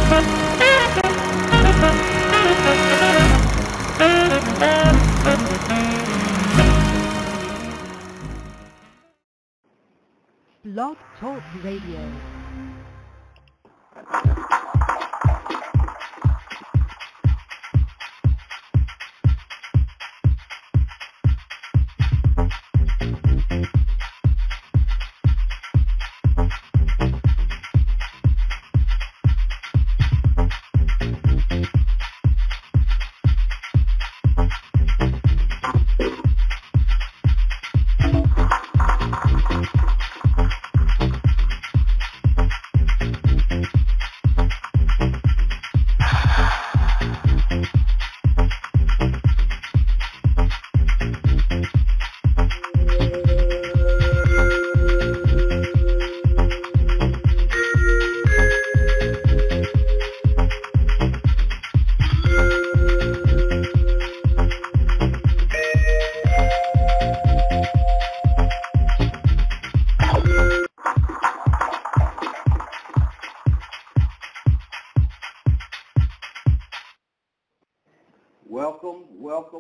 Blog Talk Radio.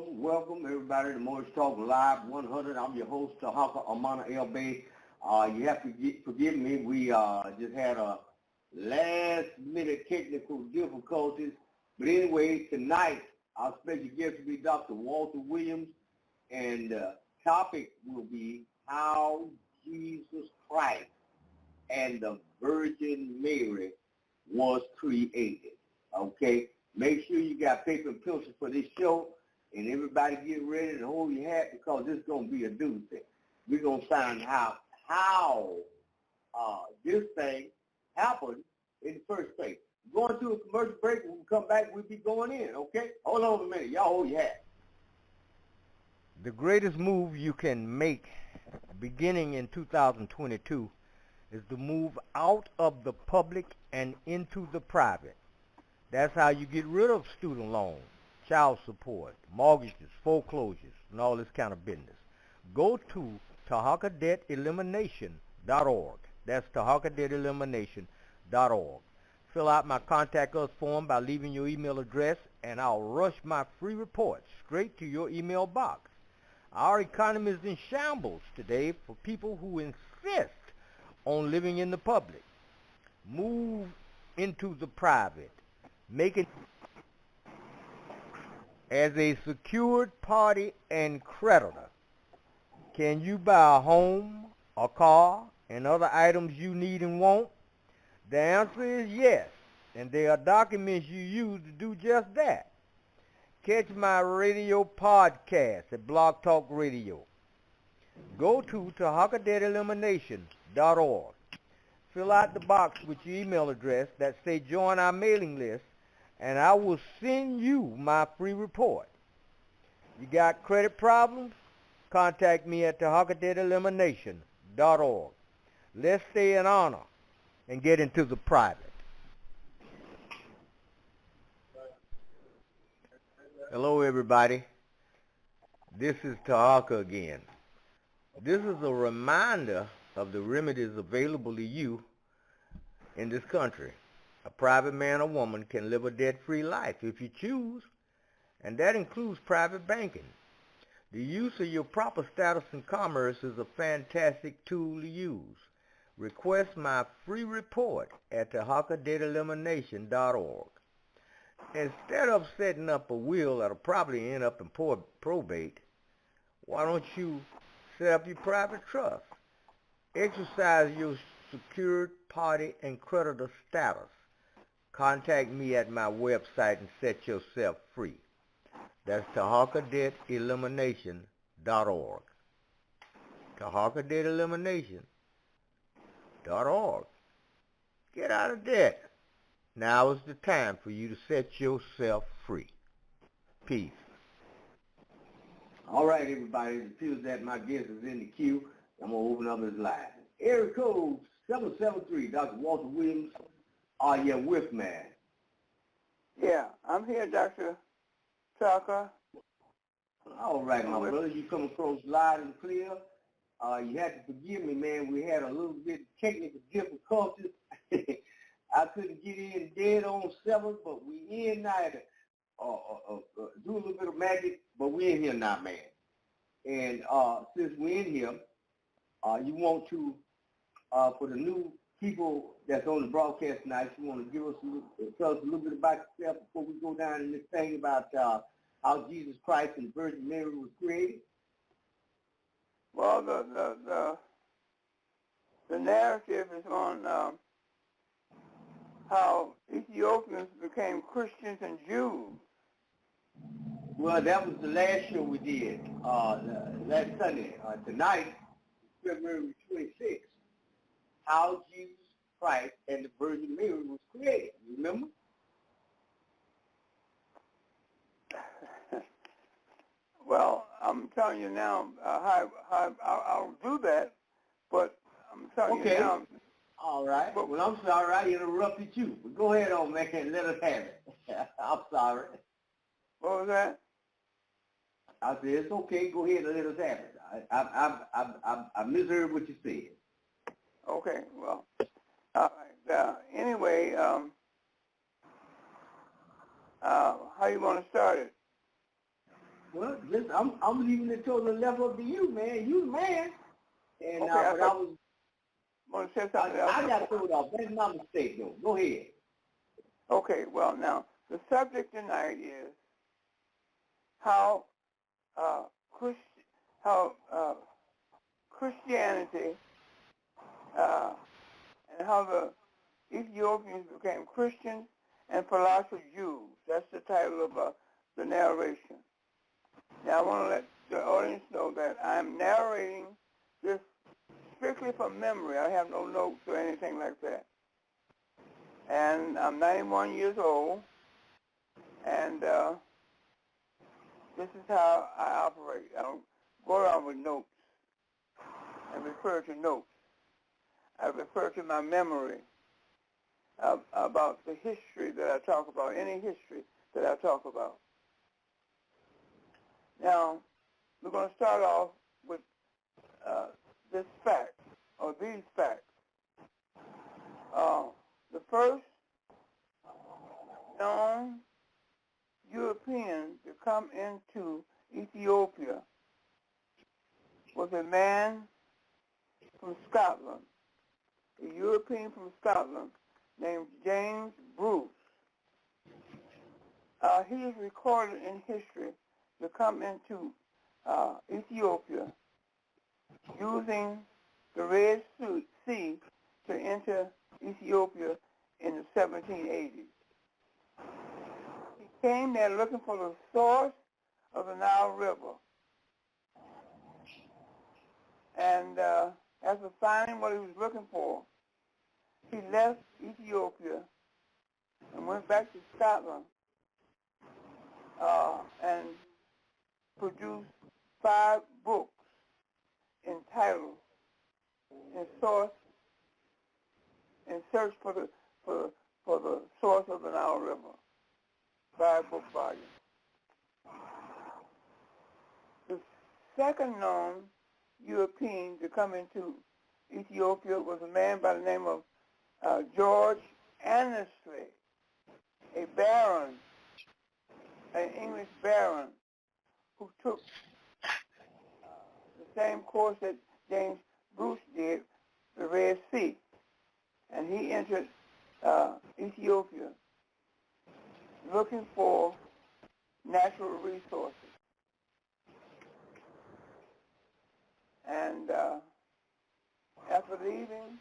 Welcome, everybody to Morris Talk Live 100. I'm your host, Tarhaka Amana El Bay. You have to forgive me. We just had a last-minute technical difficulties. But anyway, tonight, our special guest will be Dr. Walter Williams, and the topic will be how Jesus Christ and the Virgin Mary was created. Okay? Make sure you got paper and pencil for this show, and everybody get ready and hold your hat because this is going to be a doozy. We're going to find out how this thing happened in the first place. Going through a commercial break. When we come back, we'll be going in, okay? Hold on a minute. Y'all hold your hat. The greatest move you can make beginning in 2022 is to move out of the public and into the private. That's how you get rid of student loans, child support, mortgages, foreclosures, and all this kind of business. Go to TarhakaDebtElimination.org. That's TarhakaDebtElimination.org. Fill out my Contact Us form by leaving your email address, and I'll rush my free report straight to your email box. Our economy is in shambles today for people who insist on living in the public. Move into the private. Make it as a secured party and creditor. Can you buy a home, a car, and other items you need and want? The answer is yes, and there are documents you use to do just that. Catch my radio podcast at Blog Talk Radio. Go to TarhakaDebtElimination.org. Fill out the box with your email address that say join our mailing list, and I will send you my free report. You got credit problems? Contact me at TarhakaDebtElimination.org. Let's stay in honor and get into the private. Hello, everybody. This is Tarhaka again. This is a reminder of the remedies available to you in this country. A private man or woman can live a debt-free life if you choose, and that includes private banking. The use of your proper status in commerce is a fantastic tool to use. Request my free report at TarhakaDebtElimination.org. Instead of setting up a will that'll probably end up in probate, why don't you set up your private trust? Exercise your secured party and creditor status. Contact me at my website and set yourself free. That's TarhakaDebtElimination.org. TarhakaDebtElimination.org. Get out of debt. Now is the time for you to set yourself free. Peace. All right, everybody. It appears that my guest is in the queue. I'm going to open up his line. Area code 773, Dr. Walter Williams. Are you with me? Yeah, I'm here, Dr. Tarhaka. All right, my brother. You come across loud and clear. You have to forgive me, man. We had a little bit of technical difficulties. I couldn't get in dead on 7th, but we in now to do a little bit of magic, but we in here now, man. And since we're in here, you want to, for the new people that's on the broadcast tonight, you want to give us tell us a little bit about yourself before we go down in this thing about how Jesus Christ and the Virgin Mary was created? Well, the narrative is on how Ethiopians became Christians and Jews. Well, that was the last show we did last Sunday. Tonight, February 26th, how Jesus Christ and the Virgin Mary was created. You remember? Well, I'm telling you now how I'll do that, but I'm telling you now. All right. Well, I'm sorry I interrupted you. But go ahead on, man. Let us have it. I'm sorry. What was that? I said, it's okay. Go ahead and let us have it. I misheard what you said. Okay. Well, anyway, how you want to start it? Well, listen, I'm leaving it totally left up to you, man. You the man. And okay, but I was. Want to say something else? I got thrown off. That's my mistake, though. Go ahead. Okay. Well, now the subject tonight is how Christianity and how the Ethiopians became Christians and philosopher Jews. That's the title of the narration. Now, I want to let the audience know that I'm narrating this strictly from memory. I have no notes or anything like that. And I'm 91 years old, and this is how I operate. I don't go around with notes and refer to notes. I refer to my memory about the history that I talk about, any history that I talk about. Now, we're going to start off with this fact, or these facts. The first known European to come into Ethiopia was a man from Scotland, a European from Scotland named James Bruce. He is recorded in history to come into Ethiopia using the Red Sea to enter Ethiopia in the 1780s. He came there looking for the source of the Nile River. And after finding what he was looking for, he left Ethiopia and went back to Scotland and produced 5 books entitled "In Search for the Source of the Nile River." 5-book volume. The second known European to come into Ethiopia was a man by the name of George Annesley, a baron, an English baron, who took the same course that James Bruce did, the Red Sea. And he entered Ethiopia looking for natural resources. And after leaving,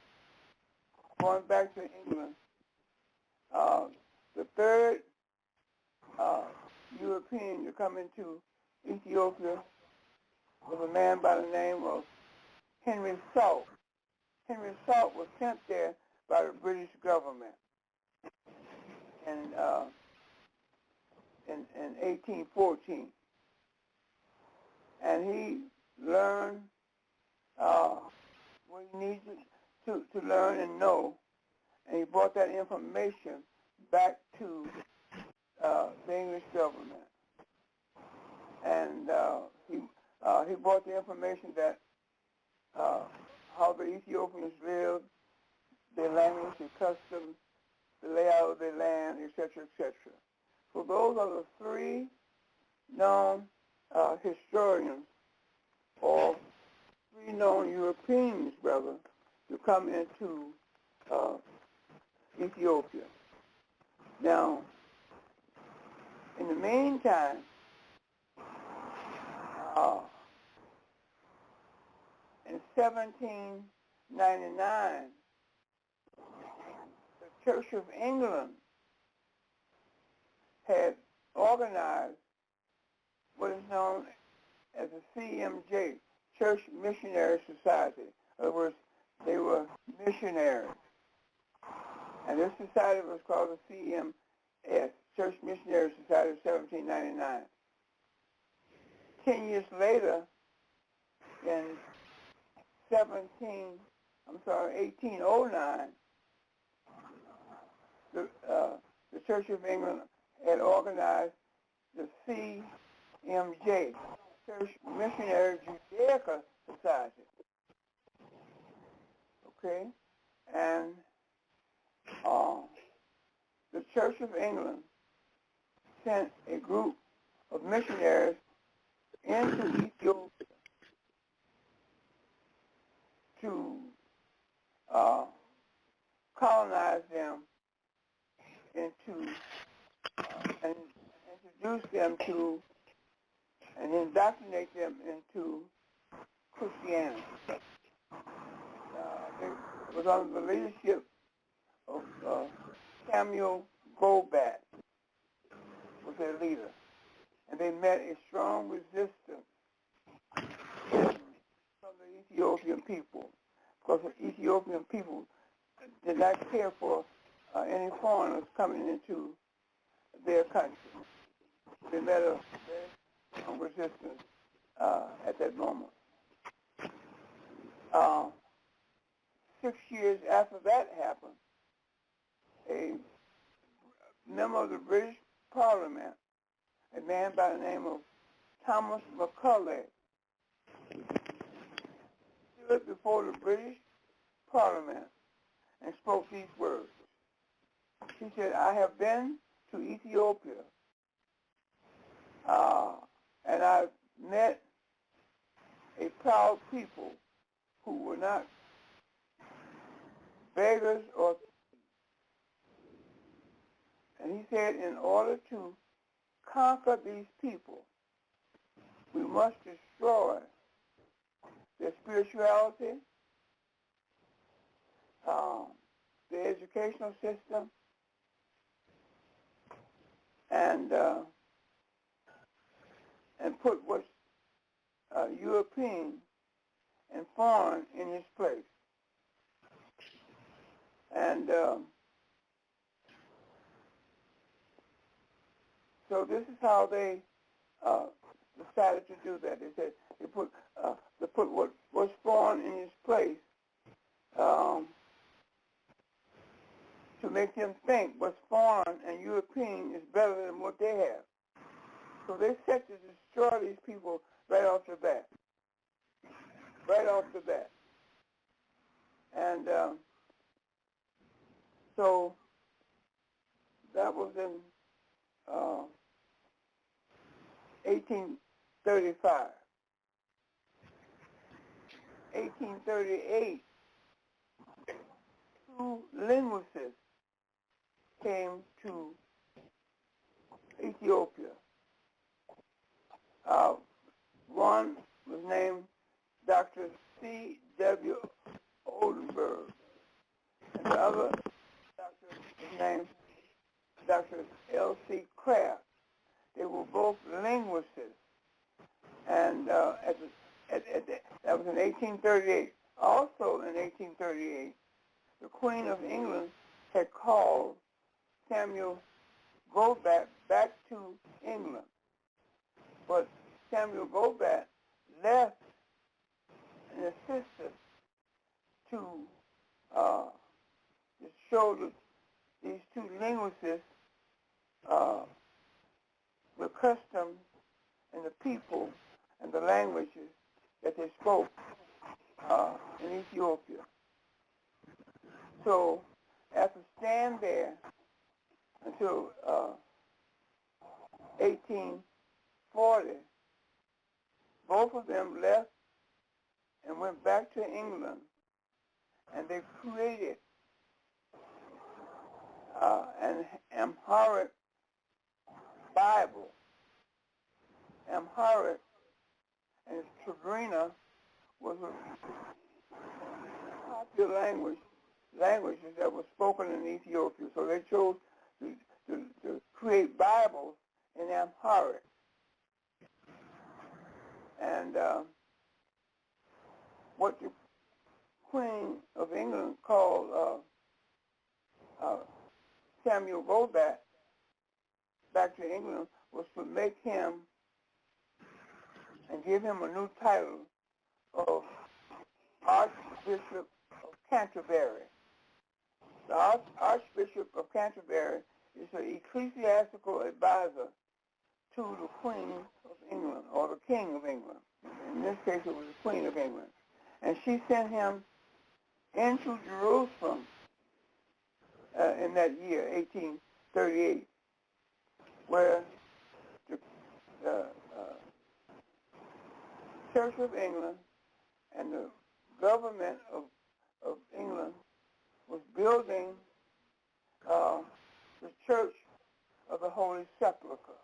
going back to England, the third European to come into Ethiopia was a man by the name of Henry Salt. Henry Salt was sent there by the British government in 1814. And he learned what he needed to learn and know, and he brought that information back to the English government. And he brought the information that how the Ethiopians lived, their language and customs, the layout of their land, etc., etc. So those are the three known historians or three known Europeans, brother, to come into Ethiopia. Now, in the meantime, in 1799, the Church of England had organized what is known as the CMJ, Church Missionary Society. In other words, they were missionaries. And this society was called the CMS, Church Missionary Society of 1799. 10 years later, in 1809, the Church of England had organized the CMJ, Church Missionary Judaica Society. Okay? And the Church of England sent a group of missionaries into Ethiopia to colonize them into and introduce them to and indoctrinate them into Christianity. It was under the leadership of Samuel Gobat, was their leader, and they met a strong resistance from the Ethiopian people, because the Ethiopian people did not care for any foreigners coming into their country. They met a very strong resistance at that moment. 6 years after that happened, a member of the British Parliament, a man by the name of Thomas Macaulay, stood before the British Parliament and spoke these words. He said, "I have been to Ethiopia, and I've met a proud people who were not beggars or thieves." And he said, in order to conquer these people, we must destroy their spirituality, their educational system, and put what's European and foreign in its place. And so this is how they decided to do that. They said they put what's foreign in its place to make them think what's foreign and European is better than what they have. So they set to destroy these people right off the bat. Right off the bat. And so that was in 1835. 1838, two linguists came to Ethiopia. One was named Dr. C.W. Oldenburg, and the other doctor was named Dr. L.C. Kraft. They were both linguists, and that was in 1838. Also in 1838, the Queen of England had called Samuel Gobat back to England, but Samuel Gobat left an assistant to show these two linguists the customs and the people and the languages that they spoke in Ethiopia. So after staying there until 1840, both of them left and went back to England, and they created an Amharic Bible. Amharic and Tigrinya was a popular languages that were spoken in Ethiopia. So they chose to create Bibles in Amharic. And what the Queen of England called Samuel go back to England was to make him and give him a new title of Archbishop of Canterbury. The Archbishop of Canterbury is an ecclesiastical advisor to the Queen of England, or the King of England. In this case, it was the Queen of England. And she sent him into Jerusalem in that year, 1838, where the Church of England and the government of England was building the Church of the Holy Sepulchre.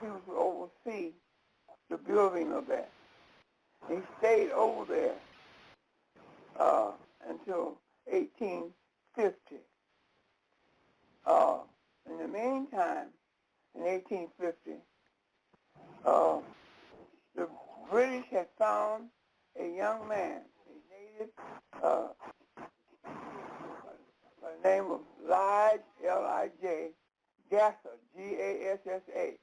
He was to oversee the building of that. He stayed over there until 1850. In the meantime, in 1850, the British had found a young man, a native, by the name of Lige, L-I-J, Gassa, G-A-S-S-A.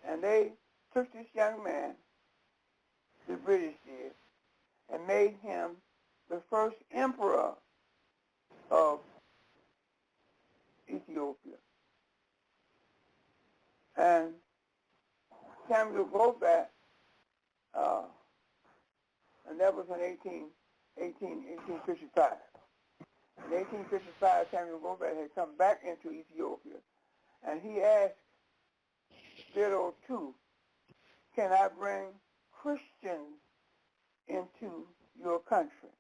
And they took this young man, the British did, and made him the first emperor of Ethiopia. And Samuel Gobat, and that was in 1855. In 1855, Samuel Gobat had come back into Ethiopia, and he asked Pharaoh II, can I bring Christians into your country?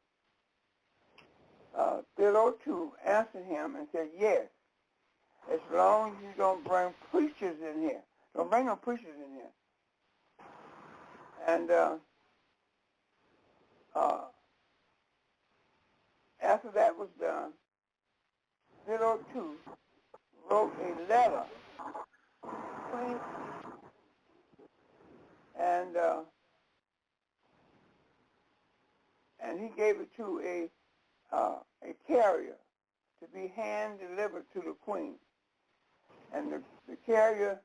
Pharaoh II answered him and said, yes, as long as you don't bring preachers in here. Don't bring no preachers in here. And after that was done, Pharaoh II wrote a letter to the Queen, and he gave it to a carrier to be hand-delivered to the Queen. And the carrier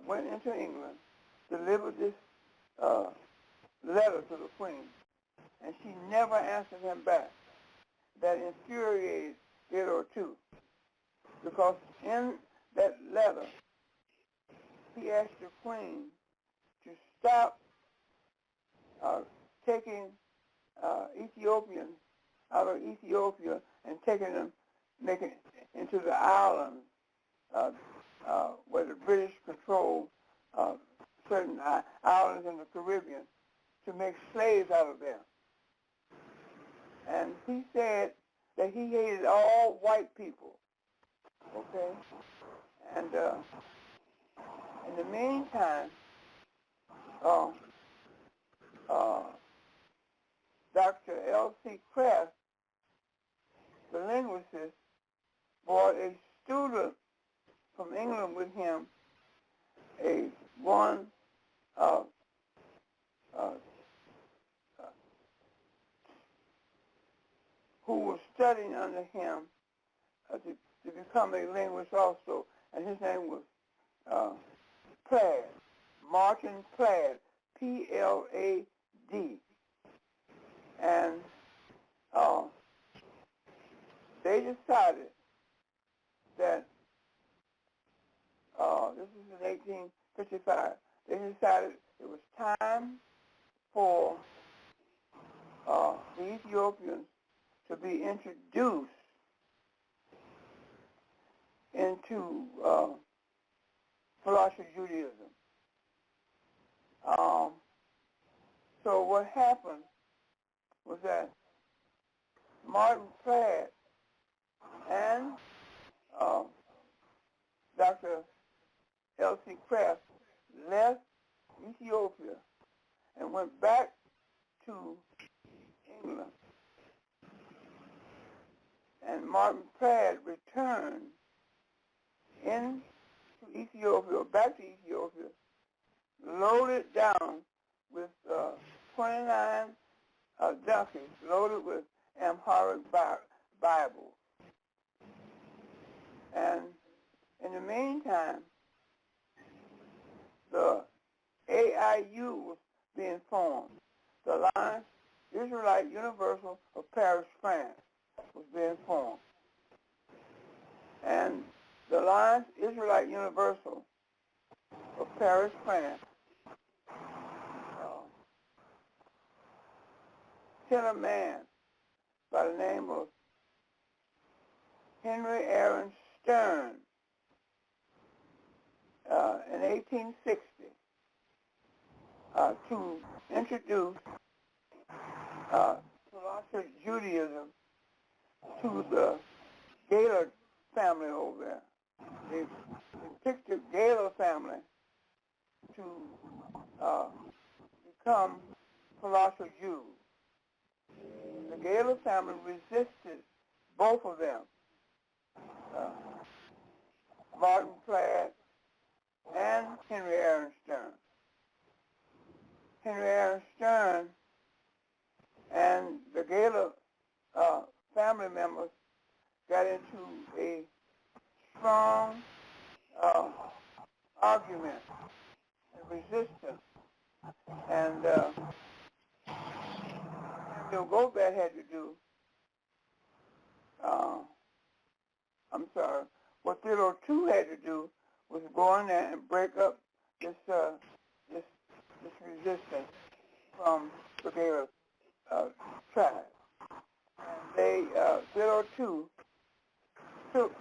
went into England, delivered this letter to the Queen, and she never answered him back. That infuriated Pharaoh II, because in that letter, he asked the Queen to stop taking Ethiopians out of Ethiopia and taking them, making into the islands where the British control certain islands in the Caribbean, to make slaves out of them. And he said that he hated all white people, okay? And in the meantime, Dr. L.C. Kraft, the linguist, brought a student from England with him, who was studying under him to become a linguist also, and his name was Plaid, Martin Plaid, P-L-A-D. And they decided that, this is in 1855, they decided it was time for the Ethiopians to be introduced into philosophy of Judaism. So what happened was that Martin Platt and Dr. L.C. Kraft left Ethiopia and went back to England. And Martin Platt returned into Ethiopia, back to Ethiopia, loaded down with 29 donkeys, loaded with Amharic Bibles. And in the meantime, the AIU was being formed. The Alliance Israelite Universal of Paris, France was being formed. And the Alliance Israelite Universal of Paris, France sent a man by the name of Henry Aaron Stern in 1860 to introduce philosophy Judaism to the Gaylor family over there. They picked the Gaylor family to become philosopher Jews. The Gaylor family resisted both of them, Martin Platt and Henry Aaron Stern. Henry Aaron Stern and the Gaylor family members got into a strong argument and resistance. And Samuel Gobat had to do, what Theodore II had to do was go in there and break up this resistance from the Gaylor tribe. And Theodore II took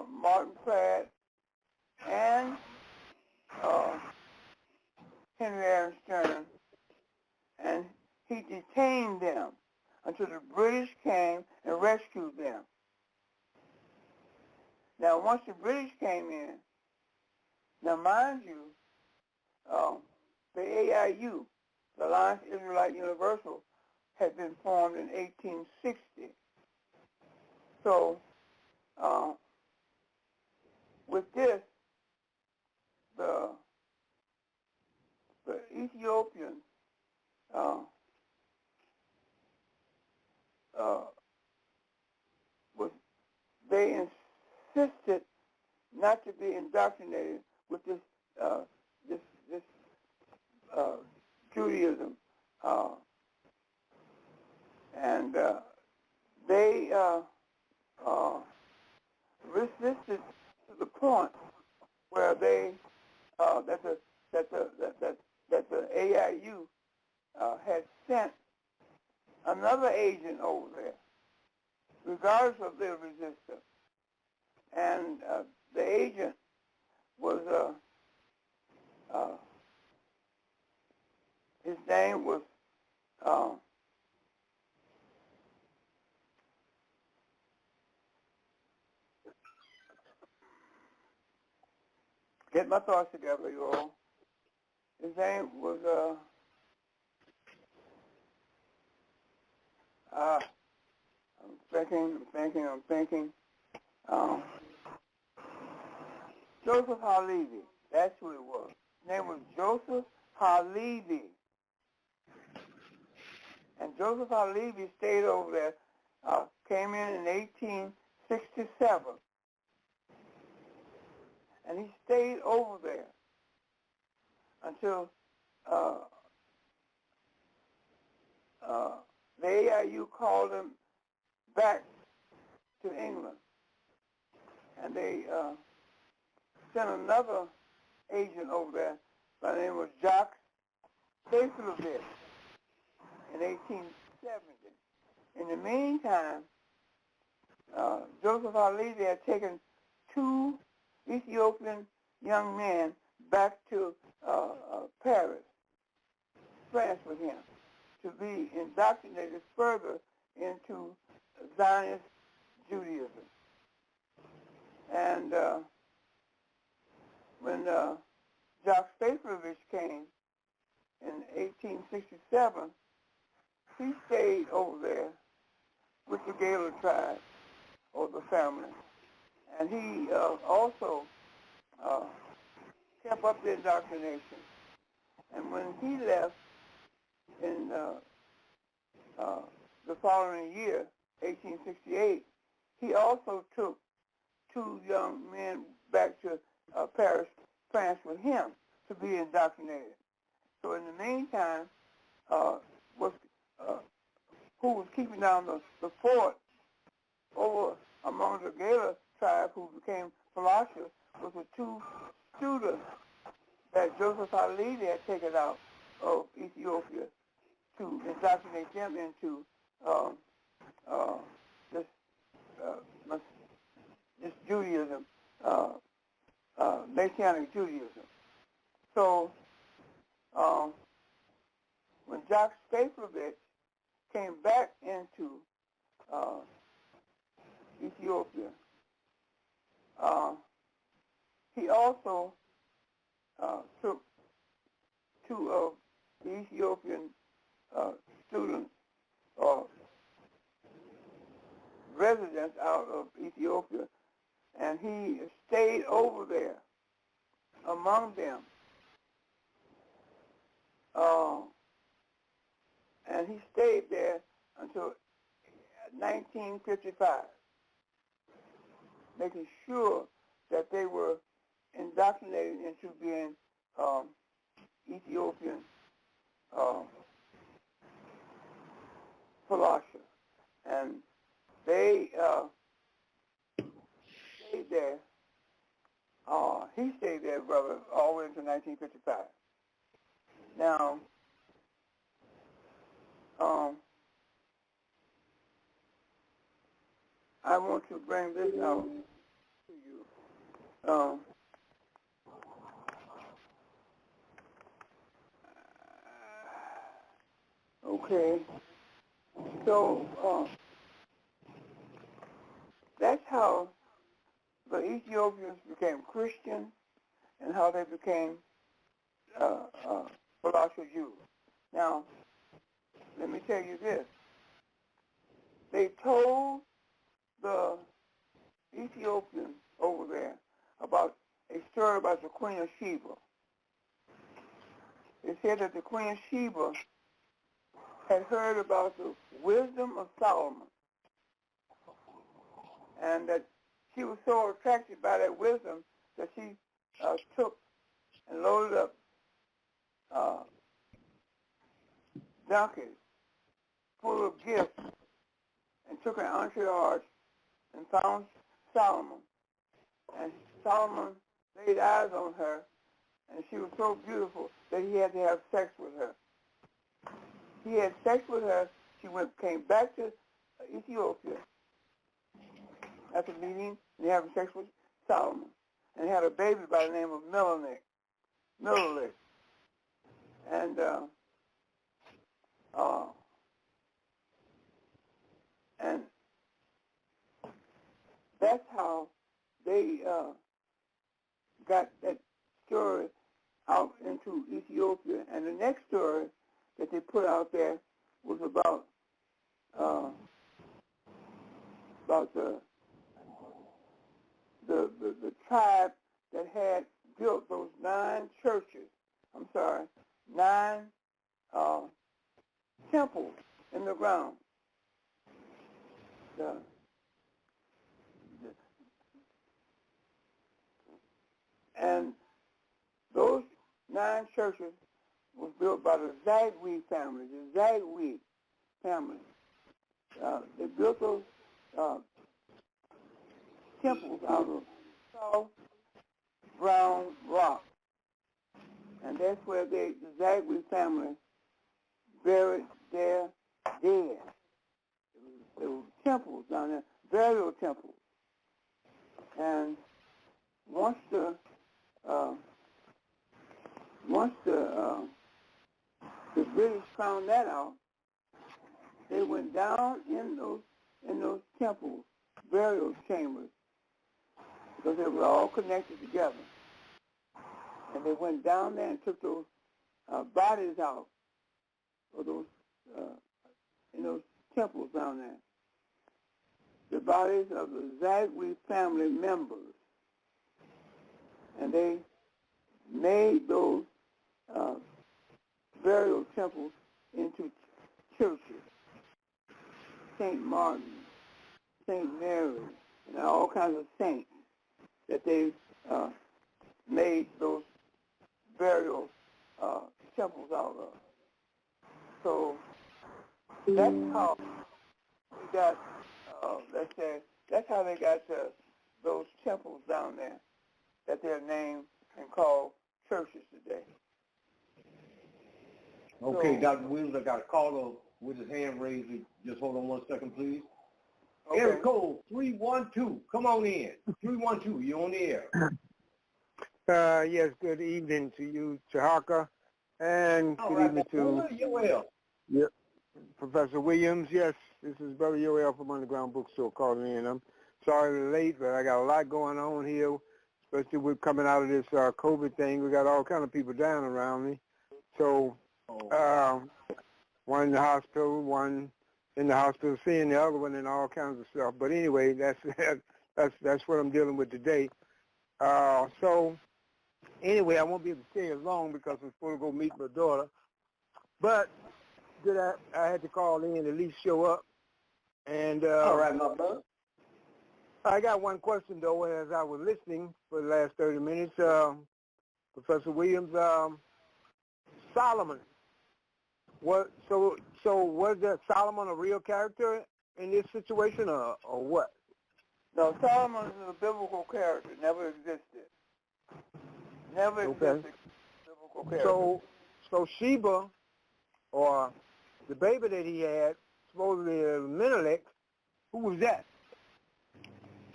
Martin Platt and Henry Aaron Stern, and he detained them until the British came and rescued them. Now, once the British came in, now mind you, the AIU, the Alliance Israelite Universal, had been formed in 1860. So, with this, the Ethiopians they insisted not to be indoctrinated with this Judaism, and they resisted to the point where they that the AIU had sent another agent over there, regardless of their resistance. And the agent was, his name was get my thoughts together, you all. His name was, I'm thinking. Joseph Halevi, that's who it was. His name was Joseph Halevi. And Joseph Halevi stayed over there, came in 1867. And he stayed over there until the AIU called him back to England. And they sent another agent over there by the name of Jacques Staplevis in 1870. In the meantime, Joseph Ali had taken 2 Ethiopian young men back to Paris, France with him, to be indoctrinated further into Zionist Judaism. And when Jacques Staplovich came in 1867, he stayed over there with the Gaylor tribe, or the family. And he also kept up the indoctrination. And when he left in the following year, 1868, he also took 2 young men back to Paris, France with him to be indoctrinated. So in the meantime, who was keeping down the fort over among the Gaylor tribe, who became philosophers, was the 2 students that Joseph Ali had taken out of Ethiopia to indoctrinate them into this Judaism, Messianic Judaism. So when Jacques Staplovich came back into Ethiopia, he also took 2 of the Ethiopian students or residents out of Ethiopia, and he stayed over there among them. And he stayed there until 1955, making sure that they were indoctrinated into being Ethiopian philosophers. And they stayed there. He stayed there, brother, all the way until 1955. Now, I want to bring this out to you. Okay. So that's how the Ethiopians became Christian and how they became philosopher Jews. Now, let me tell you this. They told the Ethiopians over there about a story about the Queen of Sheba. They said that the Queen of Sheba had heard about the wisdom of Solomon, and that she was so attracted by that wisdom that she took and loaded up donkeys full of gifts and took an entourage and found Solomon. And Solomon laid eyes on her, and she was so beautiful that he had to have sex with her. He had sex with her. She came back to Ethiopia after meeting and having sex with Solomon, and had a baby by the name of Menelik. And that's how they got that story out into Ethiopia. And the next story that they put out there was about the tribe that had built those 9 churches. 9 temples in the ground. And those 9 churches was built by the Zagwe family. The Zagwe family. They built those temples out of soft brown rock, and that's where the Zagwe family buried their dead. It There were temples down there, burial temples. And once the British found that out, they went down in those temples, burial chambers, because they were all connected together. And they went down there and took those bodies out of those in those temples down there. The bodies of the Zagwe family members, and they made those burial temples into churches. St. Martin, St. Mary, and all kinds of saints that they made those burial temples out of. So that's how we got, let's say, that's how they got those temples down there that they're named and called churches today. Okay, So, Dr. Williams, I got a caller with his hand raised. Just hold on 1 second, please. okay. Area code 312. Come on in. 312, you're on the air. Yes, good evening to you, Tarhaka, and All good right, evening to Yoel. Professor Williams. Yes, this is Brother Yoel from Underground Bookstore calling in. I'm sorry to be late, but I got a lot going on here, especially with coming out of this COVID thing. We got all kind of people down around me. So one in the hospital, one in the hospital seeing the other one, and all kinds of stuff. But anyway, that's what I'm dealing with today. So anyway, I won't be able to stay as long because I'm supposed to go meet my daughter. But I had to call in, at least show up. And All right, my brother. I got one question, though, as I was listening for the last 30 minutes. Professor Williams, Solomon. So was that Solomon a real character in this situation, or what? No, Solomon is a biblical character. Never existed. Never existed. Biblical character. So Sheba, or the baby that he had, supposedly Menelik, who was that?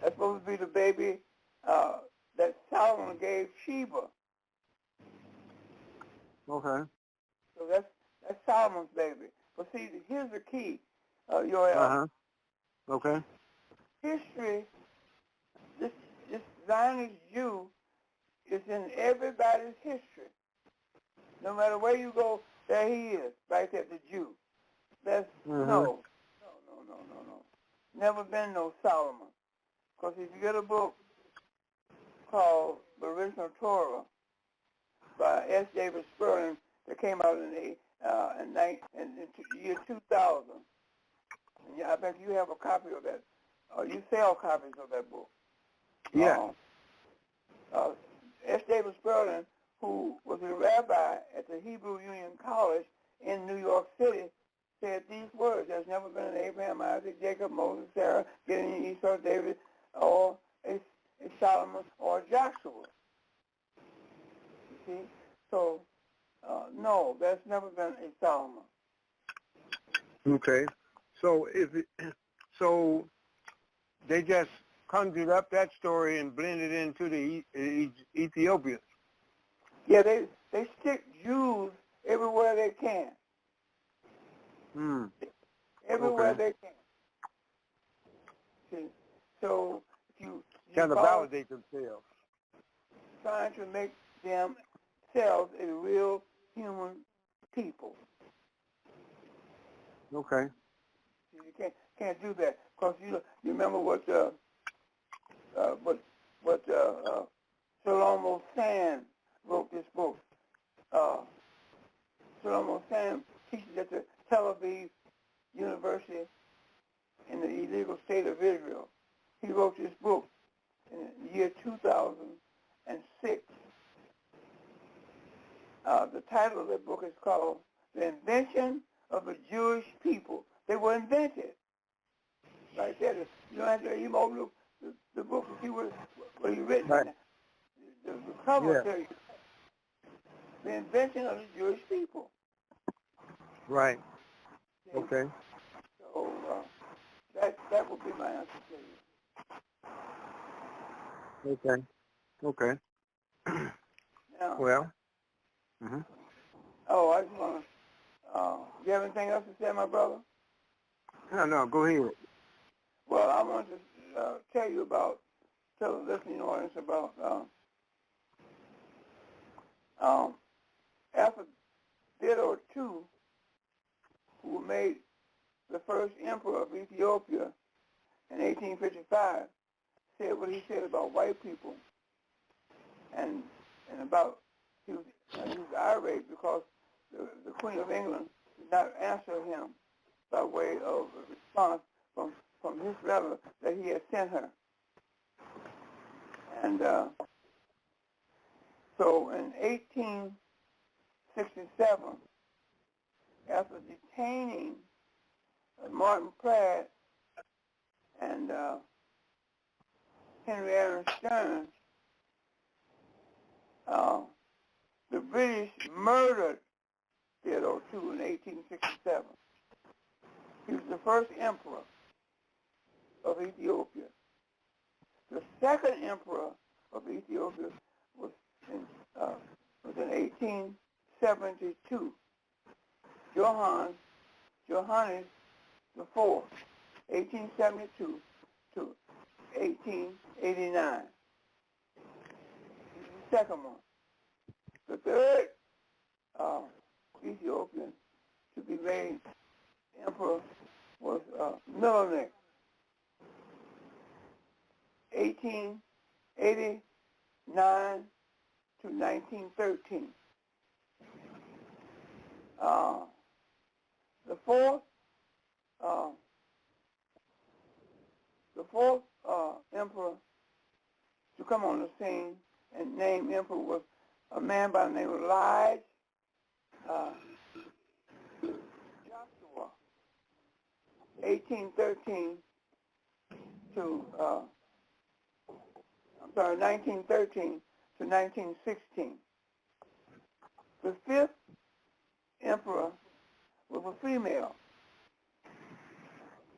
That's supposed to be the baby that Solomon gave Sheba. Okay. So that's Solomon's baby. But see, here's the key, Yoel. Okay. History, this Zionist Jew is in everybody's history. No matter where you go, there he is, right there, the Jew. That's no. Never been no Solomon. Because if you get a book called The Original Torah by S. David Sperling that came out in the year 2000, and I bet you have a copy of that. You sell copies of that book. Yeah. S. David Sperling, who was a rabbi at the Hebrew Union College in New York City, said these words: "There's never been an Abraham, Isaac, Jacob, Moses, Sarah, Gideon, Esau, David, or a Solomon, or Joshua." You see? So, no, there's never been a Solomon. Okay. So they just conjured up that story and blended it into the Ethiopians. Yeah, they stick Jews everywhere they can. Everywhere they can. See? So if you kind of validate themselves, trying to make themselves a real human people. Okay. You can't do that because you remember what Shlomo Sand wrote this book. Shlomo Sand teaches at the Tel Aviv University in the illegal state of Israel. He wrote this book in the year 2006. The title of the book is called "The Invention of the Jewish People." They were invented. Right there. You don't have to even overlook the book to see what he's written. Right. The cover tells you the invention of the Jewish people. Right. See? Okay. So that would be my answer to you. Okay. Now, Well. oh, I just want to. You have anything else to say, my brother? No. Go ahead. Well, I want to tell the listening audience about after Theodore II, who made the first emperor of Ethiopia in 1855, said what he said about white people, and about he was irate because the Queen of England did not answer him by way of a response from his letter that he had sent her. And so in 1867, after detaining Martin Pratt and Henry Aaron Stearns, the British murdered Theodore II in 1867. He was the first emperor of Ethiopia. The second emperor of Ethiopia was in 1872. Johannes IV, 1872 to 1889. He's the second one. The third Ethiopian to be made emperor was Menelik, 1889 to 1913. The fourth emperor to come on the scene and named emperor was a man by the name of Joshua, 1913 to 1916. The fifth emperor was a female.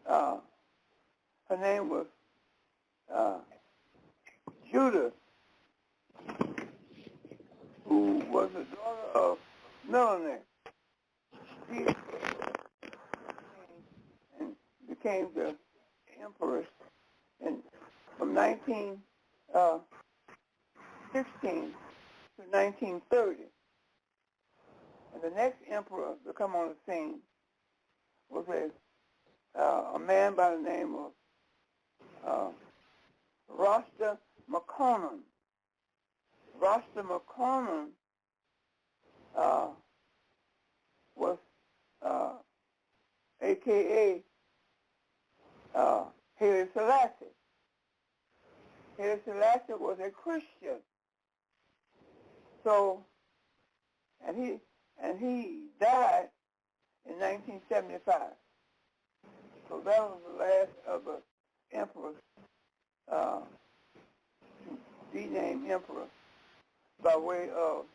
Her name was Judith, who was the daughter of Menelik. She became the empress from 1916 to 1930. And the next emperor to come on the scene was a man by the name of Rasta McConnell. Rasta McConnell was a.k.a. Haile Selassie. Haile Selassie was a Christian. So, and he died in 1975. So that was the last of the emperors to be named emperor by way of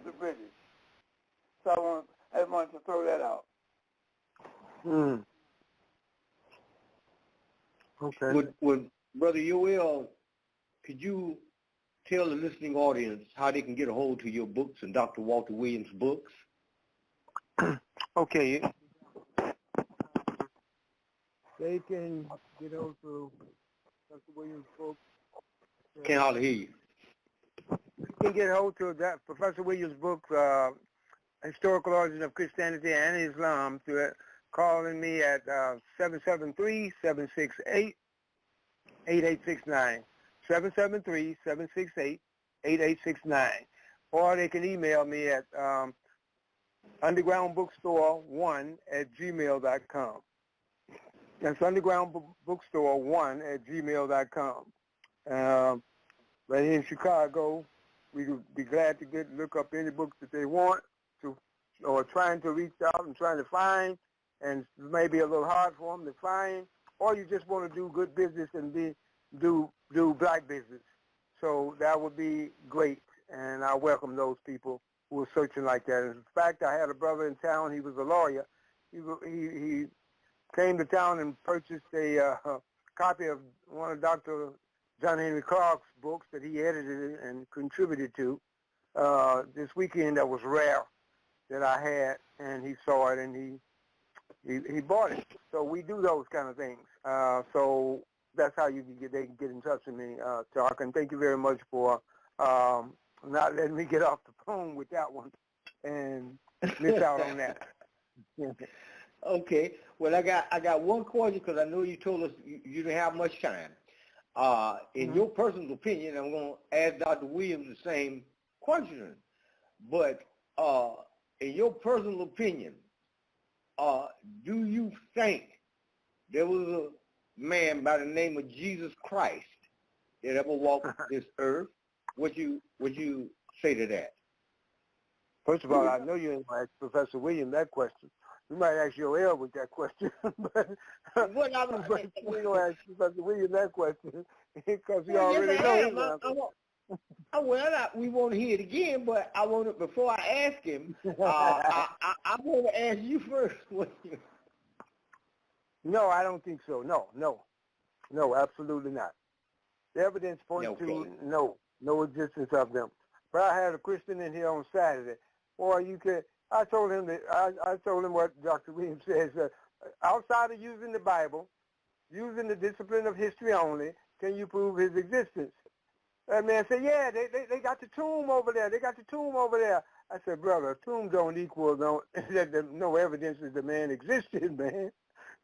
the British. So I wanted to throw that out. Okay. Would Brother Yoel, could you tell the listening audience how they can get a hold of your books and Dr. Walter Williams' books? Okay. They can get hold to Dr. Williams' book. Can't hardly hear you. You can get hold to that Professor Williams' book, Historical Origin of Christianity and Islam, through calling me at 773-768-8869. 773-768-8869. Or they can email me at undergroundbookstore1@gmail.com. That's undergroundbookstore1@gmail.com. Right here in Chicago, we would be glad to look up any books that they want to, or trying to reach out and trying to find, and maybe a little hard for them to find, or you just want to do good business and do black business. So that would be great, and I welcome those people who are searching like that. In fact, I had a brother in town. He was a lawyer. He came to town and purchased a copy of one of Dr. John Henry Clark's books that he edited and contributed to. This weekend that was rare that I had, and he saw it and he bought it. So we do those kind of things. So that's how they can get in touch with me, Tarhaka. And thank you very much for not letting me get off the phone with that one and miss out on that. Okay. Well, I got one question because I know you told us you didn't have much time. In your personal opinion, I'm going to ask Dr. Williams the same question. But in your personal opinion, do you think there was a man by the name of Jesus Christ that ever walked this earth? Would you say to that? First of all, I know you ain't going to ask Professor Williams that question. You might ask Joel with that question, but Well, we're going to ask Professor Williams that question because we already know his answer. We want to hear it again, but I want to, before I ask him, I want to ask you first. No, I don't think so. No, absolutely not. The evidence points to no existence of them. But I had a Christian in here on Saturday. Boy, I told him what Dr. Williams says. Outside of using the Bible, using the discipline of history only, can you prove his existence? That man said, yeah, they got the tomb over there. They got the tomb over there. I said, brother, a tomb don't equal no evidence that the man existed, man.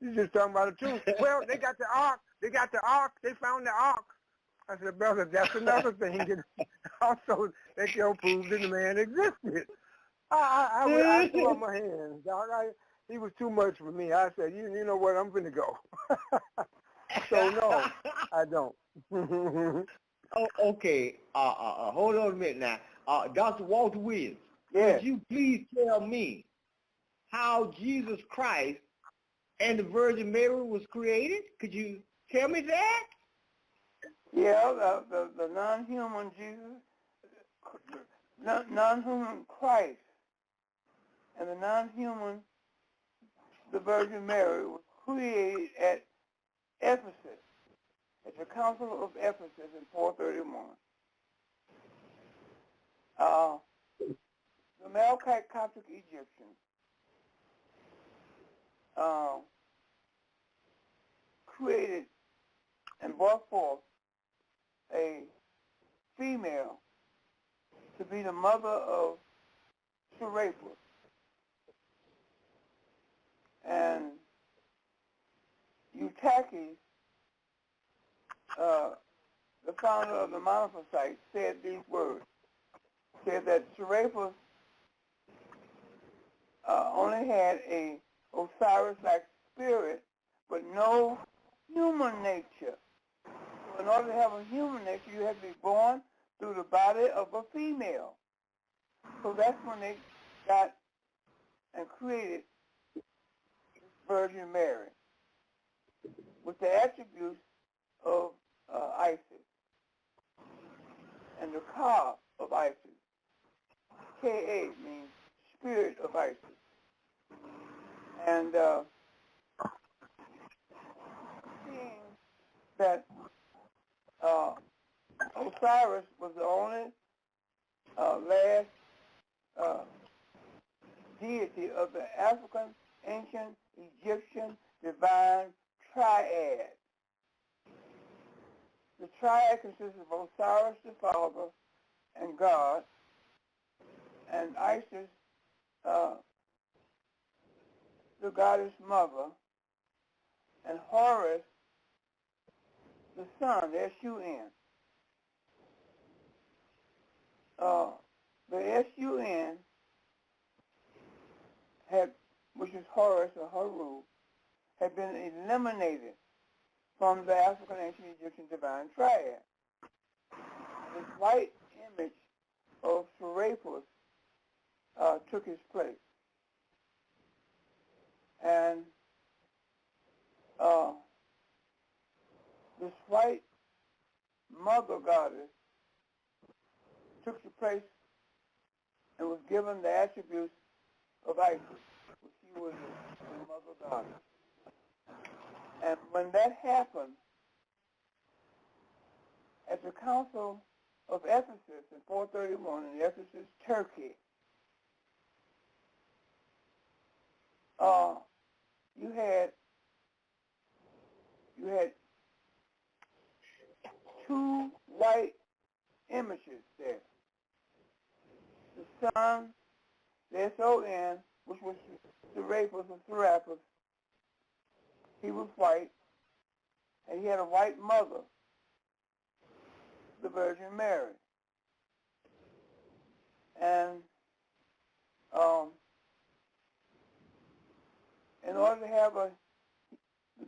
You just talking about a tomb. Well, they got the ark. They found the ark. I said, brother, that's another thing. Also, they can't prove that the man existed. I threw up my hands, dog. He was too much for me. I said, you know what, I'm going to go. So, no, I don't. Oh, okay. Hold on a minute now. Dr. Walter Williams, yes. Could you please tell me how Jesus Christ and the Virgin Mary was created? Could you tell me that? Yeah, the non-human Jesus, non-human Christ, and the non-human, the Virgin Mary, was created at Ephesus, at the Council of Ephesus in 431. The Melkite Coptic Egyptians created and brought forth a female to be the mother of Serapis. And Eutyches, the founder of the Monophysite, said these words. Said that Serapis only had a Osiris-like spirit, but no human nature. So in order to have a human nature, you have to be born through the body of a female. So that's when they got and created Virgin Mary with the attributes of Isis and the Ka of Isis. Ka means spirit of Isis. And seeing that Osiris was the only last deity of the African, ancient, Egyptian, divine triad. The triad consists of Osiris, the Father, and God, and Isis, the goddess mother, and Horus, the sun, the S-U-N. The S-U-N which is Horus or Haru, had been eliminated from the African ancient Egyptian divine triad. This white image of Serapis took his place. And this white mother goddess took the place and was given the attributes of Isis, which she was the mother goddess. And when that happened, at the Council of Ephesus in 431 in Ephesus, Turkey, you had two white images there. The son, the S-O-N, which was Serapis or Serapis, he was white, and he had a white mother, the Virgin Mary. And in order to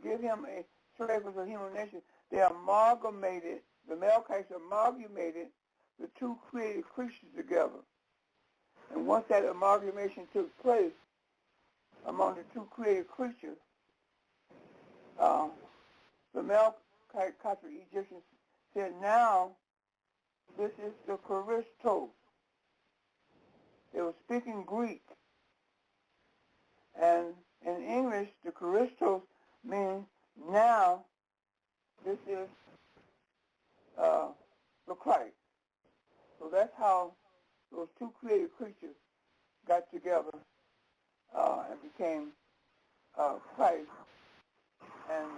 give him a Serapis of human nature, they amalgamated, the Melchites amalgamated the two created creatures together. And once that amalgamation took place among the two created creatures, the Melchite Egyptians said, now this is the Christos. They were speaking Greek. And in English, the Christos means now this is the Christ. So that's how those two created creatures got together and became Christ and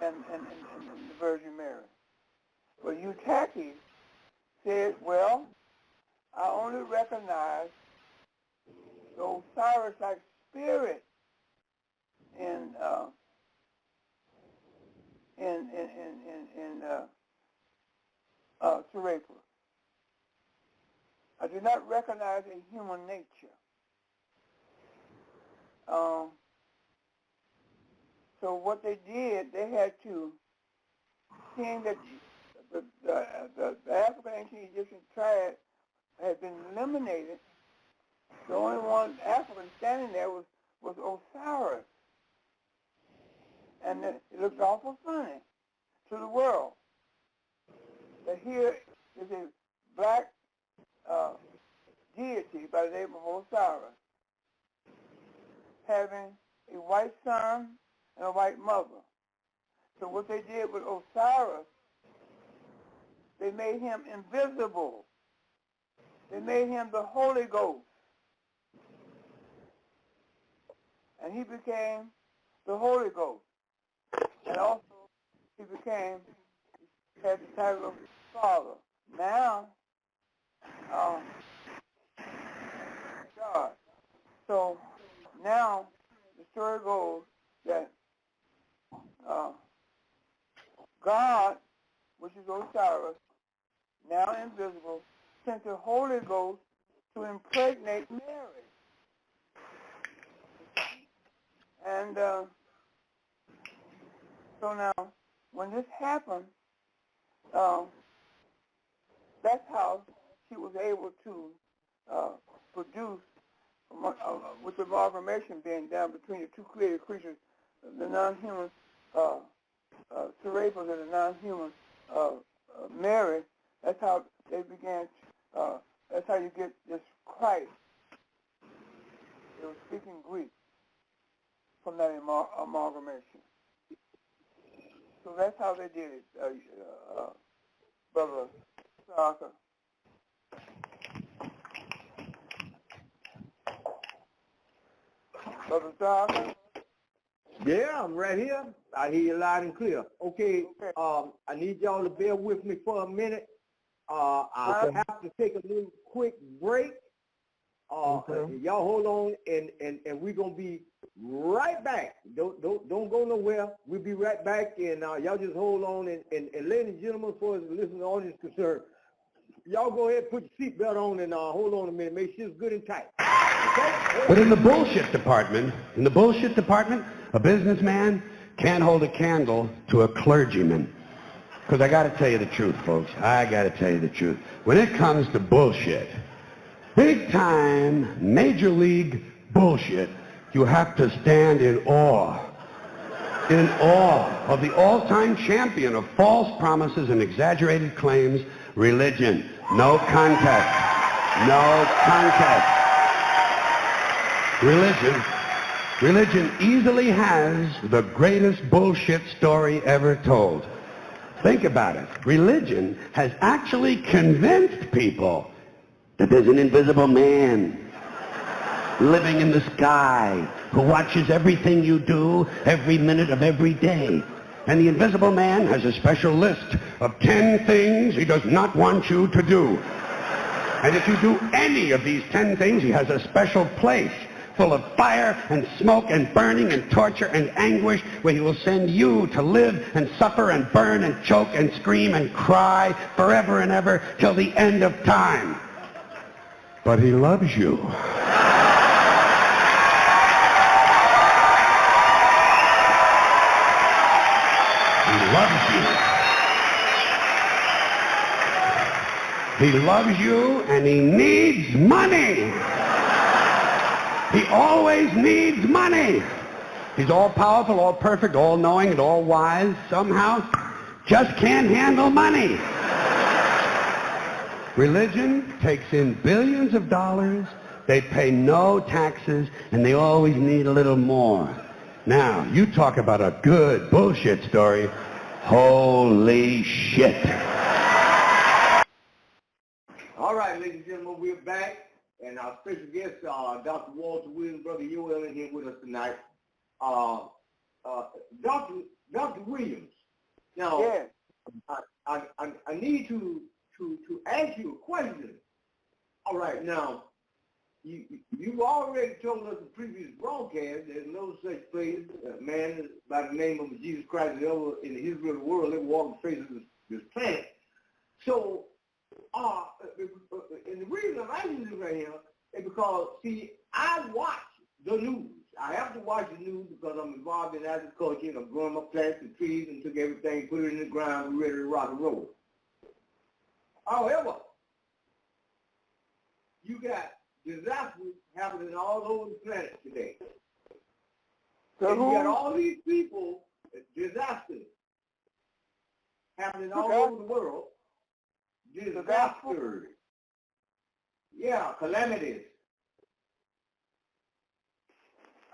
the Virgin Mary. But Eutyches said, well, I only recognize the Osiris-like spirit in Serapis. I do not recognize a human nature. So what they did, they had to, seeing that the African ancient Egyptian triad had been eliminated, the only one African standing there was Osiris. And it looked awful funny to the world that here is a black deity by the name of Osiris having a white son and a white mother. So what they did with Osiris, they made him invisible. They made him the Holy Ghost. And he became the Holy Ghost. And also he had the title of Father. Now, God. So now the story goes that God, which is Osiris, now invisible, sent the Holy Ghost to impregnate Mary. And so now, when this happened, that's how she was able to produce, with the amalgamation being done between the two created creatures, the non-human Serapis and the non-human Mary. That's how they began. That's how you get this Christ. They were speaking Greek from that amalgamation. So that's how they did it, Brother Tarhaka. Brother Tarhaka? Yeah, I'm right here. I hear you loud and clear. Okay. I need y'all to bear with me for a minute. I have to take a little quick break. Y'all hold on, and we're gonna be right back. Don't go nowhere. We'll be right back, and y'all just hold on. And ladies and gentlemen, as far as the listening audience is concerned, y'all go ahead, put your seatbelt on, and hold on a minute. Make sure it's good and tight. Okay? But in the bullshit department, a businessman can't hold a candle to a clergyman. Because I got to tell you the truth, folks. I got to tell you the truth. When it comes to bullshit, big time, major league bullshit, you have to stand in awe of the all-time champion of false promises and exaggerated claims, religion. No contest. No contest. Religion Religion easily has the greatest bullshit story ever told. Think about it. Religion has actually convinced people that there's an invisible man living in the sky who watches everything you do every minute of every day. And the invisible man has a special list of 10 things he does not want you to do. And if you do any of these 10 things, he has a special place full of fire and smoke and burning and torture and anguish where he will send you to live and suffer and burn and choke and scream and cry forever and ever till the end of time. But he loves you. He loves you. He loves you and he needs money. He always needs money. He's all powerful, all perfect, all knowing, and all wise. Somehow, just can't handle money. Religion takes in billions of dollars. They pay no taxes, and they always need a little more. Now, you talk about a good bullshit story. Holy shit. All right, ladies and gentlemen, we're back. And our special guest, Dr. Walter Williams, Brother Yoel, is here with us tonight. Dr. Williams, now, Yes. I need to ask you a question. All right, now, you've already told us in the previous broadcast there's no such place, a man by the name of Jesus Christ is ever in the history of the world that walked the face of this planet. So, and the reason I'm asking this right here is because, see, I watch the news. I have to watch the news because I'm involved in agriculture and I'm growing my plants and trees and took everything, put it in the ground, we're ready to rock and roll. However, you got disasters happening all over the planet today. And you got all these people, disasters happening all over the world. Disasters. Yeah, calamities.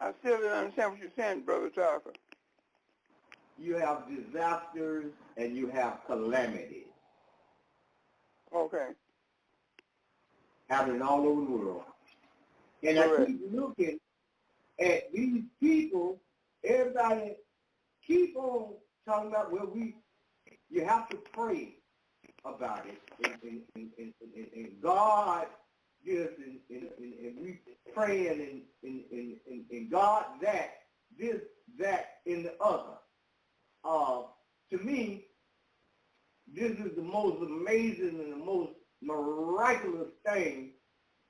I still don't understand what you're saying, Brother Tarhaka. You have disasters and you have calamities Okay. happening all over the world. And Correct. I keep looking at these people, everybody keep on talking about, well, you have to pray about it. And God just, and we praying and God this, that, and the other. To me, this is the most amazing and the most miraculous thing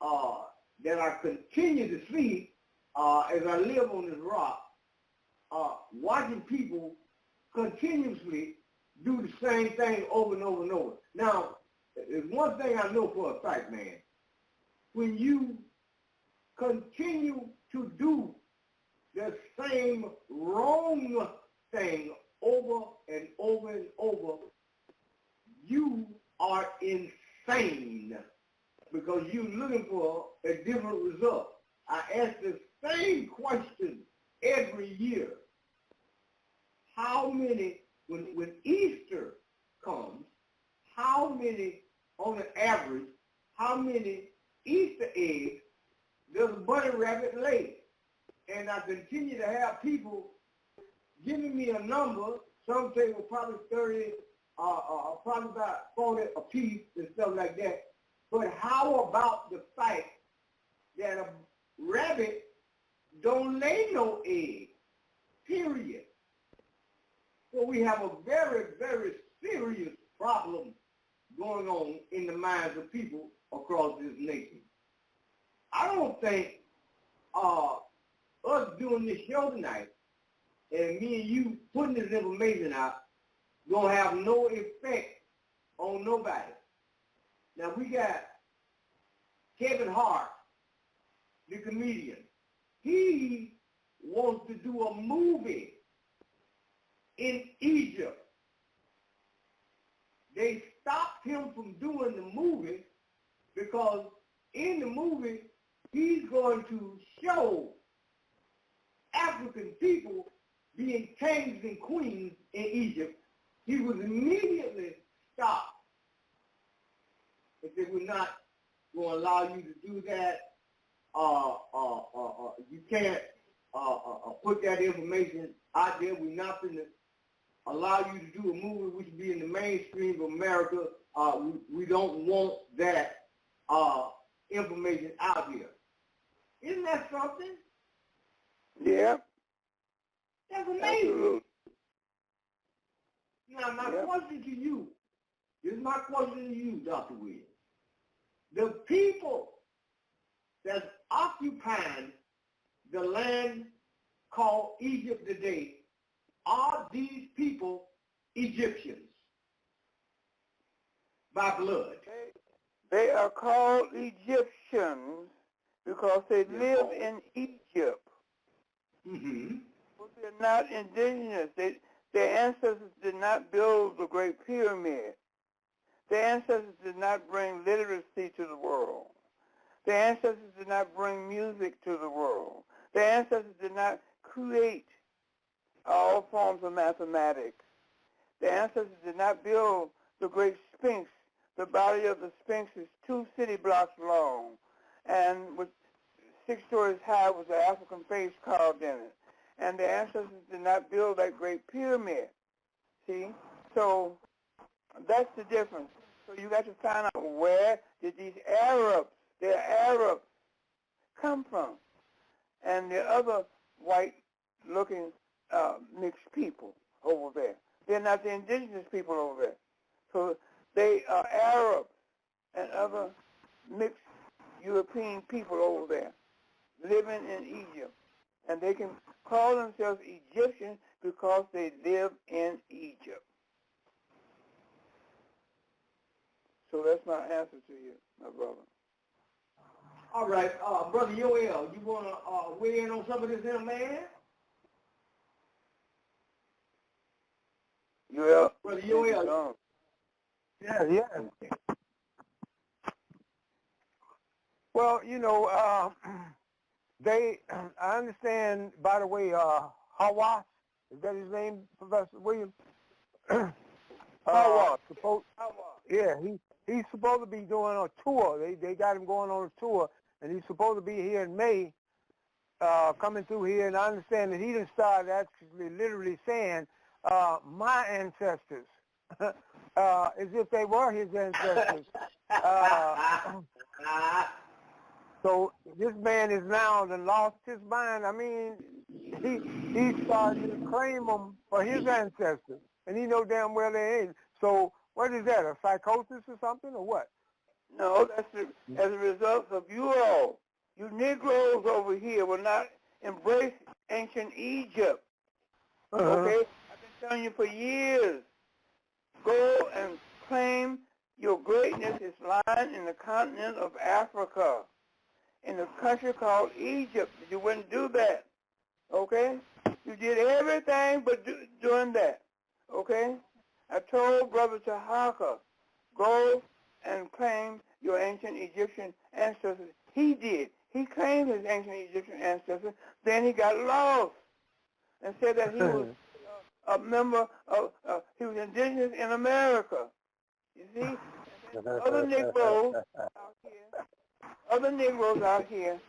that I continue to see as I live on this rock, watching people continuously do the same thing over and over and over. Now, there's one thing I know for a fact, man. When you continue to do the same wrong thing over and over and over, you are insane because you're looking for a different result. I ask the same question every year. How many, when Easter comes, how many, on an average, how many Easter eggs does a bunny rabbit lay? And I continue to have people giving me a number. Some say well, probably 30, probably about 40 a piece and stuff like that. But how about the fact that a rabbit don't lay no egg, period? So we have a very, very serious problem going on in the minds of people across this nation. I don't think us doing this show tonight and me and you putting this information out gonna have no effect on nobody. Now we got Kevin Hart, the comedian. He wants to do a movie in Egypt. They stopped him from doing the movie because in the movie he's going to show African people being kings and queens in Egypt, he was immediately stopped. They said, we're not going to allow you to do that. You can't put that information out there. We're not going to allow you to do a movie which would be in the mainstream of America. We don't want that information out here. Isn't that something? Yeah. That's amazing. Absolutely. Now, my question to you, this is my question to you, Dr. Williams. The people that's occupying the land called Egypt today, are these people Egyptians by blood? They are called Egyptians because they live in Egypt. Mm-hmm. But they're not indigenous. Their ancestors did not build the Great Pyramid. Their ancestors did not bring literacy to the world. Their ancestors did not bring music to the world. Their ancestors did not create all forms of mathematics. Their ancestors did not build the Great Sphinx. The body of the Sphinx is 2 city blocks long, and with 6 stories high was the African face carved in it. And their ancestors did not build that Great Pyramid. See? So that's the difference. So you got to find out where did these Arabs, they're Arabs, come from. And the other white-looking mixed people over there. They're not the indigenous people over there. So they are Arabs and other mixed European people over there living in Egypt. And they can call themselves Egyptians because they live in Egypt. So that's my answer to you, my brother. All right, Brother Yoel, you want to weigh in on some of this here, man? Yoel? Brother Yoel. Yeah. Well, you know, I understand, by the way, Hawass, is that his name, Professor Williams? Hawass. Yeah, he's supposed to be doing a tour. They got him going on a tour, and he's supposed to be here in May, coming through here, and I understand that he done started actually literally saying, my ancestors, as if they were his ancestors. So this man is now done lost his mind. I mean, he started to claim them for his ancestors, and he know damn well they ain't. So what is that, a psychosis or something, or what? No, that's as a result of you all. You Negroes over here will not embrace ancient Egypt. Okay? I've been telling you for years. Go and claim your greatness is lying in the continent of Africa, in a country called Egypt. You wouldn't do that. Okay? You did everything but doing that. Okay? I told Brother Tarhaka, go and claim your ancient Egyptian ancestors. He did. He claimed his ancient Egyptian ancestors. Then he got lost and said that he was a member of, he was indigenous in America. You see? Other Negroes out here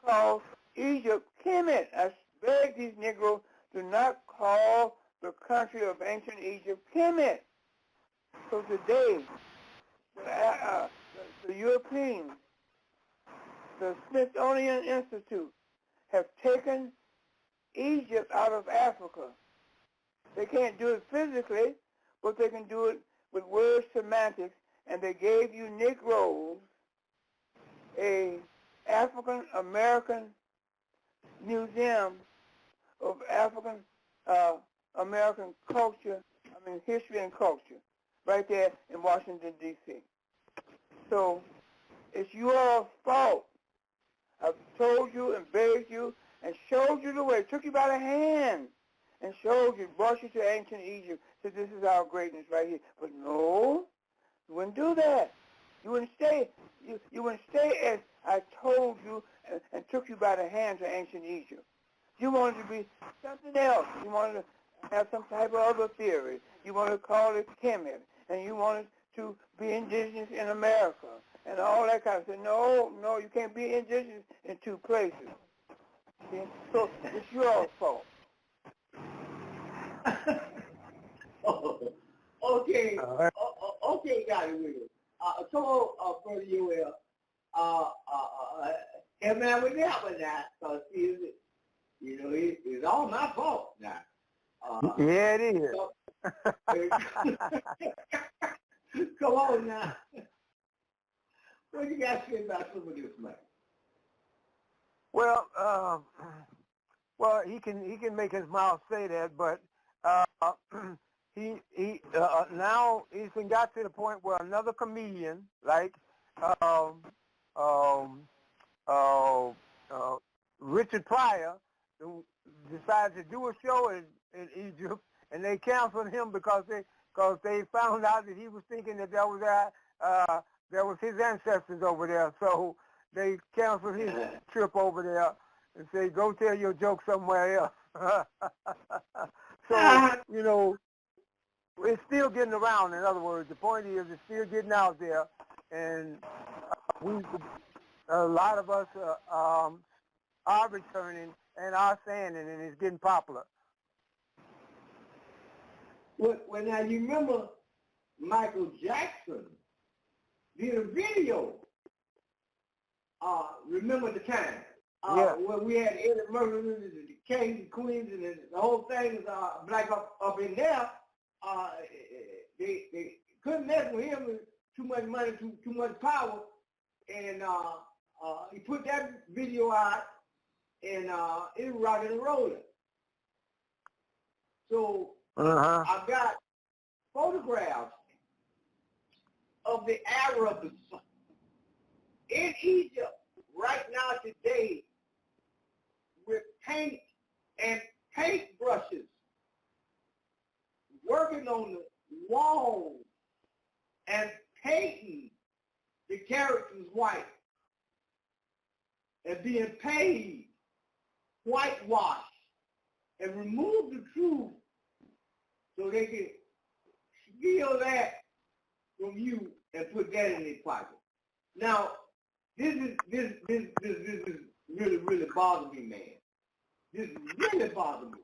call Egypt Kemet. I beg these Negroes, do not call the country of ancient Egypt Kemet. So today, the Europeans, the Smithsonian Institute, have taken Egypt out of Africa. They can't do it physically, but they can do it with word semantics, and they gave you Negroes a African American museum of African American culture, history and culture, right there in Washington, D.C. So it's your fault. I've told you and begged you and showed you the way, took you by the hand and showed you, brought you to ancient Egypt, said this is our greatness right here. But no, you wouldn't do that. You wouldn't stay. You wouldn't stay as I told you and took you by the hand to ancient Egypt. You want it to be something else. You want to have some type of other theory. You want to call it Kemet, and you want it to be indigenous in America, and all that kind of stuff. No, you can't be indigenous in two places. See? So it's your fault. Okay, okay, Dr. Williams. Come on, Brother Yoel. And man, with that one now, because it's all my fault now. Yeah, it is. Come on now. What you got to say about some of this, man? Well, he can make his mouth say that, but he now he's got to the point where another comedian like Richard Pryor decided to do a show in Egypt, and they canceled him because they found out that he was thinking that there was his ancestors over there. So they canceled his trip over there and said, go tell your joke somewhere else. So, it's still getting around. In other words, the point is it's still getting out there, and a lot of us are returning and are saying it, and it's getting popular. Well, now you remember Michael Jackson did a video. Remember the time when we had Eddie Murphy, the kings and queens, and the whole thing is black up in there. They couldn't mess with him with too much money, too much power, and he put that video out, and it was rocking and rolling. So I've got photographs of the Arabs in Egypt right now today with paint and paintbrushes working on the walls and painting the characters white and being paid whitewash and remove the truth so they can steal that from you and put that in their pocket. Now, this really bothers me, man. This really bothers me.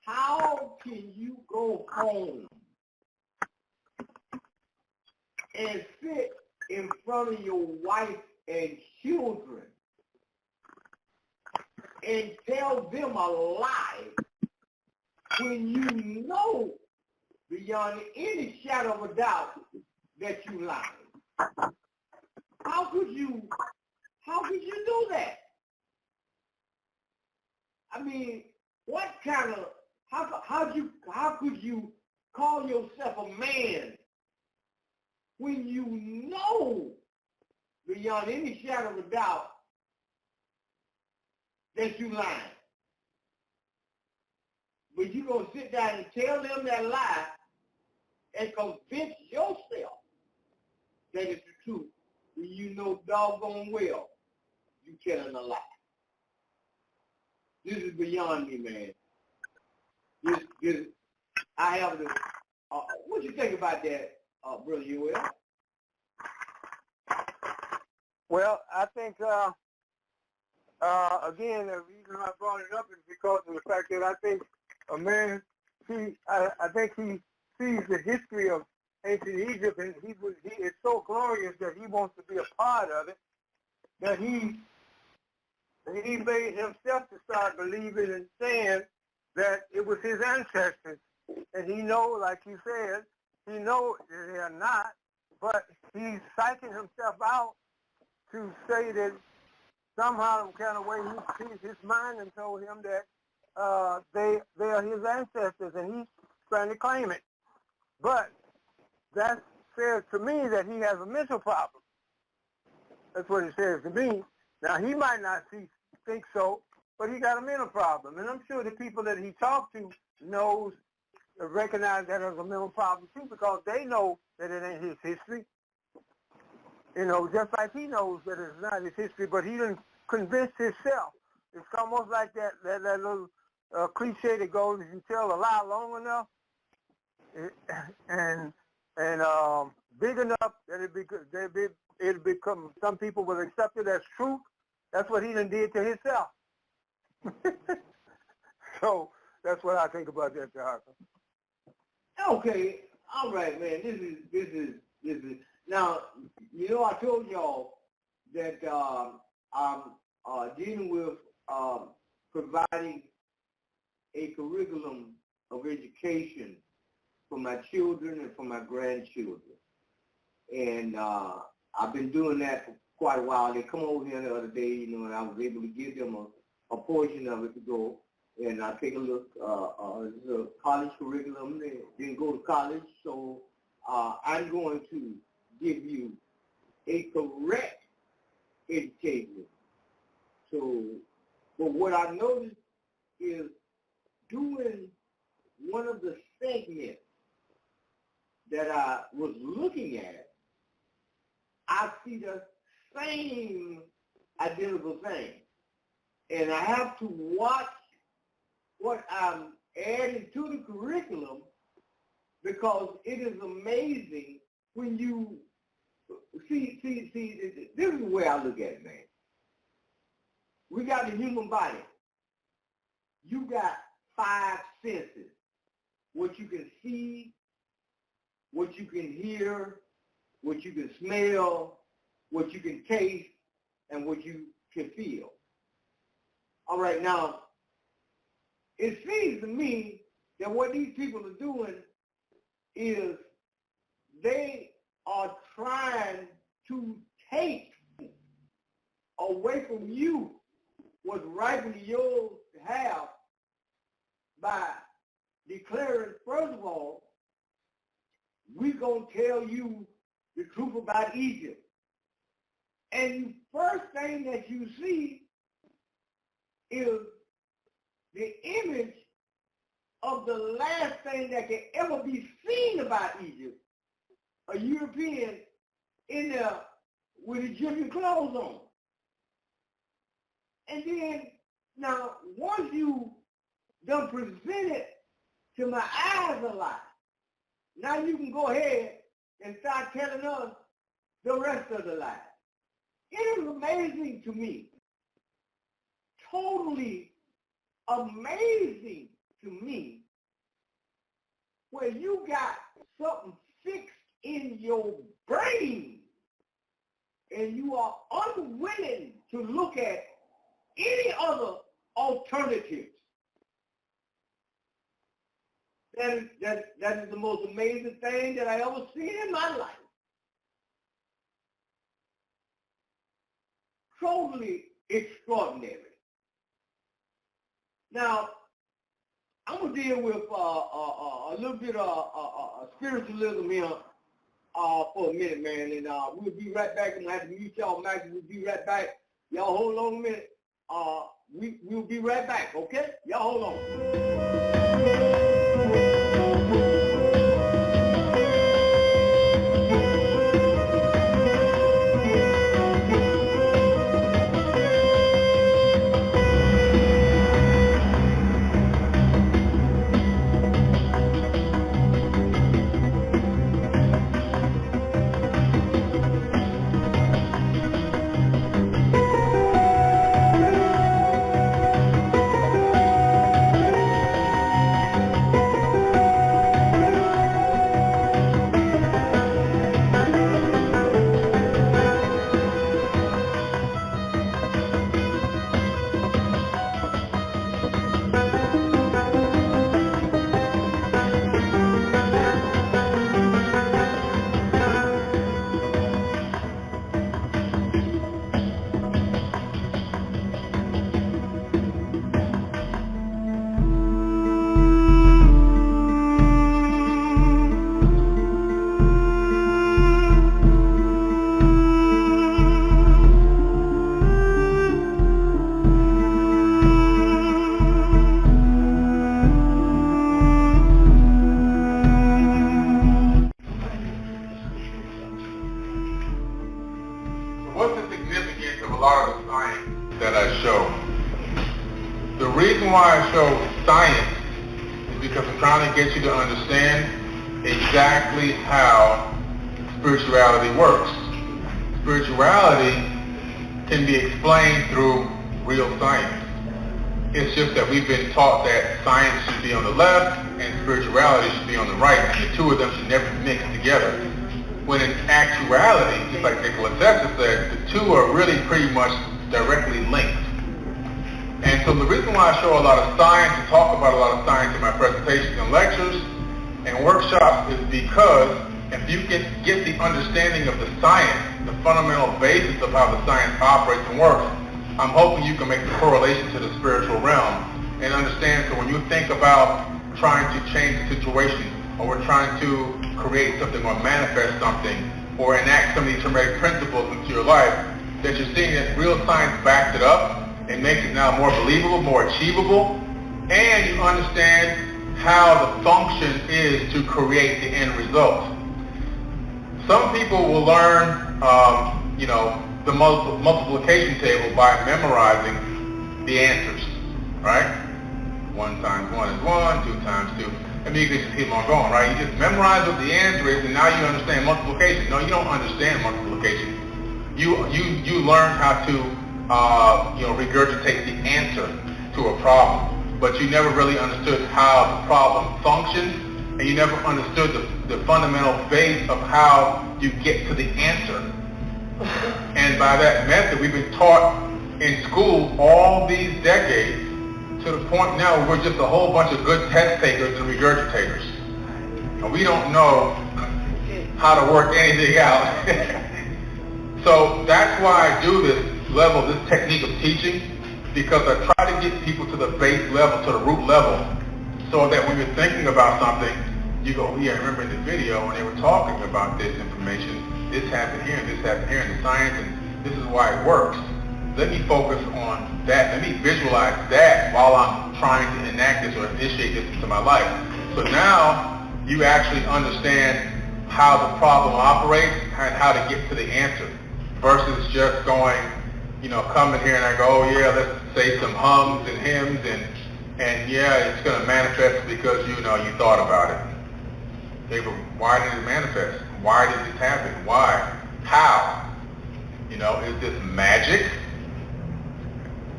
How can you go home and sit in front of your wife and children and tell them a lie when you know beyond any shadow of a doubt that you lied? How could you do that? I mean, what kind of how could you call yourself a man when you know beyond any shadow of a doubt that you lying? But you're going to sit down and tell them that lie and convince yourself that it's the truth when you know doggone well you telling a lie. This is beyond me, man. This I have to. What you think about that, Brother Yoel? Well, I think again, the reason I brought it up is because of the fact that I think a man, I think he sees the history of ancient Egypt, and he is so glorious that he wants to be a part of it, that he made himself to start believing and saying that it was his ancestors. And he knows, like you said, he knows that they are not, but he's psyching himself out to say that somehow, some kind of way, he changed his mind and told him that they are his ancestors, and he's trying to claim it. But that says to me that he has a mental problem. That's what it says to me. Now, he might not think so, but he got a mental problem. And I'm sure the people that he talked to recognize that as a mental problem too, because they know that it ain't his history. Just like he knows that it's not his history, but he didn't convince himself It's almost like that little cliche that goes, if you tell a lie long enough and big enough that it'll become, some people will accept it as truth. That's what he done did to himself. So that's what I think about that, Tarhaka. Okay, all right, man. This is. Now, you know, I told y'all that I'm dealing with providing a curriculum of education for my children and for my grandchildren, and I've been doing that for quite a while. They come over here the other day, you know, and I was able to give them a portion of it to go. And I take a look, it's a college curriculum. They didn't go to college, so I'm going to give you a correct education. So, but what I noticed is doing one of the segments that I was looking at, I see the same identical thing. And I have to watch what I'm adding to the curriculum, because it is amazing when you see, this is the way I look at it, man. We got the human body. You got 5 senses: what you can see, what you can hear, what you can smell, what you can taste, and what you can feel. All right, now, it seems to me that what these people are doing is they are trying to take away from you what's rightfully yours to have by declaring, first of all, we're going to tell you the truth about Egypt. And the first thing that you see is the image of the last thing that can ever be seen about Egypt, a European in there with Egyptian clothes on. And then, now, once you done presented to my eyes a lie, now you can go ahead and start telling us the rest of the lies. It is amazing to me, totally amazing to me, where you got something fixed in your brain and you are unwilling to look at any other alternatives. That is the most amazing thing that I ever seen in my life. Totally extraordinary. Now, I'm going to deal with a little bit of spiritualism here for a minute, man, and we'll be right back. I'm going to have to mute y'all, Max. We'll be right back. Y'all hold on a minute. We'll be right back, okay? Y'all hold on. What's the significance of a lot of the science that I show? The reason why I show science is because I'm trying to get you to understand exactly how spirituality works. Spirituality can be explained through real science. It's just that we've been taught that science should be on the left and spirituality should be on the right, and the two of them should never mix together. When in actuality, just like Nikola Tesla said, the two are really pretty much directly linked. And so the reason why I show a lot of science and talk about a lot of science in my presentations and lectures and workshops is because if you can get the understanding of the science, the fundamental basis of how the science operates and works, I'm hoping you can make the correlation to the spiritual realm and understand. So when you think about trying to change the situation, or we're trying to create something or manifest something or enact some of these hermetic principles into your life, that you're seeing that real science backs it up and makes it now more believable, more achievable, and you understand how the function is to create the end result. Some people will learn, the multiplication table by memorizing the answers, right? 1 times 1 is 1, 2 times 2. I mean, you can just keep on going, right? You just memorize what the answer is, and now you understand multiplication. No, you don't understand multiplication. You learn how to regurgitate the answer to a problem, but you never really understood how the problem functions, and you never understood the fundamental base of how you get to the answer. And by that method, we've been taught in school all these decades to the point now where we're just a whole bunch of good test takers and regurgitators. And we don't know how to work anything out. So that's why I do this level, this technique of teaching, because I try to get people to the base level, to the root level, so that when you're thinking about something, you go, yeah, I remember in the video when they were talking about this information, this happened here and this happened here in the science, and this is why it works. Let me focus on that. Let me visualize that while I'm trying to enact this or initiate this into my life. So now you actually understand how the problem operates and how to get to the answer, versus just going, coming here and I go, oh yeah, let's say some hums and hymns and yeah, it's going to manifest because you thought about it. Okay, but why did it manifest? Why did this happen? Why? How? Is this magic?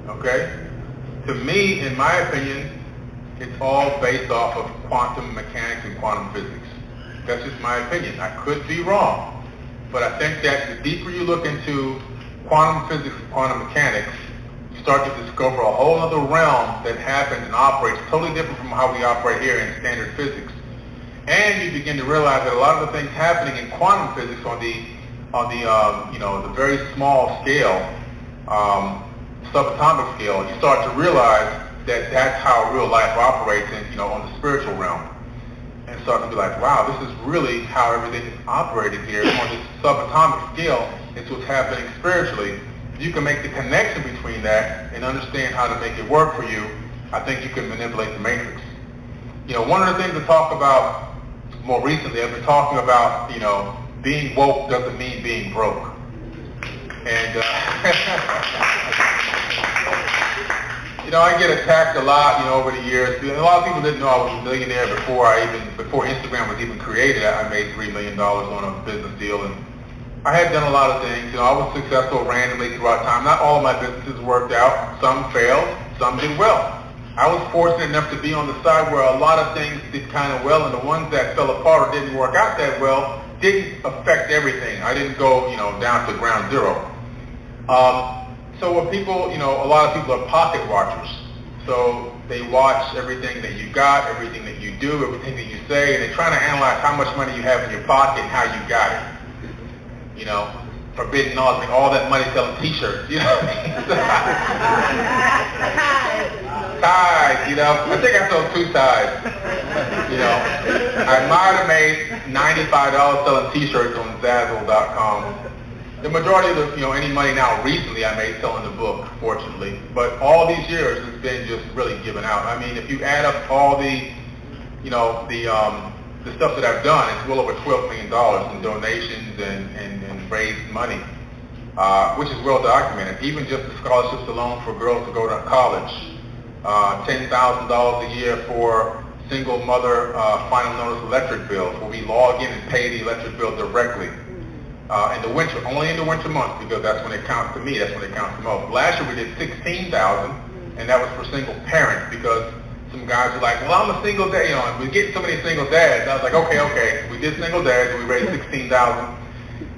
Okay? To me, in my opinion, it's all based off of quantum mechanics and quantum physics. That's just my opinion. I could be wrong. But I think that the deeper you look into quantum physics and quantum mechanics, you start to discover a whole other realm that happens and operates totally different from how we operate here in standard physics. And you begin to realize that a lot of the things happening in quantum physics on the very small scale, subatomic scale, you start to realize that that's how real life operates on the spiritual realm. And start to be like, wow, this is really how everything is operating here on this subatomic scale. It's what's happening spiritually. If you can make the connection between that and understand how to make it work for you, I think you can manipulate the matrix. One of the things to talk about more recently, I've been talking about, being woke doesn't mean being broke. And, I get attacked a lot, over the years. A lot of people didn't know I was a millionaire before Instagram was even created. I made $3 million on a business deal, and I had done a lot of things. I was successful randomly throughout time. Not all of my businesses worked out. Some failed, some did well. I was fortunate enough to be on the side where a lot of things did kind of well, and the ones that fell apart or didn't work out that well didn't affect everything. I didn't go, down to ground zero. So what people, a lot of people are pocket watchers. So they watch everything that you got, everything that you do, everything that you say, and they're trying to analyze how much money you have in your pocket and how you got it. Forbidden knowledge, all that money selling T-shirts, Ties, I think I sold 2 ties. I might have made $95 selling T-shirts on Zazzle.com. The majority of any money now recently I made selling the book, fortunately. But all these years it's been just really given out. I mean, if you add up all the stuff that I've done, it's well over $12 million in donations and raised money, which is well documented. Even just the scholarships alone for girls to go to college, $10,000 a year for single mother final notice electric bills, where we log in and pay the electric bill directly. In the winter, only in the winter months, because that's when it counts to me, that's when it counts the most. Last year we did $16,000, and that was for single parents, because some guys were like, well, I'm a single dad, and we get so many single dads. I was like, okay, we did single dads, and we raised $16,000,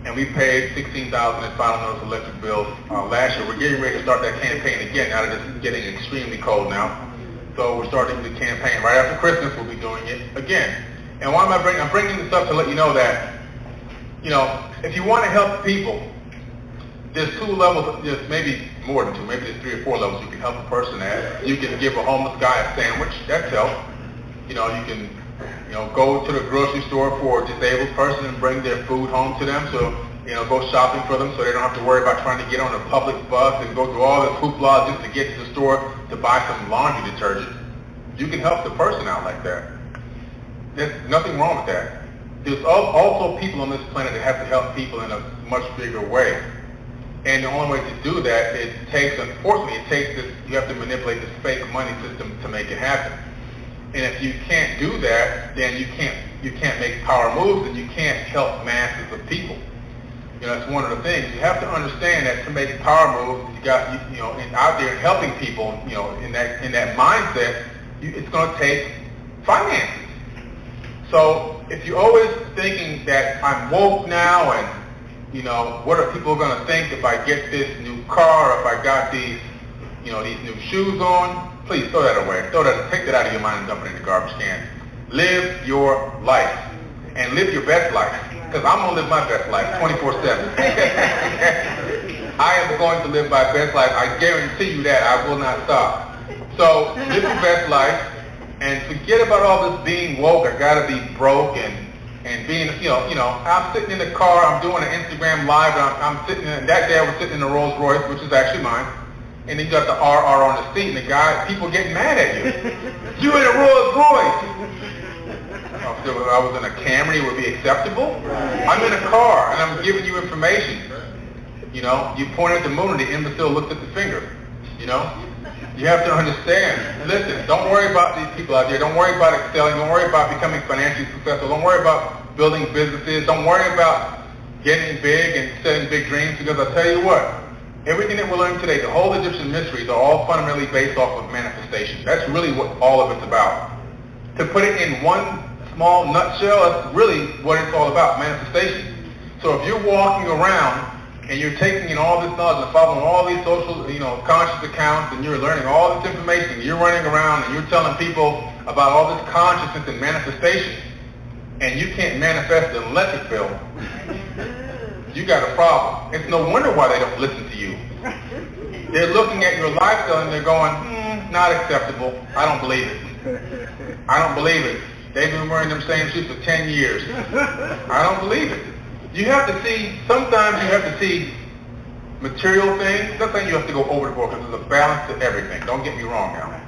and we paid $16,000 in final notice electric bills last year. We're getting ready to start that campaign again, now that it's getting extremely cold now. So we're starting the campaign. Right after Christmas, we'll be doing it again. And why am I bringing? I'm bringing this up to let you know that, if you want to help people, there's 2 levels, there's maybe more than 2, maybe there's 3 or 4 levels you can help a person at. You can give a homeless guy a sandwich, that's help. You can, go to the grocery store for a disabled person and bring their food home to them. So, go shopping for them so they don't have to worry about trying to get on a public bus and go through all this hoopla just to get to the store to buy some laundry detergent. You can help the person out like that. There's nothing wrong with that. There's also people on this planet that have to help people in a much bigger way. And the only way to do that, unfortunately, you have to manipulate this fake money system to make it happen. And if you can't do that, then you can't make power moves, and you can't help masses of people. That's one of the things. You have to understand that to make power moves, you got, out there helping people, in that mindset, it's going to take finances. So if you're always thinking that I'm woke now, and what are people going to think if I get this new car, or if I got these, these new shoes on? Please throw that away. Take that out of your mind and dump it in the garbage can. Live your life, and live your best life. Because I'm going to live my best life 24/7. I am going to live my best life. I guarantee you that. I will not stop. So live your best life, and forget about all this being woke. I got to be broke and being, I'm sitting in the car. I'm doing an Instagram live, and I'm sitting in, that day I was sitting in a Rolls Royce, which is actually mine. And then you got the RR on the seat, and people getting mad at you. You in a Rolls Royce. If I was in a Camry, it would be acceptable. I'm in a car, and I'm giving you information. You point at the moon, and the imbecile looks at the finger. You have to understand. Listen, don't worry about these people out there. Don't worry about excelling. Don't worry about becoming financially successful. Don't worry about building businesses. Don't worry about getting big and setting big dreams, because I'll tell you what, everything that we're learning today, the whole Egyptian mysteries are all fundamentally based off of manifestation. That's really what all of it's about. To put it in one small nutshell, that's really what it's all about, manifestation. So if you're walking around and you're taking in all this knowledge and following all these social, conscious accounts, and you're learning all this information, and you're running around and you're telling people about all this consciousness and manifestation, and you can't manifest an electric bill, you got a problem. It's no wonder why they don't listen to you. They're looking at your lifestyle and they're going, not acceptable. I don't believe it. I don't believe it. They've been wearing them same shoes for 10 years. I don't believe it. You have to see, sometimes you have to see material things. Sometimes you have to go over the board, because there's a balance to everything. Don't get me wrong now.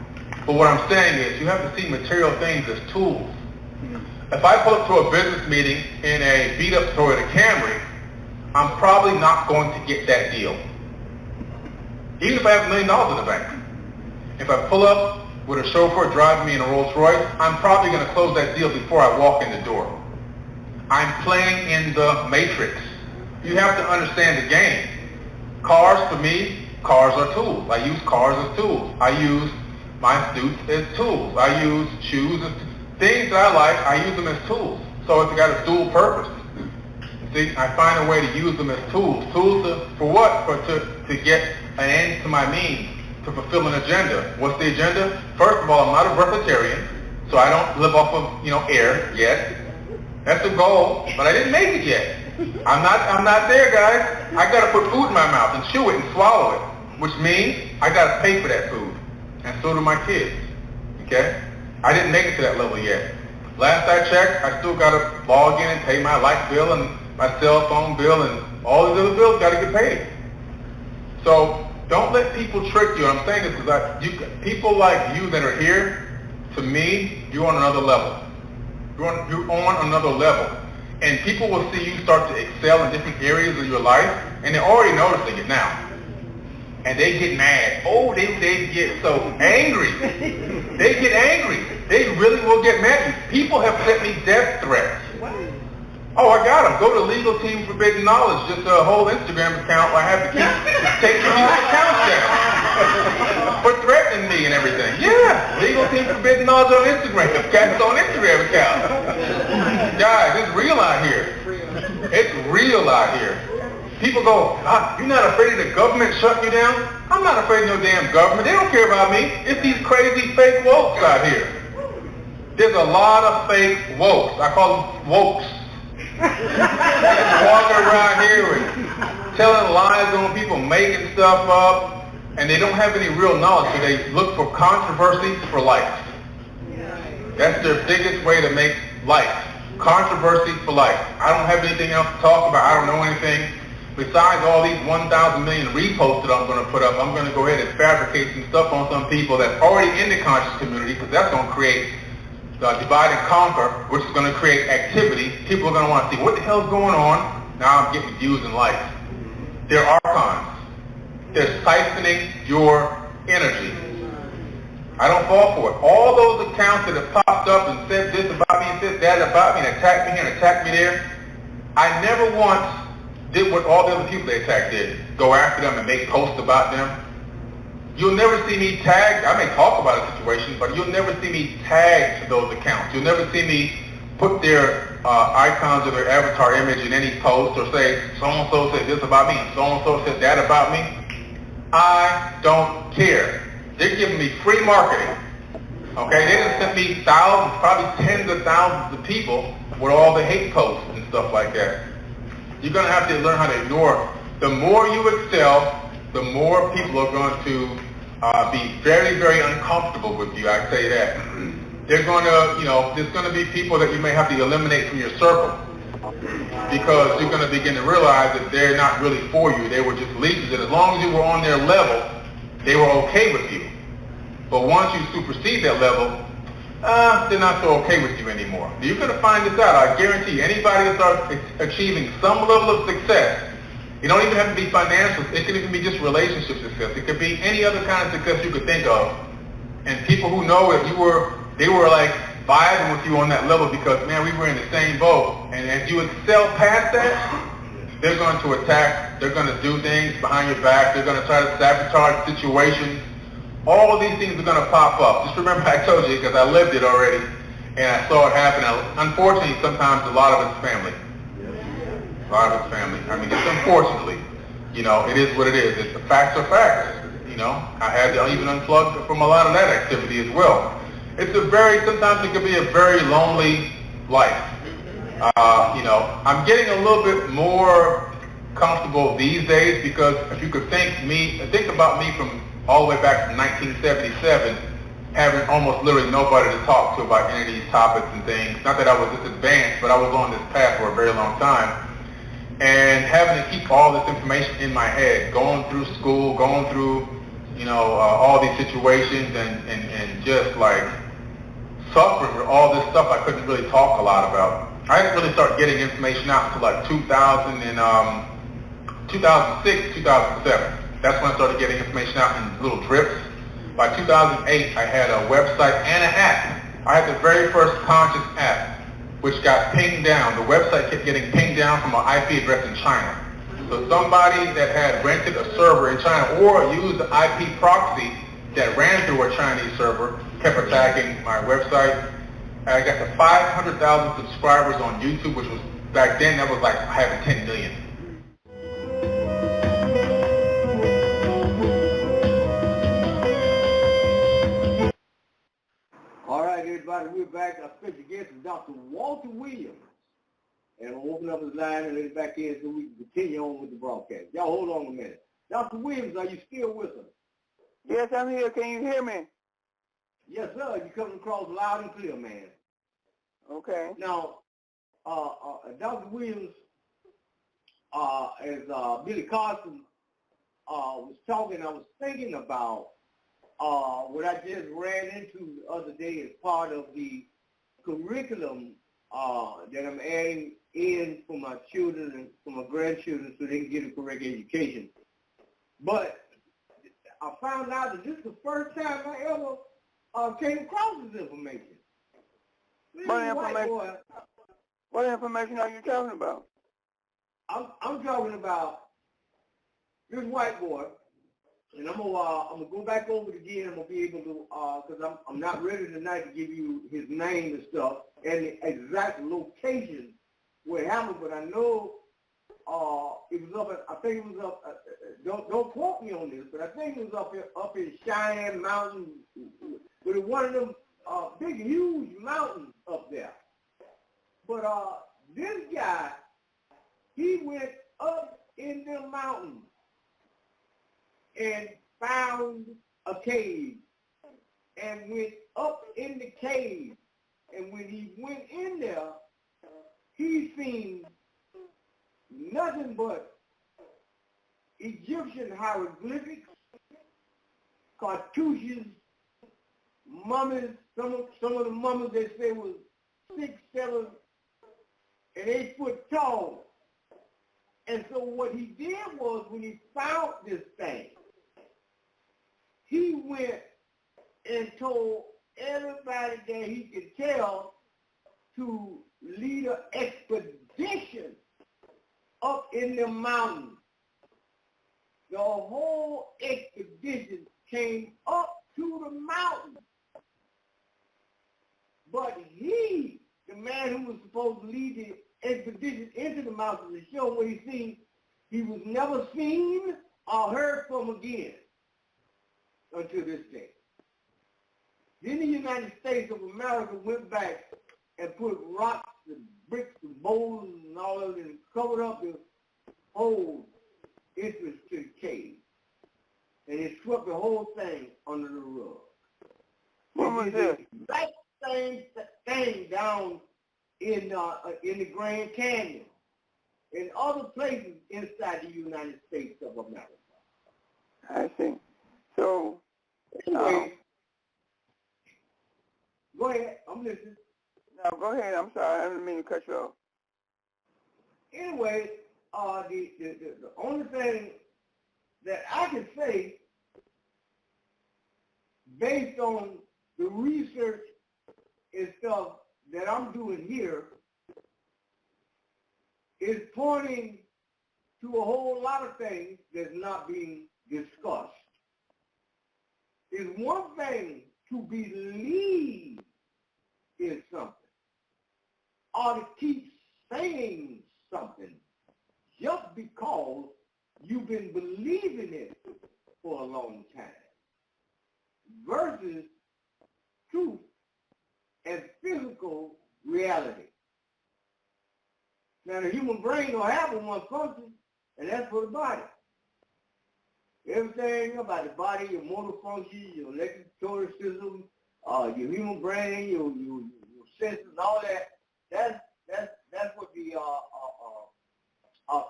But what I'm saying is, you have to see material things as tools. If I pull up to a business meeting in a beat-up Toyota Camry, I'm probably not going to get that deal. Even if I have $1 million in the bank. If I pull up with a chauffeur driving me in a Rolls Royce, I'm probably going to close that deal before I walk in the door. I'm playing in the matrix. You have to understand the game. Cars, for me, cars are tools. I use cars as tools. I use my suits as tools. I use shoes as things that I like. I use them as tools. So it's got a dual purpose. See, I find a way to use them as tools. Tools for what? To get an end to my means, to fulfill an agenda. What's the agenda? First of all, I'm not a breatharian, so I don't live off of air yet. That's the goal, but I didn't make it yet. I'm not there, guys. I got to put food in my mouth and chew it and swallow it, which means I got to pay for that food, and so do my kids. Okay? I didn't make it to that level yet. Last I checked, I still got to log in and pay my light bill and my cell phone bill, and all these other bills got to get paid. So don't let people trick you. I'm saying this because people like you that are here, to me, you're on another level. You're on another level. And people will see you start to excel in different areas of your life, and they're already noticing it now. and they get mad. Oh, they get so angry. They get angry. They really will get mad. People have sent me death threats. Oh, I got them. Go to Legal Team Forbidden Knowledge. Just a whole Instagram account where I have to keep taking people's accounts down for threatening me and everything. Yeah, Legal Team Forbidden Knowledge on Instagram. Got its own Instagram account. Guys, it's real out here. It's real out here. People go, you're not afraid of the government shutting you down? I'm not afraid of no damn government. They don't care about me. It's these crazy fake wokes out here. There's a lot of fake wokes. I call them wokes. Walking around here and telling lies on people, making stuff up, and they don't have any real knowledge, so they look for controversies for likes. That's their biggest way to make likes. Controversy for likes. I don't have anything else to talk about. I don't know anything. Besides all these 1,000 million reposts that I'm going to put up, I'm going to go ahead and fabricate some stuff on some people that's already in the conscious community, because that's going to create divide and conquer, which is going to create activity. People are going to want to see what the hell's going on. Now I'm getting views and likes. They're archons. They're siphoning your energy. I don't fall for it. All those accounts that have popped up and said this about me and said that about me and attacked me here and attacked me there, I never once did what all the other people they attacked did. Go after them and make posts about them. You'll never see me tagged. I may talk about a situation, but you'll never see me tagged to those accounts. You'll never see me put their icons or their avatar image in any post or say, so-and-so said this about me and so-and-so said that about me. I don't care. They're giving me free marketing. Okay? They done sent me thousands, probably tens of thousands of people with all the hate posts and stuff like that. You're going to have to learn how to ignore. The more you excel, the more people are going to be very, very uncomfortable with you. I say that. They're going to, there's going to be people that you may have to eliminate from your circle, because you're going to begin to realize that they're not really for you. They were just leeches, and as long as you were on their level, they were okay with you. But once you supersede that level, they're not so okay with you anymore. You're going to find this out. I guarantee you, anybody that starts achieving some level of success, it don't even have to be financial. It could even be just relationship success. It could be any other kind of success you could think of. And people who know that they were like vibing with you on that level because, man, we were in the same boat. And as you excel past that, they're going to attack. They're going to do things behind your back. They're going to try to sabotage situations. All of these things are going to pop up. Just remember I told you, because I lived it already, and I saw it happen. Unfortunately, sometimes a lot of it's family. A lot of it's family. I mean, it's unfortunately, it is what it is. The facts are facts. I had to even unplug from a lot of that activity as well. Sometimes it can be a very lonely life. I'm getting a little bit more comfortable these days, because if you could think about me from all the way back to 1977, having almost literally nobody to talk to about any of these topics and things. Not that I was this advanced, but I was on this path for a very long time. And having to keep all this information in my head, going through school, going through, all these situations and just like suffering with all this stuff I couldn't really talk a lot about. I didn't really start getting information out until like 2006, 2007. That's when I started getting information out in little drips. By 2008, I had a website and an app. I had the very first conscious app, which got pinged down. The website kept getting pinged down from an IP address in China. So somebody that had rented a server in China or used the IP proxy that ran through a Chinese server kept attacking my website. I got to 500,000 subscribers on YouTube, which was, back then, that was like having 10 million. All right, everybody, we're back. Our special guest is Dr. Walter Williams. And I'm opening up his line and let it back in so we can continue on with the broadcast. Y'all hold on a minute. Dr. Williams, are you still with us? Yes, I'm here. Can you hear me? Yes, sir. You're coming across loud and clear, man. Okay. Now, Dr. Williams, as Billy Carson was talking, I was thinking about what I just ran into the other day as part of the curriculum that I'm adding in for my children and for my grandchildren so they can get a correct education. But I found out that this is the first time I ever came across this information. What information are you talking about? I'm talking about this white boy, and I'm gonna go back over it again. I'm gonna be able to, because I'm not ready tonight to give you his name and stuff and the exact location where it happened, but I know it was up. I think it was up. Don't quote me on this, but I think it was up in Cheyenne Mountain, but it's one of them big, huge mountains up there. But this guy, he went up in the mountains and found a cave and went up in the cave. And when he went in there, he seen nothing but Egyptian hieroglyphics, cartouches, mummies. Some of the mummies they say was 6, 7, and 8 foot tall. And so what he did was, when he found this thing, he went and told everybody that he could tell to lead an expedition up in the mountains. The whole expedition came up to the mountain. But he, the man who was supposed to lead the expedition into the mountains to show what he seen, he was never seen or heard from again until this day. Then the United States of America went back and put rocks and bricks and boulders and all of it and covered up the whole entrance to the cave. And it swept the whole thing under the rug. What was this? Exact same thing down in the Grand Canyon and other places inside the United States of America. I see. So, anyway, go ahead. I'm listening. No, go ahead. I'm sorry. I didn't mean to cut you off. Anyway, the only thing that I can say, based on the research and stuff that I'm doing here, is pointing to a whole lot of things that's not being discussed. It's one thing to believe in something, or to keep saying something just because you've been believing it for a long time, versus truth and physical reality. Now, the human brain don't have one function, and that's for the body. Everything about the body, your motor function, your electrical system, your human brain, your senses, all that, that's what the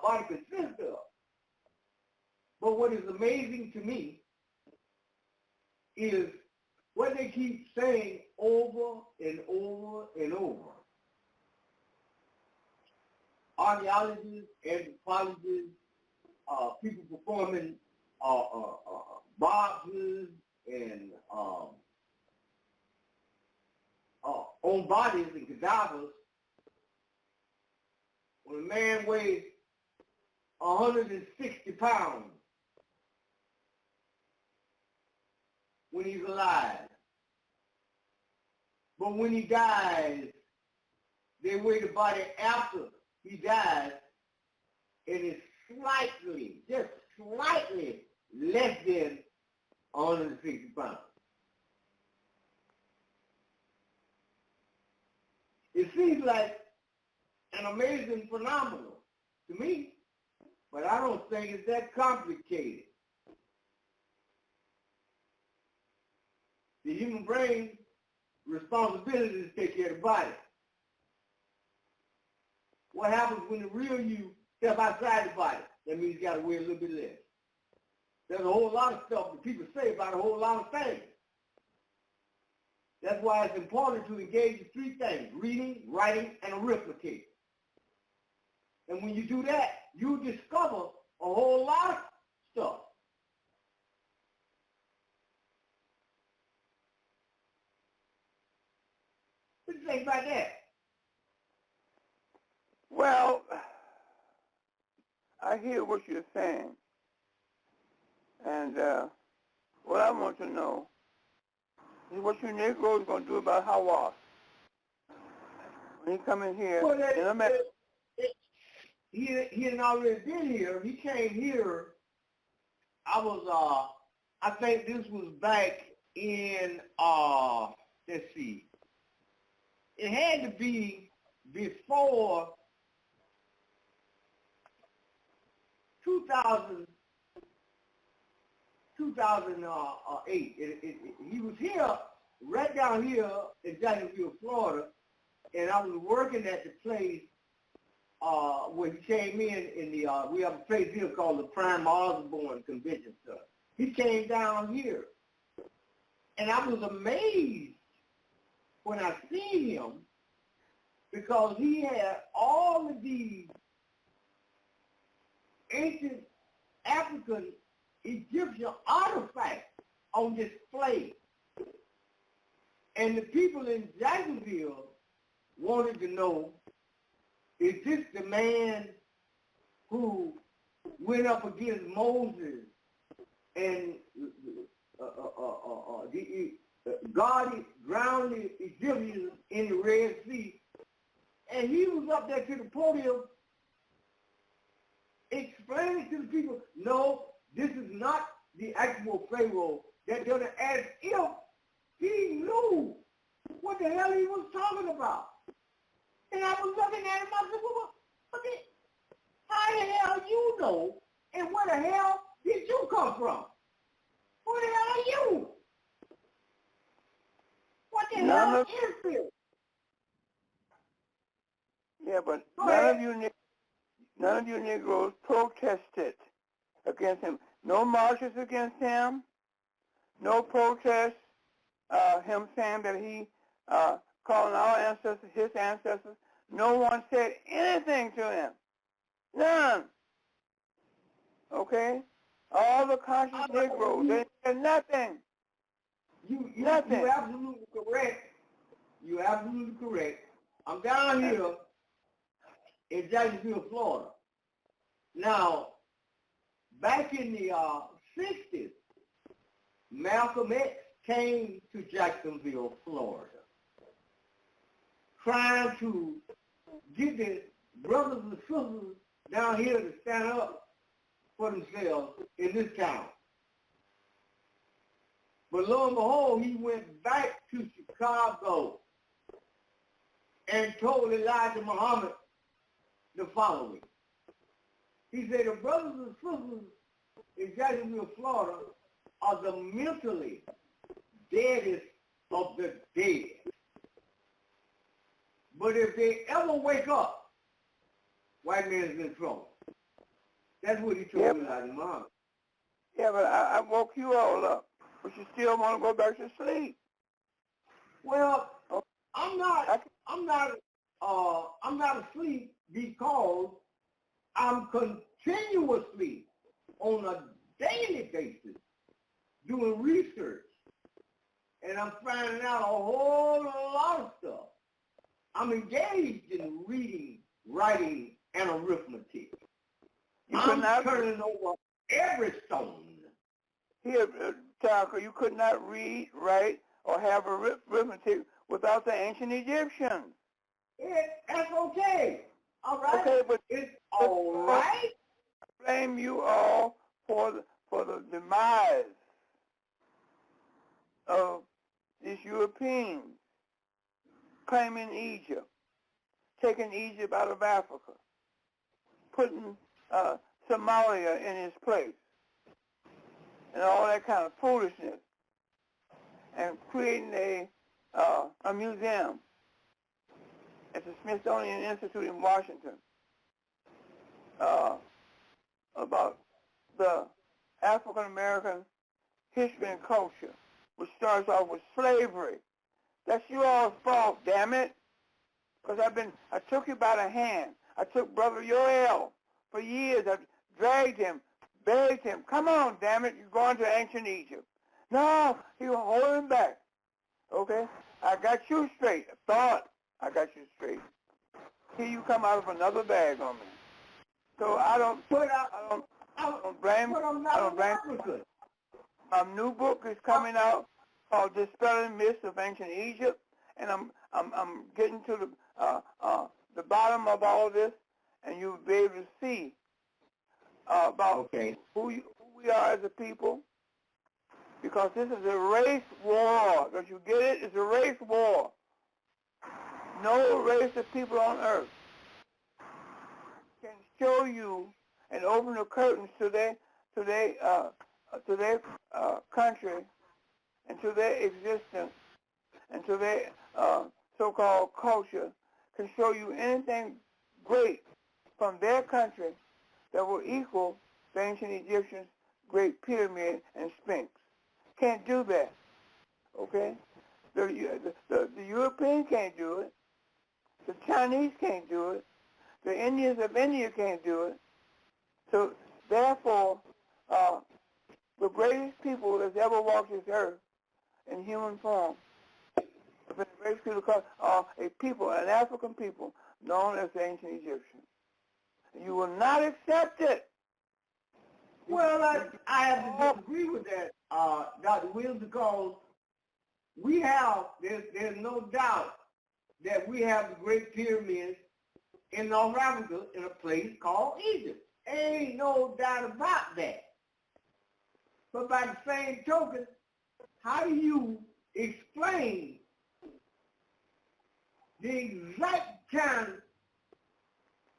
body consists of. But what is amazing to me is what they keep saying over and over and over. Archaeologists, anthropologists, people performing biopsies and on bodies and cadavers. When a man weighs 160 pounds when he's alive, but when he dies, they weigh the body after he dies, and it's slightly, just slightly less than 160 pounds. It seems like an amazing phenomenon to me, but I don't think it's that complicated. The human brain's responsibility is to take care of the body. What happens when the real you step outside the body? That means you got to weigh a little bit less. There's a whole lot of stuff that people say about a whole lot of things. That's why it's important to engage in 3 things: reading, writing, and arithmetic. And when you do that, you discover a whole lot of stuff. think about that? Well, I hear what you're saying. And what I want to know is what you Negroes going to do about Hawaii. When he come in here, Well, in America. he had already been here. He came here. I think this was back in, let's see. It had to be before 2008. He was here, right down here in Jacksonville, Florida, and I was working at the place where he came in the, we have a place here called the Prime Osborne Convention Center. He came down here, and I was amazed when I seen him because he had all of these ancient African Egyptian artifacts on display. And the people in Jacksonville wanted to know, is this the man who went up against Moses and God drowned the Egyptians in the Red Sea? And he was up there to the podium explaining to the people, no, this is not the actual Pharaoh. That they're as if he knew what the hell he was talking about. And I was looking at him, I said, well, how the hell you know, and where the hell did you come from? Who the hell are you? What the hell is this? Yeah, but none of you Negroes protested against him. No marches against him. No protests. Him saying that he calling our ancestors his ancestors. No one said anything to him. None. Okay? All the conscious Negroes, they said nothing. Nothing. You're absolutely correct. You're absolutely correct. I'm down here in Jacksonville, Florida. Now, back in the 60s, Malcolm X came to Jacksonville, Florida, trying to get the brothers and sisters down here to stand up for themselves in this town. But lo and behold, he went back to Chicago and told Elijah Muhammad the following. He said, the brothers and sisters in Jacksonville, Florida are the mentally deadest of the dead. But if they ever wake up, white man's in trouble. That's what he told Elijah Muhammad. Yeah, but I woke you all up, but you still want to go back to sleep. Well, I'm not asleep because I'm continuously on a daily basis doing research, and I'm finding out a whole lot of stuff. I'm engaged in reading, writing, and arithmetic. I'm turning over every stone. Here, Tarhaka, you could not read, write, or have arithmetic without the ancient Egyptians. That's okay. All right. Okay, but it's all right. I blame you all for the demise of these Europeans claiming Egypt, taking Egypt out of Africa, putting Somalia in its place, and all that kind of foolishness, and creating a museum at the Smithsonian Institute in Washington about the African-American history and culture, which starts off with slavery. That's your all's fault, damn it. Because I took you by the hand. I took Brother Yoel for years. I dragged him, begged him, come on, damn it, you're going to ancient Egypt. No, he was holding back. Okay? I got you straight. I thought I got you straight. Here you come out of another bag on me. So I don't blame. But I'm not an African. My new book is coming out called "Dispelling Myths of Ancient Egypt," and I'm getting to the bottom of all this, and you'll be able to see about who we are as a people. Because this is a race war. Don't you get it? It's a race war. No race of people on earth can show you and open the curtains to their country and to their existence and to their so-called culture, can show you anything great from their country that will equal the ancient Egyptians' great pyramid and sphinx. Can't do that, okay? The European can't do it. The Chinese can't do it. The Indians of India can't do it. So, therefore, the greatest people that's ever walked this earth in human form, the greatest people are a people, an African people, known as the ancient Egyptians. You will not accept it. Well, I have to disagree with that, Dr. Williams, because there's no doubt that we have the Great Pyramids in North Africa in a place called Egypt. Ain't no doubt about that. But by the same token, how do you explain the exact kind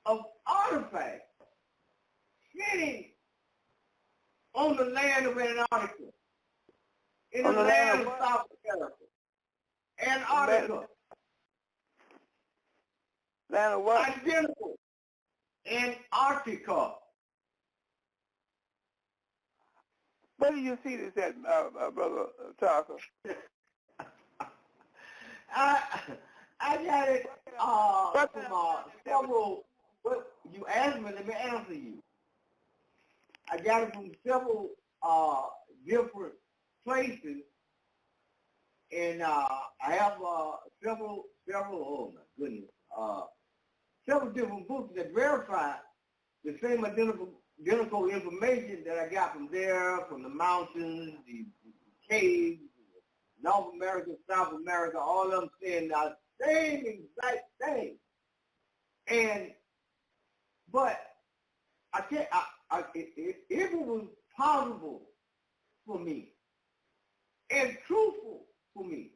of artifacts sitting on the land of Antarctica, in the land of South America, Antarctica? Land of what? Identical. Antarctica. Where do you see this at, Brother Tarhaka? I got it from several. Well, you asked me, let me answer you. I got it from several different places, and I have several. Oh my goodness, several different books that verify the same identical information that I got from there, from the mountains, the caves, North America, South America, all of them saying the same exact thing. But I can't. If it was possible for me and truthful for me,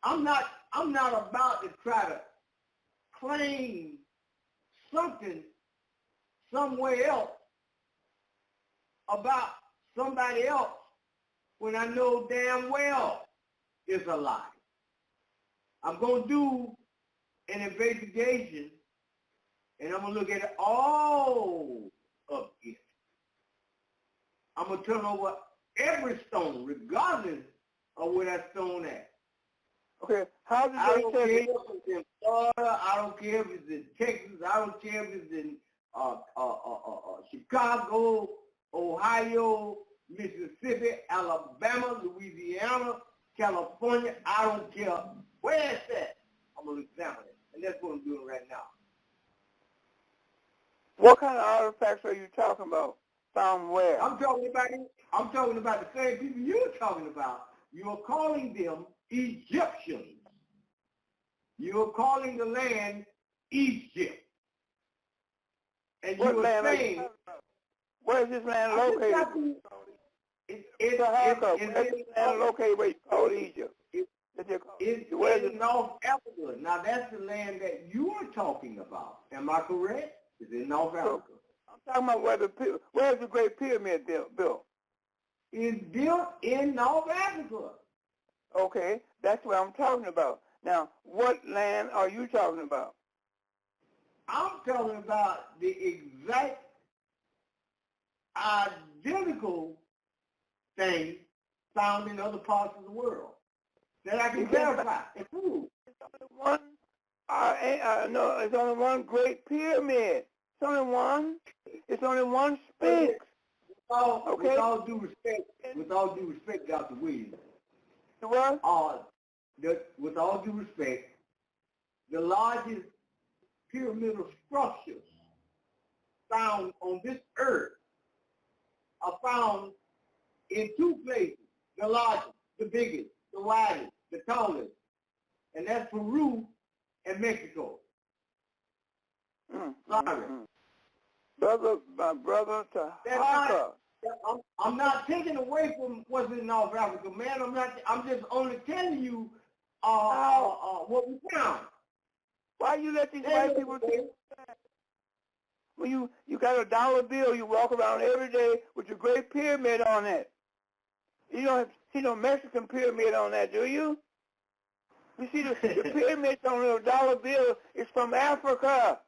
I'm not about to try to claim something somewhere else about somebody else when I know damn well it's a lie. I'm going to do an investigation, and I'm going to look at all of it. I'm going to turn over every stone, regardless of where that stone at. Okay, how did I they don't tell care if you? it's in Florida. I don't care if it's in Texas. I don't care if it's in Chicago, Ohio, Mississippi, Alabama, Louisiana, California. I don't care where it's at. I'm going to examine it. And that's what I'm doing right now. What kind of artifacts are you talking about? Found where? I'm talking about the same people you're talking about. You're calling them Egyptians. You're calling the land Egypt. And What you land are saying, where is this land located? It's where is this land located where you call Egypt? It's in North Africa. Now, that's the land that you are talking about. Am I correct? It's in North Africa. I'm talking about where's the Great Pyramid built? It's built in North Africa. Okay, that's what I'm talking about. Now, what land are you talking about? I'm talking about the exact identical thing found in other parts of the world that I can verify and prove. It's only one Great Pyramid. It's only one. It's only one Sphinx. With all due respect, Dr. Williams. What? With all due respect, the largest pyramidal structures found on this earth are found in two places, the largest, the biggest, the widest, the tallest, and that's Peru and Mexico. Sorry. My brother Tarhaka. I'm not taking away from what's in North Africa, man. I'm just only telling you what we found. Why you let these white people do that? When you got a dollar bill, you walk around every day with your Great Pyramid on it. You don't see no Mexican pyramid on that, do you? You see the pyramid on the dollar bill is from Africa.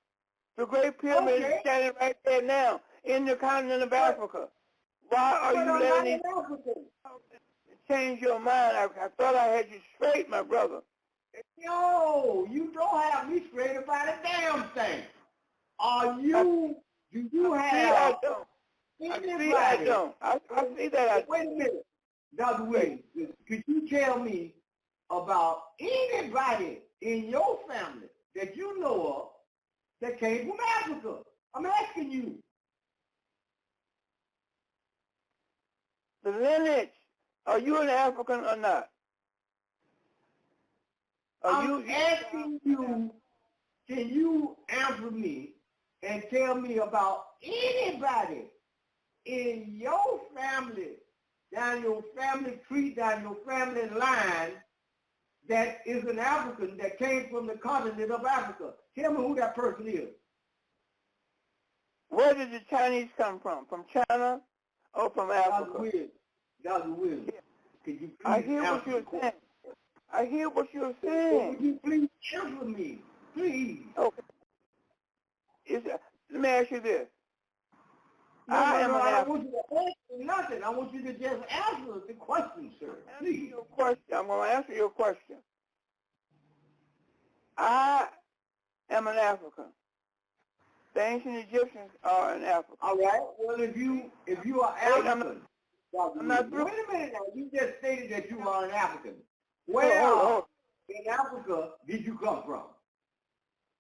The Great Pyramid is standing right there now in the continent of Africa. Why are you letting these change your mind? I thought I had you straight, my brother. Yo, you don't have me straight about a damn thing. Do you have anybody? I don't. I see that. Wait a minute. Dr. Williams, could you tell me about anybody in your family that you know of that came from Africa? I'm asking you. The lineage. Are you an African or not? I'm asking you, can you answer me and tell me about anybody in your family, down your family tree, down your family line, that is an African that came from the continent of Africa? Tell me who that person is. Where did the Chinese come from? From China or from Africa? Dr. Williams, could you please I hear what you're saying. I hear what you're saying. Would you please answer me, please? Okay. Let me ask you this. I don't want you to answer nothing. I want you to just answer the question, sir. Please. I'm going to answer your question. I am an African. The ancient Egyptians are an African. All right. Well, if you are African, I'm not through. Wait a minute now. You just stated that you are an African. Where in Africa did you come from?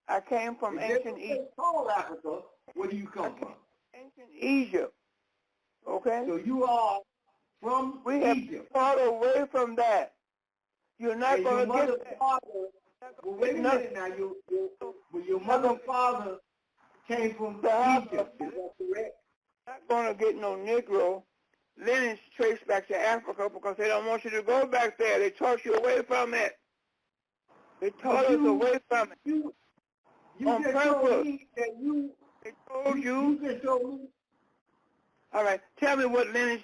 I came from ancient Egypt. Called Africa. Where do you come from? Ancient Egypt. Okay? So you are from Egypt. We have far away from that. You're not going to get that. Well, wait a minute now. Your mother and father came from Egypt. Is that correct? Not going to get no Negro lineage traced back to Africa because they don't want you to go back there. They taught you away from it. They taught us away from it. You on just purpose. told me that they told you. You just told me. All right. Tell me what lineage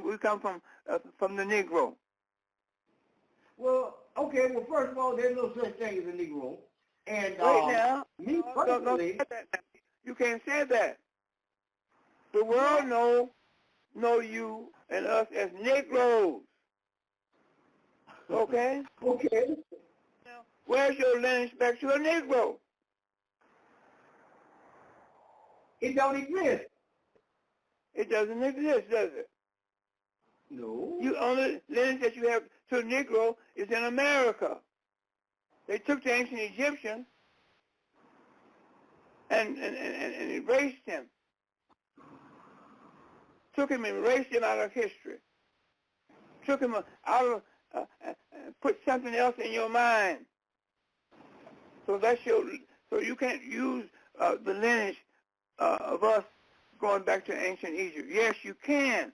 we come from the Negro. Well, okay. Well, first of all, there's no such thing as a Negro. And wait now. Me personally, you can't say that. The world know you and us as Negroes. Okay? Okay. Now, where's your lineage back to a Negro? It don't exist. It doesn't exist, does it? No. You only lineage that you have to a Negro is in America. They took the ancient Egyptian and erased him. Took him and erased him out of history. Took him out of, put something else in your mind. So you can't use the lineage of us going back to ancient Egypt. Yes, you can.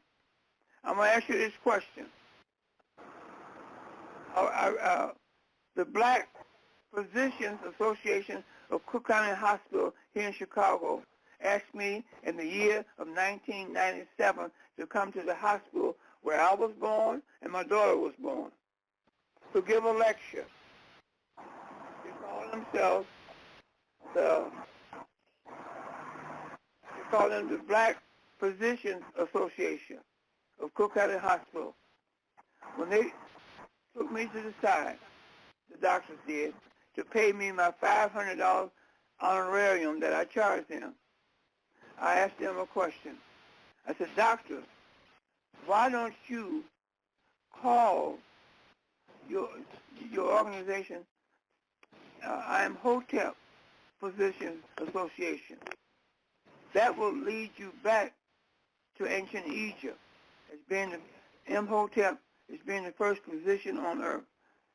I'm going to ask you this question. The Black Physicians Association of Cook County Hospital here in Chicago asked me in the year of 1997 to come to the hospital where I was born and my daughter was born to give a lecture. They call themselves the Black Physicians Association of Cook County Hospital. When they took me to the side, the doctors did, to pay me my $500 honorarium that I charged them, I asked them a question. I said, doctor, why don't you call your organization Imhotep Physicians Association. That will lead you back to ancient Egypt as being Imhotep as being the first physician on earth,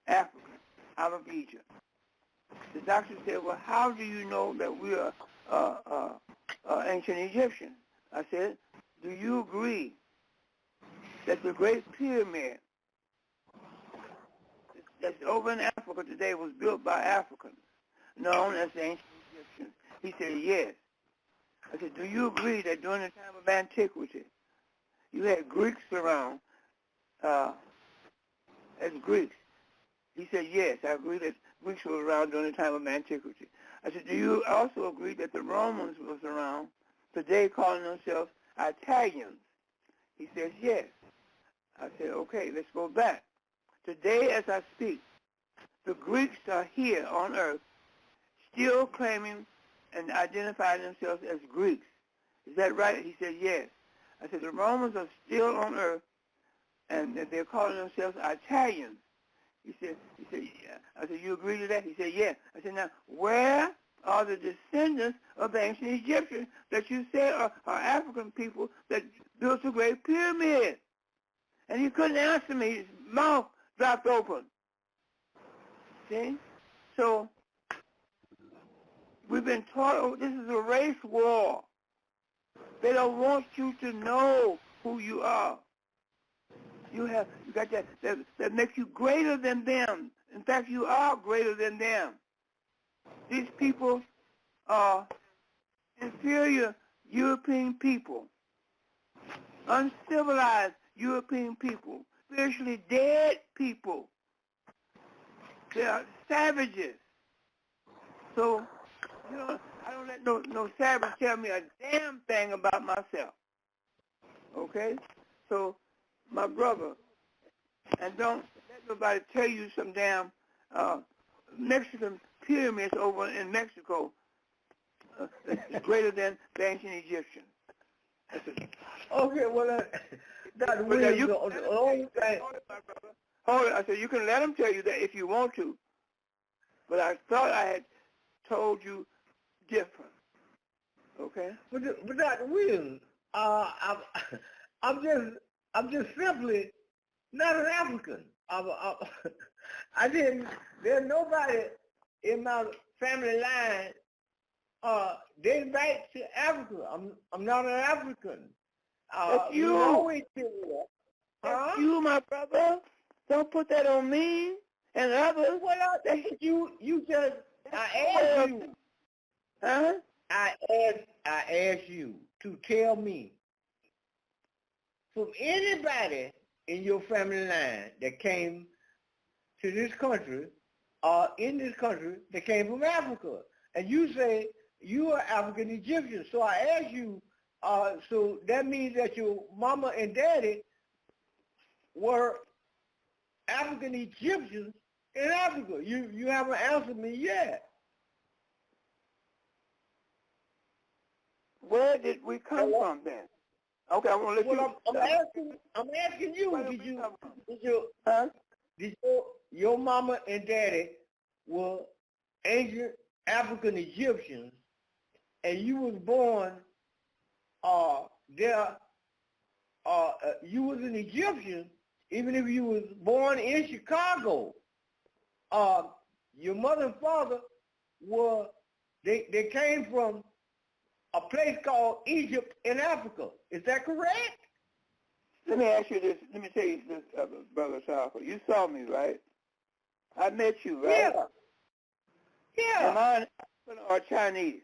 Africa, out of Egypt. The doctor said, well, how do you know that we are ancient Egyptians? I said, do you agree that the Great Pyramid that's over in Africa today was built by Africans, known as the ancient Egyptians? He said, yes. I said, do you agree that during the time of antiquity, you had Greeks around as Greeks? He said, yes, I agree that Greeks were around during the time of antiquity. I said, do you also agree that the Romans was around today calling themselves Italians? He says, yes. I said, okay, let's go back. Today, as I speak, the Greeks are here on earth still claiming and identifying themselves as Greeks. Is that right? He said, yes. I said, the Romans are still on earth and they're calling themselves Italians. He said, yeah. I said, you agree to that? He said, yeah. I said, now, where are the descendants of the ancient Egyptians that you say are African people that built the Great Pyramid? And he couldn't answer me. His mouth dropped open. See? So we've been taught, oh, this is a race war. They don't want you to know who you are. You got that makes you greater than them. In fact, you are greater than them. These people are inferior European people, uncivilized European people, spiritually dead people. They are savages. So, you know, I don't let no savage tell me a damn thing about myself. Okay? So, my brother, and don't let nobody tell you some damn Mexican pyramids over in Mexico is greater than the ancient Egyptians. Okay, well, Dr. Williams, the only thing... Hold it. I said, you can let them tell you that if you want to, but I thought I had told you different. Okay? But Dr. Williams, I'm just simply not an African. I didn't. There's nobody in my family line dating back to Africa. I'm not an African. That's you. That's you, my brother. Don't put that on me and others. Well, you just. I asked you. Huh? I asked you to tell me from anybody in your family line that came to this country or in this country that came from Africa. And you say you are African Egyptian. So I asked you, so that means that your mama and daddy were African Egyptians in Africa. You haven't answered me yet. Where did we come from then? Okay, I want to let you. I'm asking you. Did your mama and daddy were ancient African Egyptians, and you was born there? You was an Egyptian, even if you was born in Chicago. Your mother and father they came from a place called Egypt in Africa. Is that correct? Let me ask you this. Let me tell you this, Brother Tarhaka. You saw me, right? I met you, right? Yeah. Am I an African or Chinese?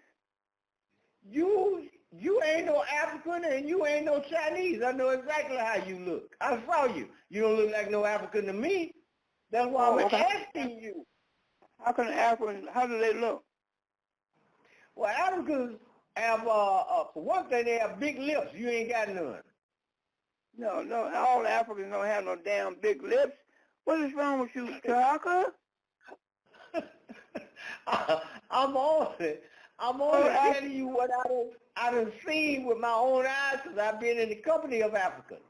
You ain't no African and you ain't no Chinese. I know exactly how you look. I saw you. You don't look like no African to me. That's why I'm asking you. How can Africans, how do they look? Well, Africans have, for one thing, they have big lips. You ain't got none. No, all Africans don't have no damn big lips. What is wrong with you, Tarhaka? I'm only telling you what I done seen with my own eyes because I've been in the company of Africans.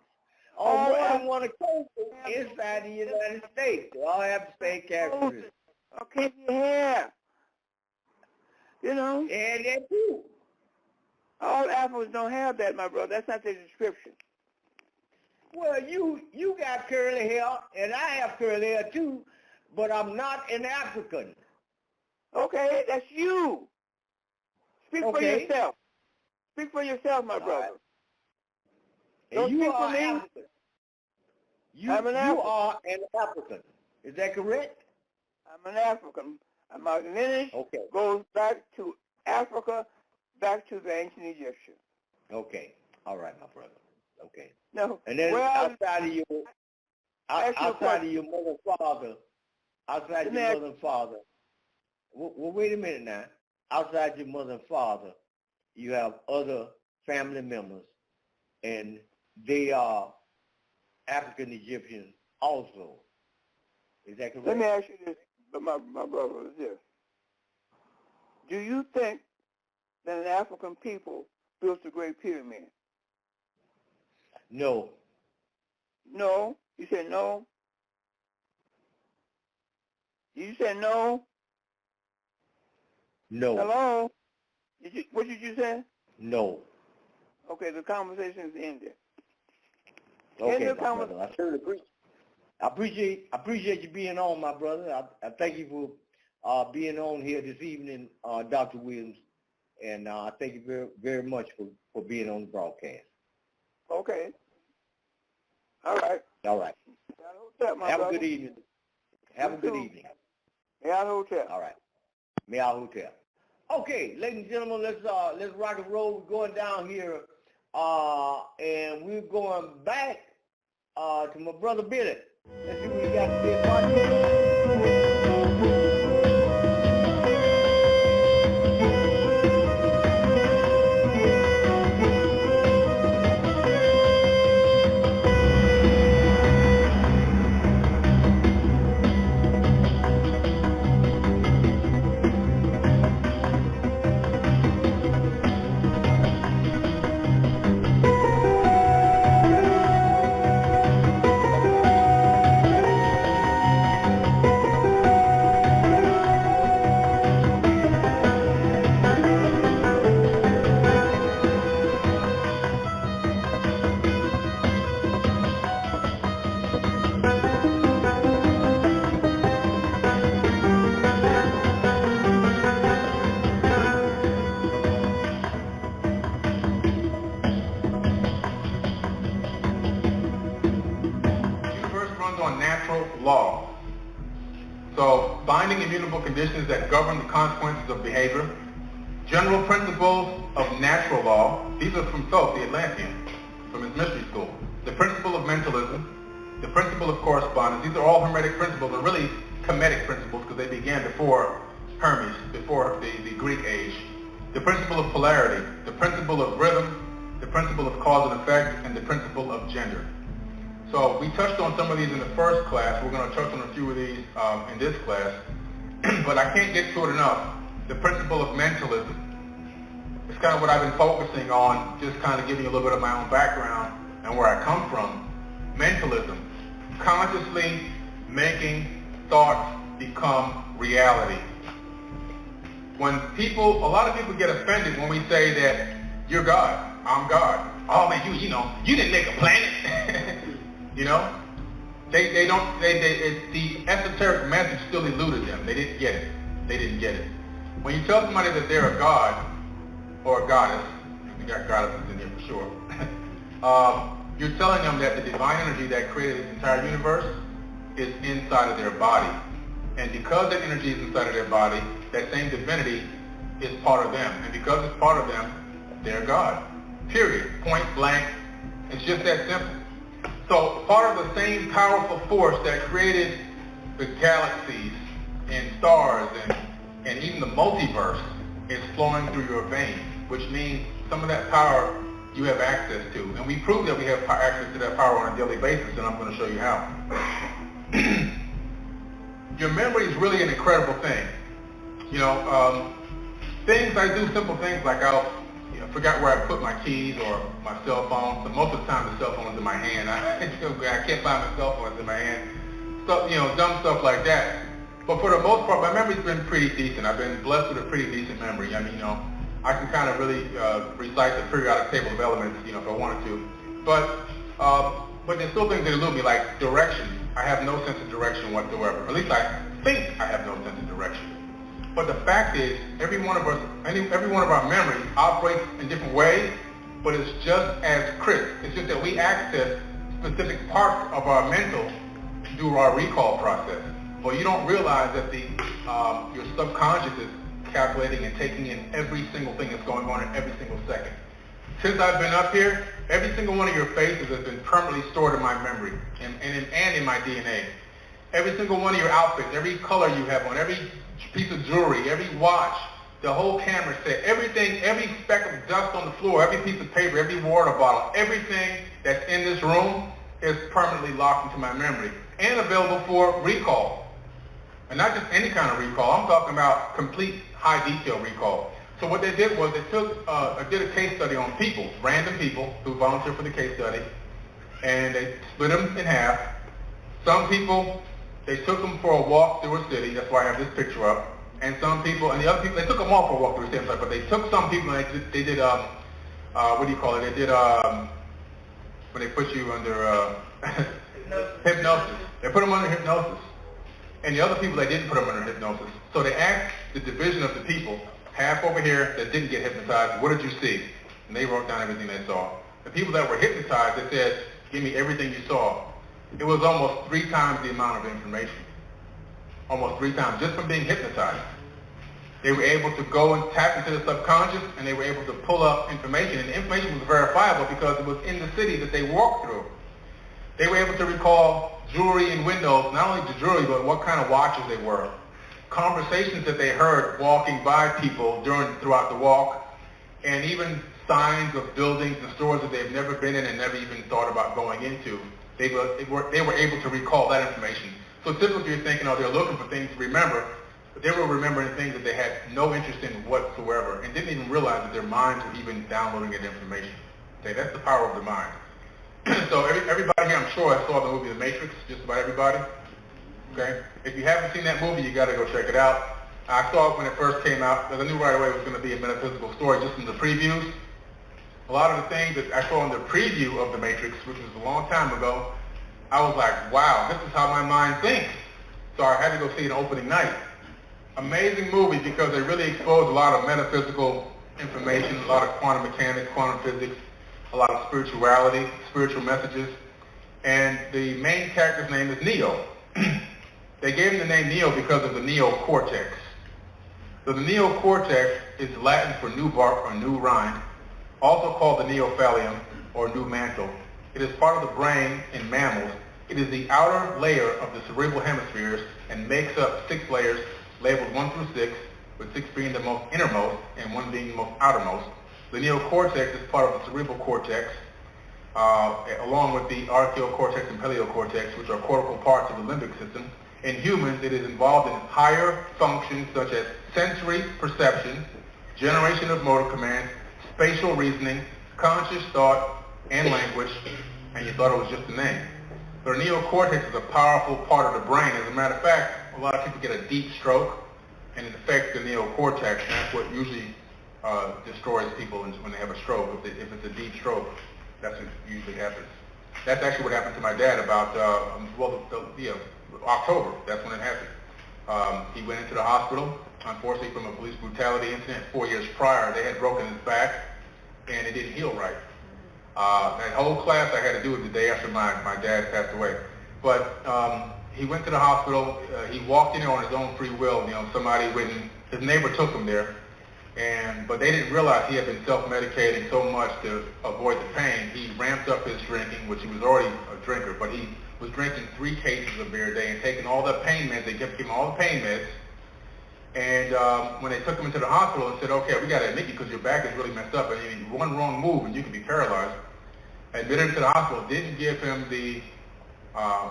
On more than one occasion inside the United States. They all have the same characteristics. Okay, hair. You know? And that too. All Africans don't have that, my brother. That's not their description. Well, you got curly hair, and I have curly hair too, but I'm not an African. Okay, that's you. Speak for Okay. yourself. Speak for yourself, my brother. And Don't you speak for are me. African. I'm an You African. are an African. Is that correct? I'm an African. My lineage Okay. goes back to Africa, back to the ancient Egyptians. Okay. All right, my brother. Okay. No. And then well, outside of your mother and father, well, wait a minute now. Outside your mother and father, you have other family members, and they are African Egyptians also. Is that correct? Let me ask you this, my brother, is this. Do you think that an African people built the Great Pyramid? No. No? You said no? You said no? No. Hello? What did you say? No. Okay, the conversation is ended. Okay, my brother. I certainly appreciate you being on, my brother. I thank you for being on here this evening, Dr. Williams, and I thank you very, very much for being on the broadcast. Okay. All right. All right. Have a good evening. Have a good evening. Meow Hotel. All right. Meow Hotel. Okay, ladies and gentlemen, let's rock and roll. We're going down here, and we're going back to my brother Billy. Let's see what we got to say about this. Law. So, binding immutable conditions that govern the consequences of behavior, general principles of natural law, these are from Thoth, the Atlantean, from his mystery school. The principle of mentalism, the principle of correspondence, these are all Hermetic principles, or really Kemetic principles, because they began before Hermes, before the Greek age. The principle of polarity, the principle of rhythm, the principle of cause and effect, and the principle of gender. So we touched on some of these in the first class. We're going to touch on a few of these in this class. But I can't get to it enough. The principle of mentalism. It's kind of what I've been focusing on, just kind of giving you a little bit of my own background and where I come from. Mentalism. Consciously making thoughts become reality. When people, a lot of people get offended when we say that you're God, I'm God. Oh man, you didn't make a planet. You know, the esoteric message still eluded them. They didn't get it. When you tell somebody that they're a god or a goddess, we got goddesses in here for sure, you're telling them that the divine energy that created this entire universe is inside of their body. And because that energy is inside of their body, that same divinity is part of them. And because it's part of them, they're God. Period. Point blank. It's just that simple. So part of the same powerful force that created the galaxies and stars and even the multiverse is flowing through your veins, which means some of that power you have access to. And we prove that we have access to that power on a daily basis, and I'm going to show you how. Your memory is really an incredible thing. You know, I do simple things like I forgot where I put my keys or my cell phone. So most of the time the cell phone is in my hand. I can't find my cell phone, it's in my hand. Stuff, dumb stuff like that. But for the most part, my memory's been pretty decent. I've been blessed with a pretty decent memory. I mean, you know, I can kind of really recite the periodic table of elements, you know, if I wanted to. But there's still things that elude me, like direction. I have no sense of direction whatsoever. At least I think I have no sense of direction. But the fact is, every one of our memories operates in different ways, but it's just as crisp. It's just that we access specific parts of our mental through our recall process. But you don't realize that your subconscious is calculating and taking in every single thing that's going on in every single second. Since I've been up here, every single one of your faces has been permanently stored in my memory and in my DNA. Every single one of your outfits, every color you have on, every piece of jewelry, every watch, the whole camera set, everything, every speck of dust on the floor, every piece of paper, every water bottle, everything that's in this room is permanently locked into my memory and available for recall. And not just any kind of recall. I'm talking about complete high detail recall. So what they did was they did a case study on people, random people who volunteered for the case study, and they split them in half. Some people, they took them for a walk through a city. That's why I have this picture up. And some people, and the other people, they took them all for a walk through a city. But they took some people and they did what do you call it? They did when they put you under hypnosis. They put them under hypnosis. And the other people, they didn't put them under hypnosis. So they asked the division of the people, half over here that didn't get hypnotized, what did you see? And they wrote down everything they saw. The people that were hypnotized, they said, give me everything you saw. It was almost 3 times the amount of information. Almost 3 times, just from being hypnotized. They were able to go and tap into the subconscious, and they were able to pull up information. And the information was verifiable because it was in the city that they walked through. They were able to recall jewelry and windows, not only the jewelry, but what kind of watches they were. Conversations that they heard walking by people throughout the walk, and even signs of buildings and stores that they've never been in and never even thought about going into. They were able to recall that information. So typically you're thinking, oh, they're looking for things to remember, but they were remembering things that they had no interest in whatsoever and didn't even realize that their minds were even downloading that information. Okay, that's the power of the mind. So everybody here, I'm sure, saw the movie The Matrix, just about everybody. Okay? If you haven't seen that movie, you got to go check it out. I saw it when it first came out, because I knew right away it was going to be a metaphysical story just from the previews. A lot of the things that I saw in the preview of The Matrix, which was a long time ago, I was like, wow, this is how my mind thinks. So I had to go see it opening night. Amazing movie because they really exposed a lot of metaphysical information, a lot of quantum mechanics, quantum physics, a lot of spirituality, spiritual messages. And the main character's name is Neo. They gave him the name Neo because of the neocortex. So the neocortex is Latin for new bark or new rind, also called the neophallium or new mantle. It is part of the brain in mammals. It is the outer layer of the cerebral hemispheres and makes up 6 layers labeled 1 through 6, with 6 being the most innermost and 1 being the most outermost. The neocortex is part of the cerebral cortex, along with the archaeocortex and paleocortex, which are cortical parts of the limbic system. In humans, it is involved in higher functions such as sensory perception, generation of motor commands, spatial reasoning, conscious thought, and language, and you thought it was just a name. The neocortex is a powerful part of the brain. As a matter of fact, a lot of people get a deep stroke, and it affects the neocortex, and that's what usually destroys people when they have a stroke. If it's a deep stroke, that's what usually happens. That's actually what happened to my dad about, October. That's when it happened. He went into the hospital, unfortunately from a police brutality incident 4 years prior. They had broken his back, and it didn't heal right. That whole class I had to do it the day after my dad passed away. But he went to the hospital. He walked in there on his own free will. You know, somebody went, his neighbor took him there. But they didn't realize he had been self-medicating so much to avoid the pain. He ramped up his drinking, which he was already a drinker, but he was drinking 3 cases of beer a day and taking all the pain meds. They kept him all the pain meds. And when they took him into the hospital and said, okay, we got to admit you because your back is really messed up, and one wrong move and you could be paralyzed. Admitted him to the hospital, didn't give him the,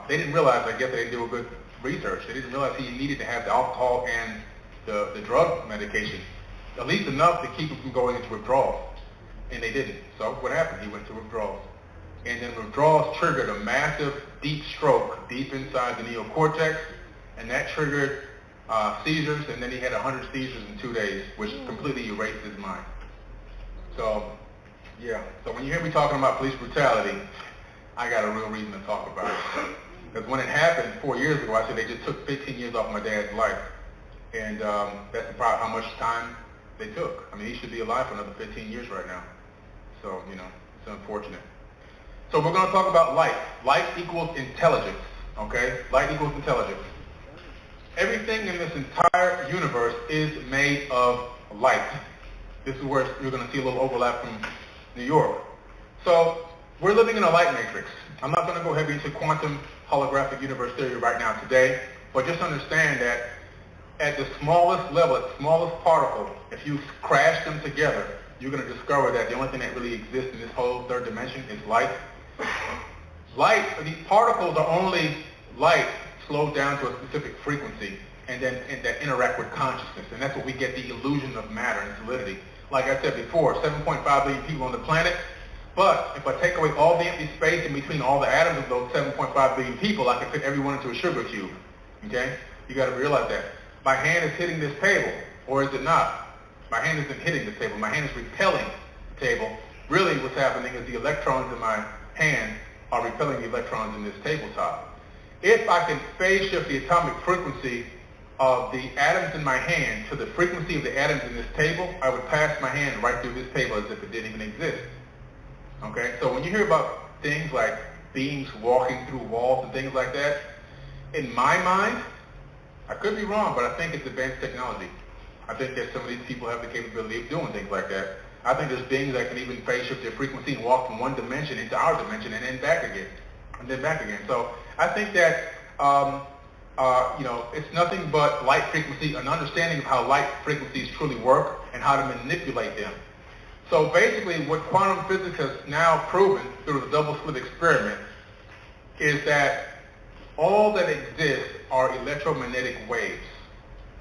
they didn't realize, I guess they didn't do a good research. They didn't realize he needed to have the alcohol and the drug medication, at least enough to keep him from going into withdrawals. And they didn't. So what happened? He went to withdrawals. And then withdrawals triggered a massive deep stroke deep inside the neocortex, and that triggered seizures, and then he had 100 seizures in 2 days, which completely erased his mind. So, yeah. So when you hear me talking about police brutality, I got a real reason to talk about it. Because when it happened 4 years ago, I said they just took 15 years off my dad's life. And that's about how much time they took. I mean, he should be alive for another 15 years right now. So, you know, it's unfortunate. So we're going to talk about light. Light equals intelligence, okay? Light equals intelligence. Everything in this entire universe is made of light. This is where you're going to see a little overlap from New York. So we're living in a light matrix. I'm not going to go heavy into quantum holographic universe theory right now today, but just understand that at the smallest level, at the smallest particle, if you crash them together, you're going to discover that the only thing that really exists in this whole third dimension is light. Light, these particles are only light slowed down to a specific frequency and that interact with consciousness. And that's what we get the illusion of matter and solidity. Like I said before, 7.5 billion people on the planet. But if I take away all the empty space in between all the atoms of those 7.5 billion people, I can fit everyone into a sugar cube. Okay? You got to realize that. My hand is hitting this table, or is it not? My hand isn't hitting the table. My hand is repelling the table. Really what's happening is the electrons in my hand are repelling the electrons in this tabletop. If I can phase shift the atomic frequency of the atoms in my hand to the frequency of the atoms in this table, I would pass my hand right through this table as if it didn't even exist. Okay? So when you hear about things like beings walking through walls and things like that, in my mind, I could be wrong, but I think it's advanced technology. I think that some of these people have the capability of doing things like that. I think there's beings that can even phase shift their frequency and walk from one dimension into our dimension and then back again, and then back again. So I think that you know, it's nothing but light frequency, an understanding of how light frequencies truly work and how to manipulate them. So basically, what quantum physics has now proven through the double slit experiment is that all that exists are electromagnetic waves.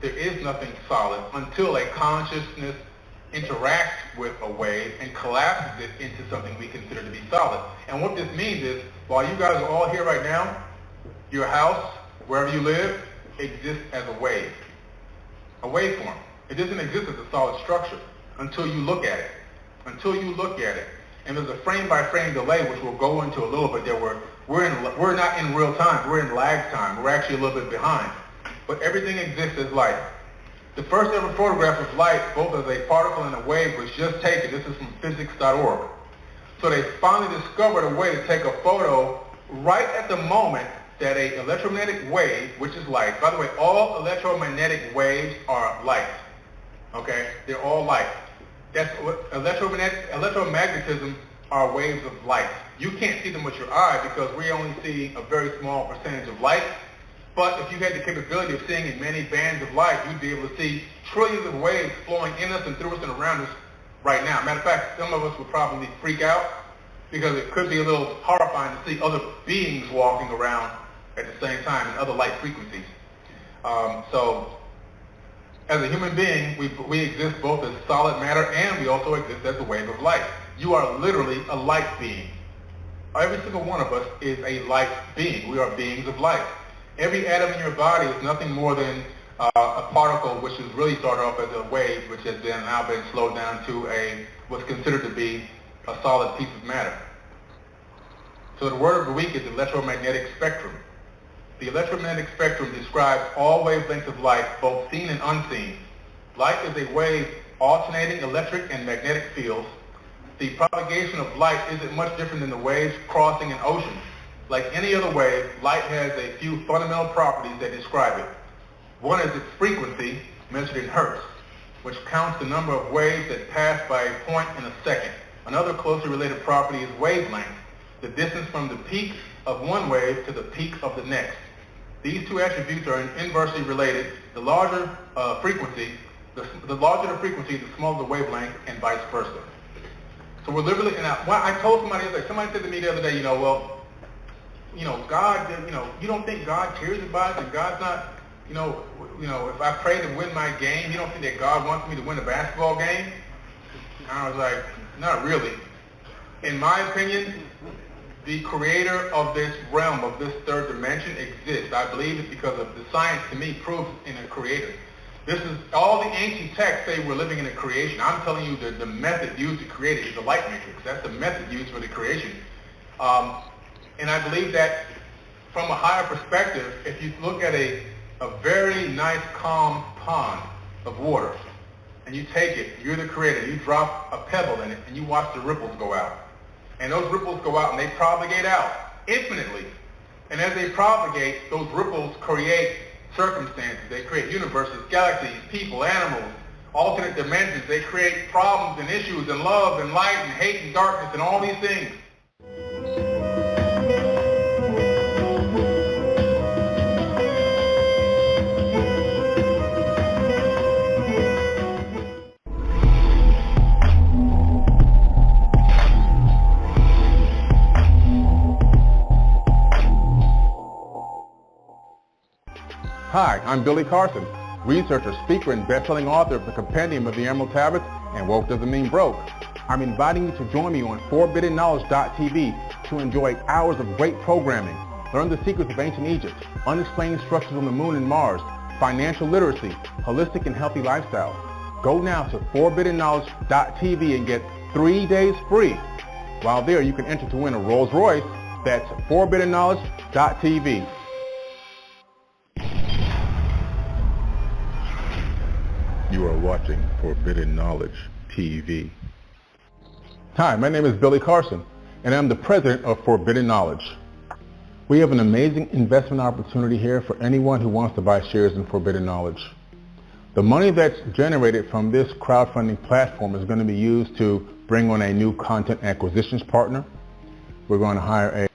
There is nothing solid until a consciousness interacts with a wave and collapses it into something we consider to be solid. And what this means is, while you guys are all here right now, your house, wherever you live, exists as a wave, a waveform. It doesn't exist as a solid structure until you look at it. Until you look at it. And there's a frame-by-frame delay, which we'll go into a little bit there, where we're not in real time, we're in lag time. We're actually a little bit behind. But everything exists as light. The first ever photograph of light, both as a particle and a wave, was just taken. This is from physics.org. So they finally discovered a way to take a photo right at the moment that an electromagnetic wave, which is light, by the way, all electromagnetic waves are light. Okay? They're all light. That's what electromagnetism are waves of light. You can't see them with your eye because we only see a very small percentage of light. But if you had the capability of seeing in many bands of light, you'd be able to see trillions of waves flowing in us and through us and around us right now. Matter of fact, some of us would probably freak out because it could be a little horrifying to see other beings walking around at the same time in other light frequencies. So as a human being, we exist both as solid matter and we also exist as a wave of light. You are literally a light being. Every single one of us is a light being. We are beings of light. Every atom in your body is nothing more than a particle which is really started off as a wave, which has then now been slowed down to what's considered to be a solid piece of matter. So the word of the week is electromagnetic spectrum. The electromagnetic spectrum describes all wavelengths of light, both seen and unseen. Light is a wave alternating electric and magnetic fields. The propagation of light isn't much different than the waves crossing an ocean. Like any other wave, light has a few fundamental properties that describe it. One is its frequency, measured in hertz, which counts the number of waves that pass by a point in a second. Another closely related property is wavelength, the distance from the peak of one wave to the peak of the next. These two attributes are inversely related. The larger frequency, the larger the frequency, the smaller the wavelength, and vice versa. So we're literally, and I told somebody said to me the other day, God, you don't think God cares about it, and God's not, if I pray to win my game, you don't think that God wants me to win a basketball game? And I was like, not really. In my opinion, the creator of this realm, of this third dimension exists. I believe it's because of the science, to me, proves in a creator. This is, all the ancient texts say we're living in a creation. I'm telling you that the method used to create it is the light matrix. That's the method used for the creation. And I believe that from a higher perspective, if you look at a very nice, calm pond of water, and you take it, you're the creator, you drop a pebble in it, and you watch the ripples go out. And those ripples go out and they propagate out infinitely. And as they propagate, those ripples create circumstances. They create universes, galaxies, people, animals, alternate dimensions. They create problems and issues and love and light and hate and darkness and all these things. Hi, I'm Billy Carson, researcher, speaker, and best-selling author of The Compendium of the Emerald Tablets and Woke Doesn't Mean Broke. I'm inviting you to join me on ForbiddenKnowledge.tv to enjoy hours of great programming, learn the secrets of ancient Egypt, unexplained structures on the moon and Mars, financial literacy, holistic and healthy lifestyle. Go now to ForbiddenKnowledge.tv and get 3 days free. While there, you can enter to win a Rolls Royce. That's ForbiddenKnowledge.tv. You are watching Forbidden Knowledge TV. Hi, my name is Billy Carson, and I'm the president of Forbidden Knowledge. We have an amazing investment opportunity here for anyone who wants to buy shares in Forbidden Knowledge. The money that's generated from this crowdfunding platform is going to be used to bring on a new content acquisitions partner. We're going to hire a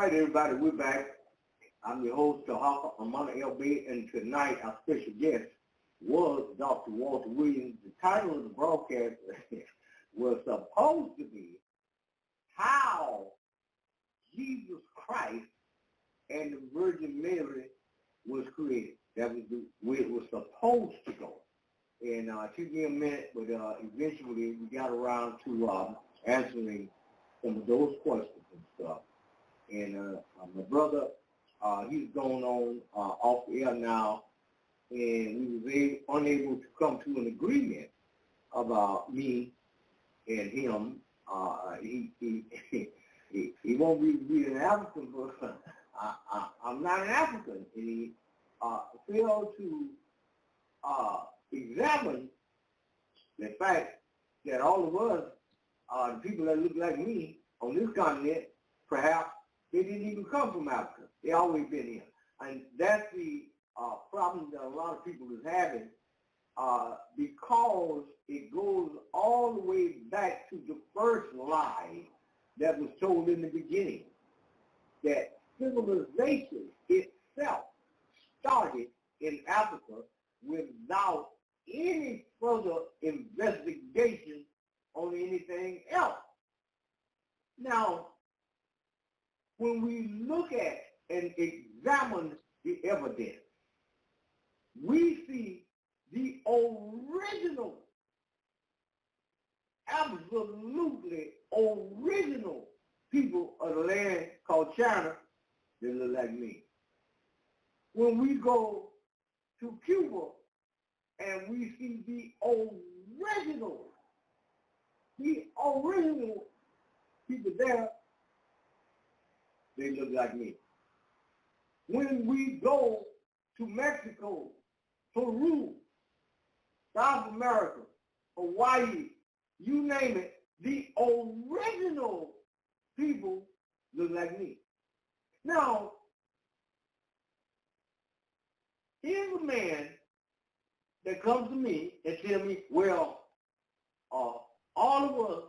right, everybody, we're back. I'm your host, Tarhaka, Amana LB, and tonight our special guest was Dr. Walter Williams. The title of the broadcast was supposed to be How Jesus Christ and the Virgin Mary was created. That was the way it was supposed to go. And it took me a minute, but eventually we got around to answering some of those questions and stuff. And my brother, he's going on off the air now, and we was unable to come to an agreement about me and him. He won't be an African, but I'm not an African. And he failed to examine the fact that all of us, the people that look like me on this continent, perhaps they didn't even come from Africa. They always been here. And that's the problem that a lot of people is having because it goes all the way back to the first lie that was told in the beginning, that civilization itself started in Africa without any further investigation on anything else. Now, when we look at and examine the evidence, we see the original, absolutely original people of the land called China that look like me. When we go to Cuba and we see the original people there, they look like me. When we go to Mexico, Peru, South America, Hawaii, you name it, the original people look like me. Now, here's a man that comes to me and tells me, well, all of us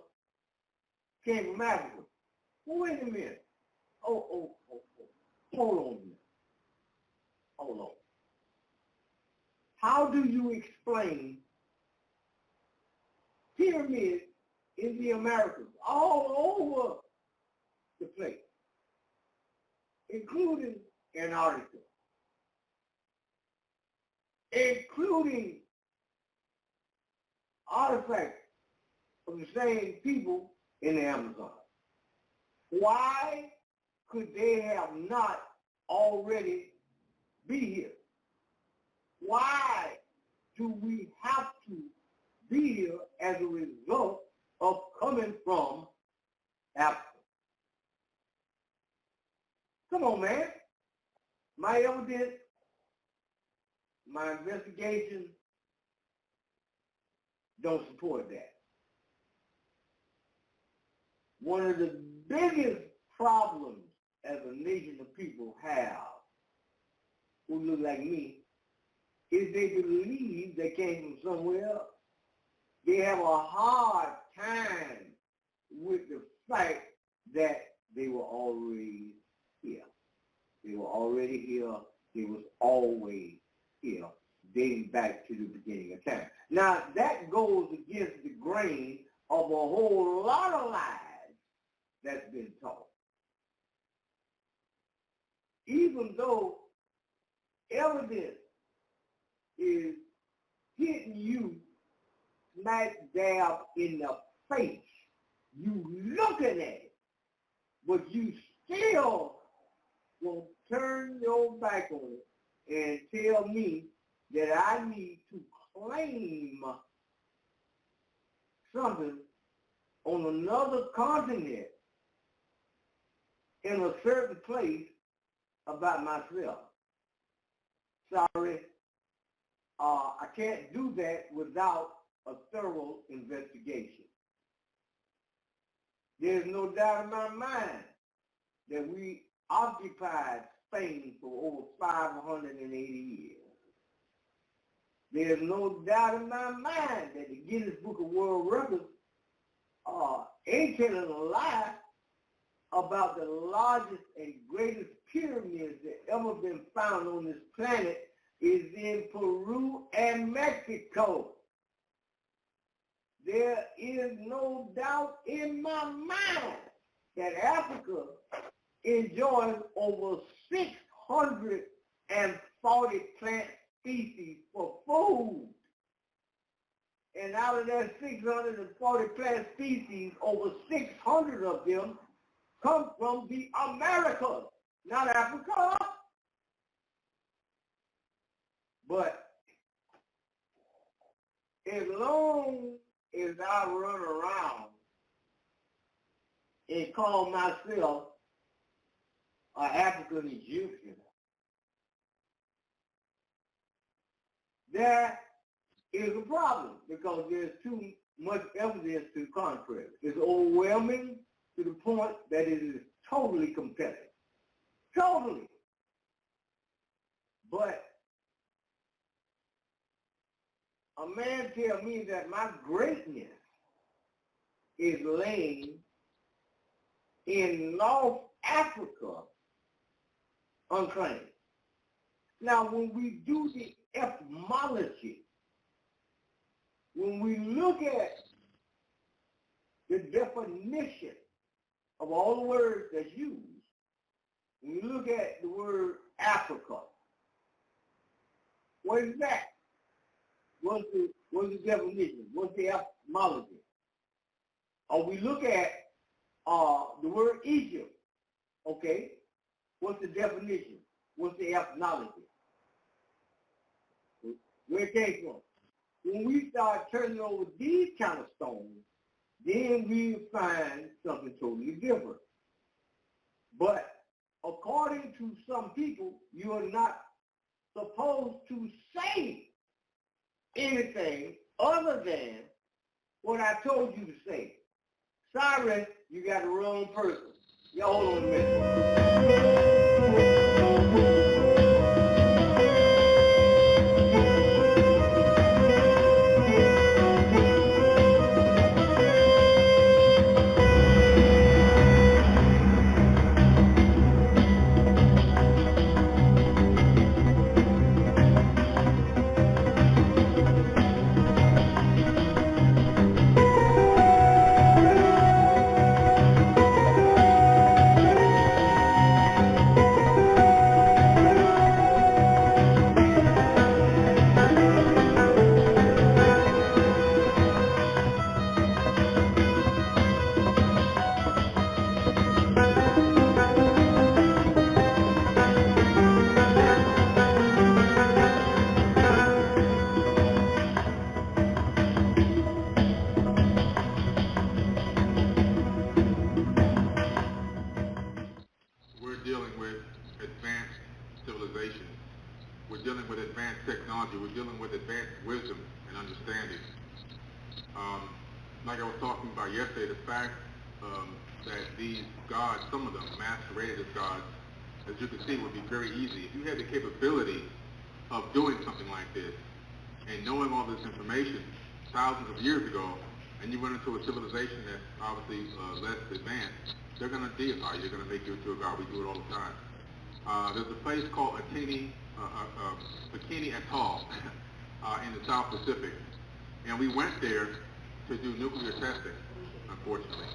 came from Africa. Well, wait a minute. Oh. Hold on a minute. Hold on. How do you explain pyramids in the Americas all over the place, including Antarctica, including artifacts of the same people in the Amazon? Why could they have not already be here? Why do we have to be here as a result of coming from Africa? Come on, man. My evidence, my investigation don't support that. One of the biggest problems as a nation of people have who look like me is they believe they came from somewhere else. They have a hard time with the fact that they were already here. They were already here. They was always here, dating back to the beginning of time. Now, that goes against the grain of a whole lot of lies that's been taught. Even though evidence is hitting you smack dab in the face, you looking at it, but you still won't turn your back on it and tell me that I need to claim something on another continent in a certain place about myself. Sorry, I can't do that without a thorough investigation. There's no doubt in my mind that we occupied Spain for over 580 years. There's no doubt in my mind that the Guinness Book of World Records ain't telling a lie about the largest and greatest pyramids that ever been found on this planet is in Peru and Mexico. There is no doubt in my mind that Africa enjoys over 640 plant species for food. And out of that 640 plant species, over 600 of them come from the Americas, not Africa. But as long as I run around and call myself an African Egyptian, there is a problem because there's too much evidence to the contrary. It's overwhelming to the point that it is totally compelling. Totally. But a man tell me that my greatness is laying in North Africa unclaimed. Now, when we do the etymology, when we look at the definition of all the words that's used, when you look at the word Africa, what is that? What's the definition? What's the etymology? Or we look at the word Egypt, okay? What's the definition? What's the etymology? Where it came from? When we start turning over these kind of stones, then we find something totally different. But according to some people, you are not supposed to say anything other than what I told you to say. Sorry, you got the wrong person. Y'all hold on a minute. We're dealing with advanced technology. We're dealing with advanced wisdom and understanding. Like I was talking about yesterday, the fact that these gods, some of them masqueraded as gods, as you can see, would be very easy. If you had the capability of doing something like this and knowing all this information thousands of years ago, and you run into a civilization that's obviously less advanced, they're going to deify you. They're going to make you into a god. We do it all the time. There's a place called Bikini Atoll in the South Pacific, and we went there to do nuclear testing, unfortunately.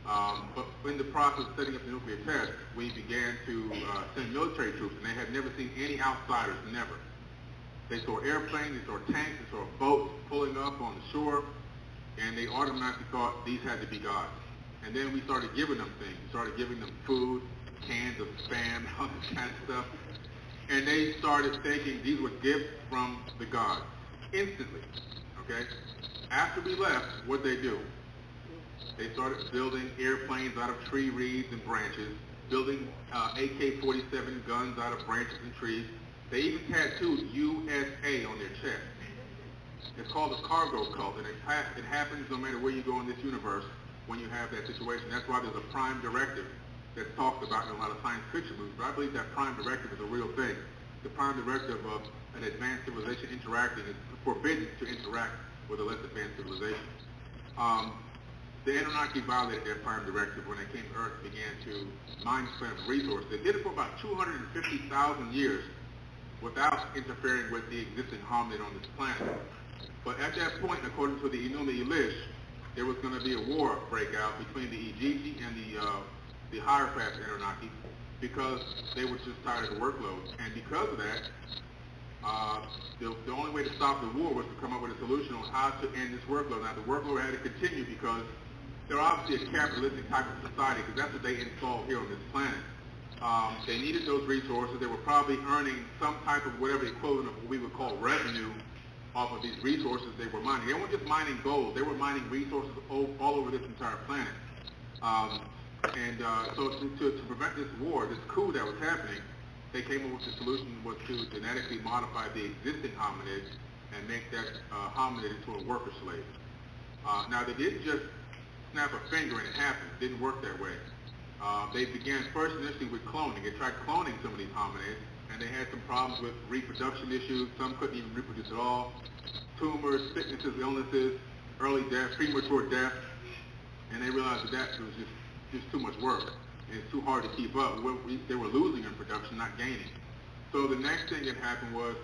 But in the process of setting up the nuclear test, we began to send military troops, and they had never seen any outsiders, never. They saw airplanes, they saw tanks, they saw boats pulling up on the shore, and they automatically thought these had to be gods. And then we started giving them things. We started giving them food, cans of Spam, all this kind of stuff. And they started thinking these were gifts from the gods, instantly, okay? After we left, what'd they do? They started building airplanes out of tree reeds and branches, building AK-47 guns out of branches and trees. They even tattooed USA on their chest. It's called a cargo cult, and it happens no matter where you go in this universe when you have that situation. That's why there's a prime directive that's talked about in a lot of science fiction movies. But I believe that prime directive is a real thing. The prime directive of an advanced civilization interacting is forbidden to interact with a less advanced civilization. the Anunnaki violated their prime directive when they came to Earth and began to mine this planet for resources. They did it for about 250,000 years without interfering with the existing hominid on this planet. But at that point, according to the Enuma Elish, there was going to be a war break out between the Ijiji and the higher-class Anunnaki because they were just tired of the workload. And because of that, the only way to stop the war was to come up with a solution on how to end this workload. Now, the workload had to continue because they're obviously a capitalistic type of society, because that's what they installed here on this planet. They needed those resources. They were probably earning some type of whatever equivalent of what we would call revenue off of these resources they were mining. They weren't just mining gold. They were mining resources all over this entire planet. So to prevent this war, this coup that was happening, they came up with the solution was to genetically modify the existing hominids and make that hominid into a worker slave. Now, they didn't just snap a finger and it happened. It didn't work that way. They began first initially with cloning. They tried cloning some of these hominids, and they had some problems with reproduction issues. Some couldn't even reproduce at all. Tumors, sicknesses, illnesses, early death, premature death. And they realized that was just too much work. And it's too hard to keep up. They were losing in production, not gaining. So the next thing that happened was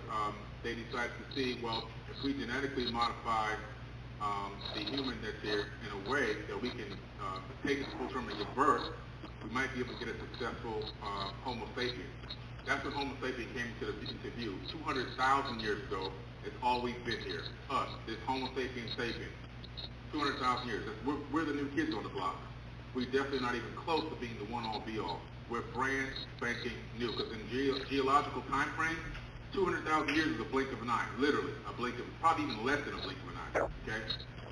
they decided to see, well, if we genetically modify the human that's here in a way that we can take its full term and give birth, we might be able to get a successful Homo sapien. That's when Homo sapien came into view. 200,000 years ago, it's all we've been here. Us, this Homo sapien sapien. 200,000 years. We're the new kids on the block. We're definitely not even close to being the one-all be-all. We're brand spanking new, because in geological time frame, 200,000 years is a blink of an eye, literally a blink of, probably even less than a blink of an eye. Okay,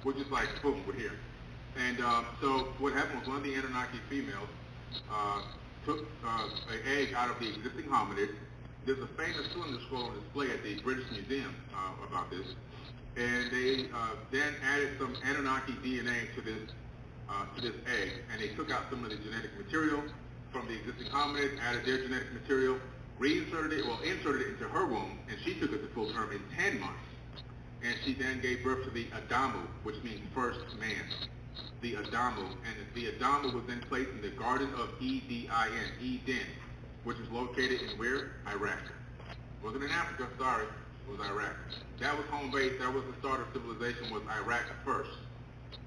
we're just like boom, we're here. And so what happened was one of the Anunnaki females took an egg out of the existing hominid. There's a famous cylinder scroll on display at the British Museum about this. And they then added some Anunnaki DNA to this egg, and they took out some of the genetic material from the existing hominid, added their genetic material, inserted it into her womb, and she took it to full term in 10 months. And she then gave birth to the Adamu, which means first man. The Adamu. And the Adamu was then placed in the Garden of Eden, which is located in where? Iraq. It wasn't in Africa, sorry, it was Iraq. That was home base, that was the start of civilization, was Iraq first,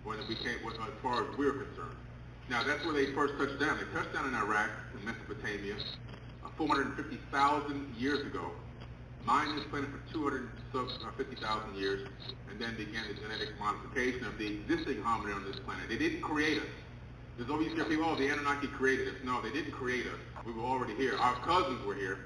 when it became, as far as we're concerned. Now, that's where they first touched down. They touched down in Iraq, in Mesopotamia, 450,000 years ago, mined this planet for 250,000 years, and then began the genetic modification of the existing hominid on this planet. They didn't create us. There's always people, oh, the Anunnaki created us. No, they didn't create us. We were already here. Our cousins were here.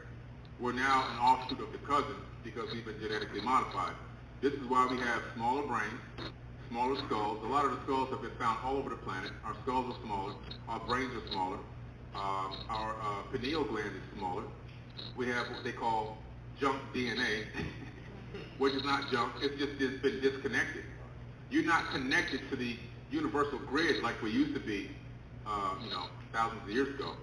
We're now an offshoot of the cousins because we've been genetically modified. This is why we have smaller brains, smaller skulls. A lot of the skulls have been found all over the planet. Our skulls are smaller. Our brains are smaller. Our pineal gland is smaller. We have what they call junk DNA, which is not junk. It's just been disconnected. You're not connected to the universal grid like we used to be, thousands of years ago.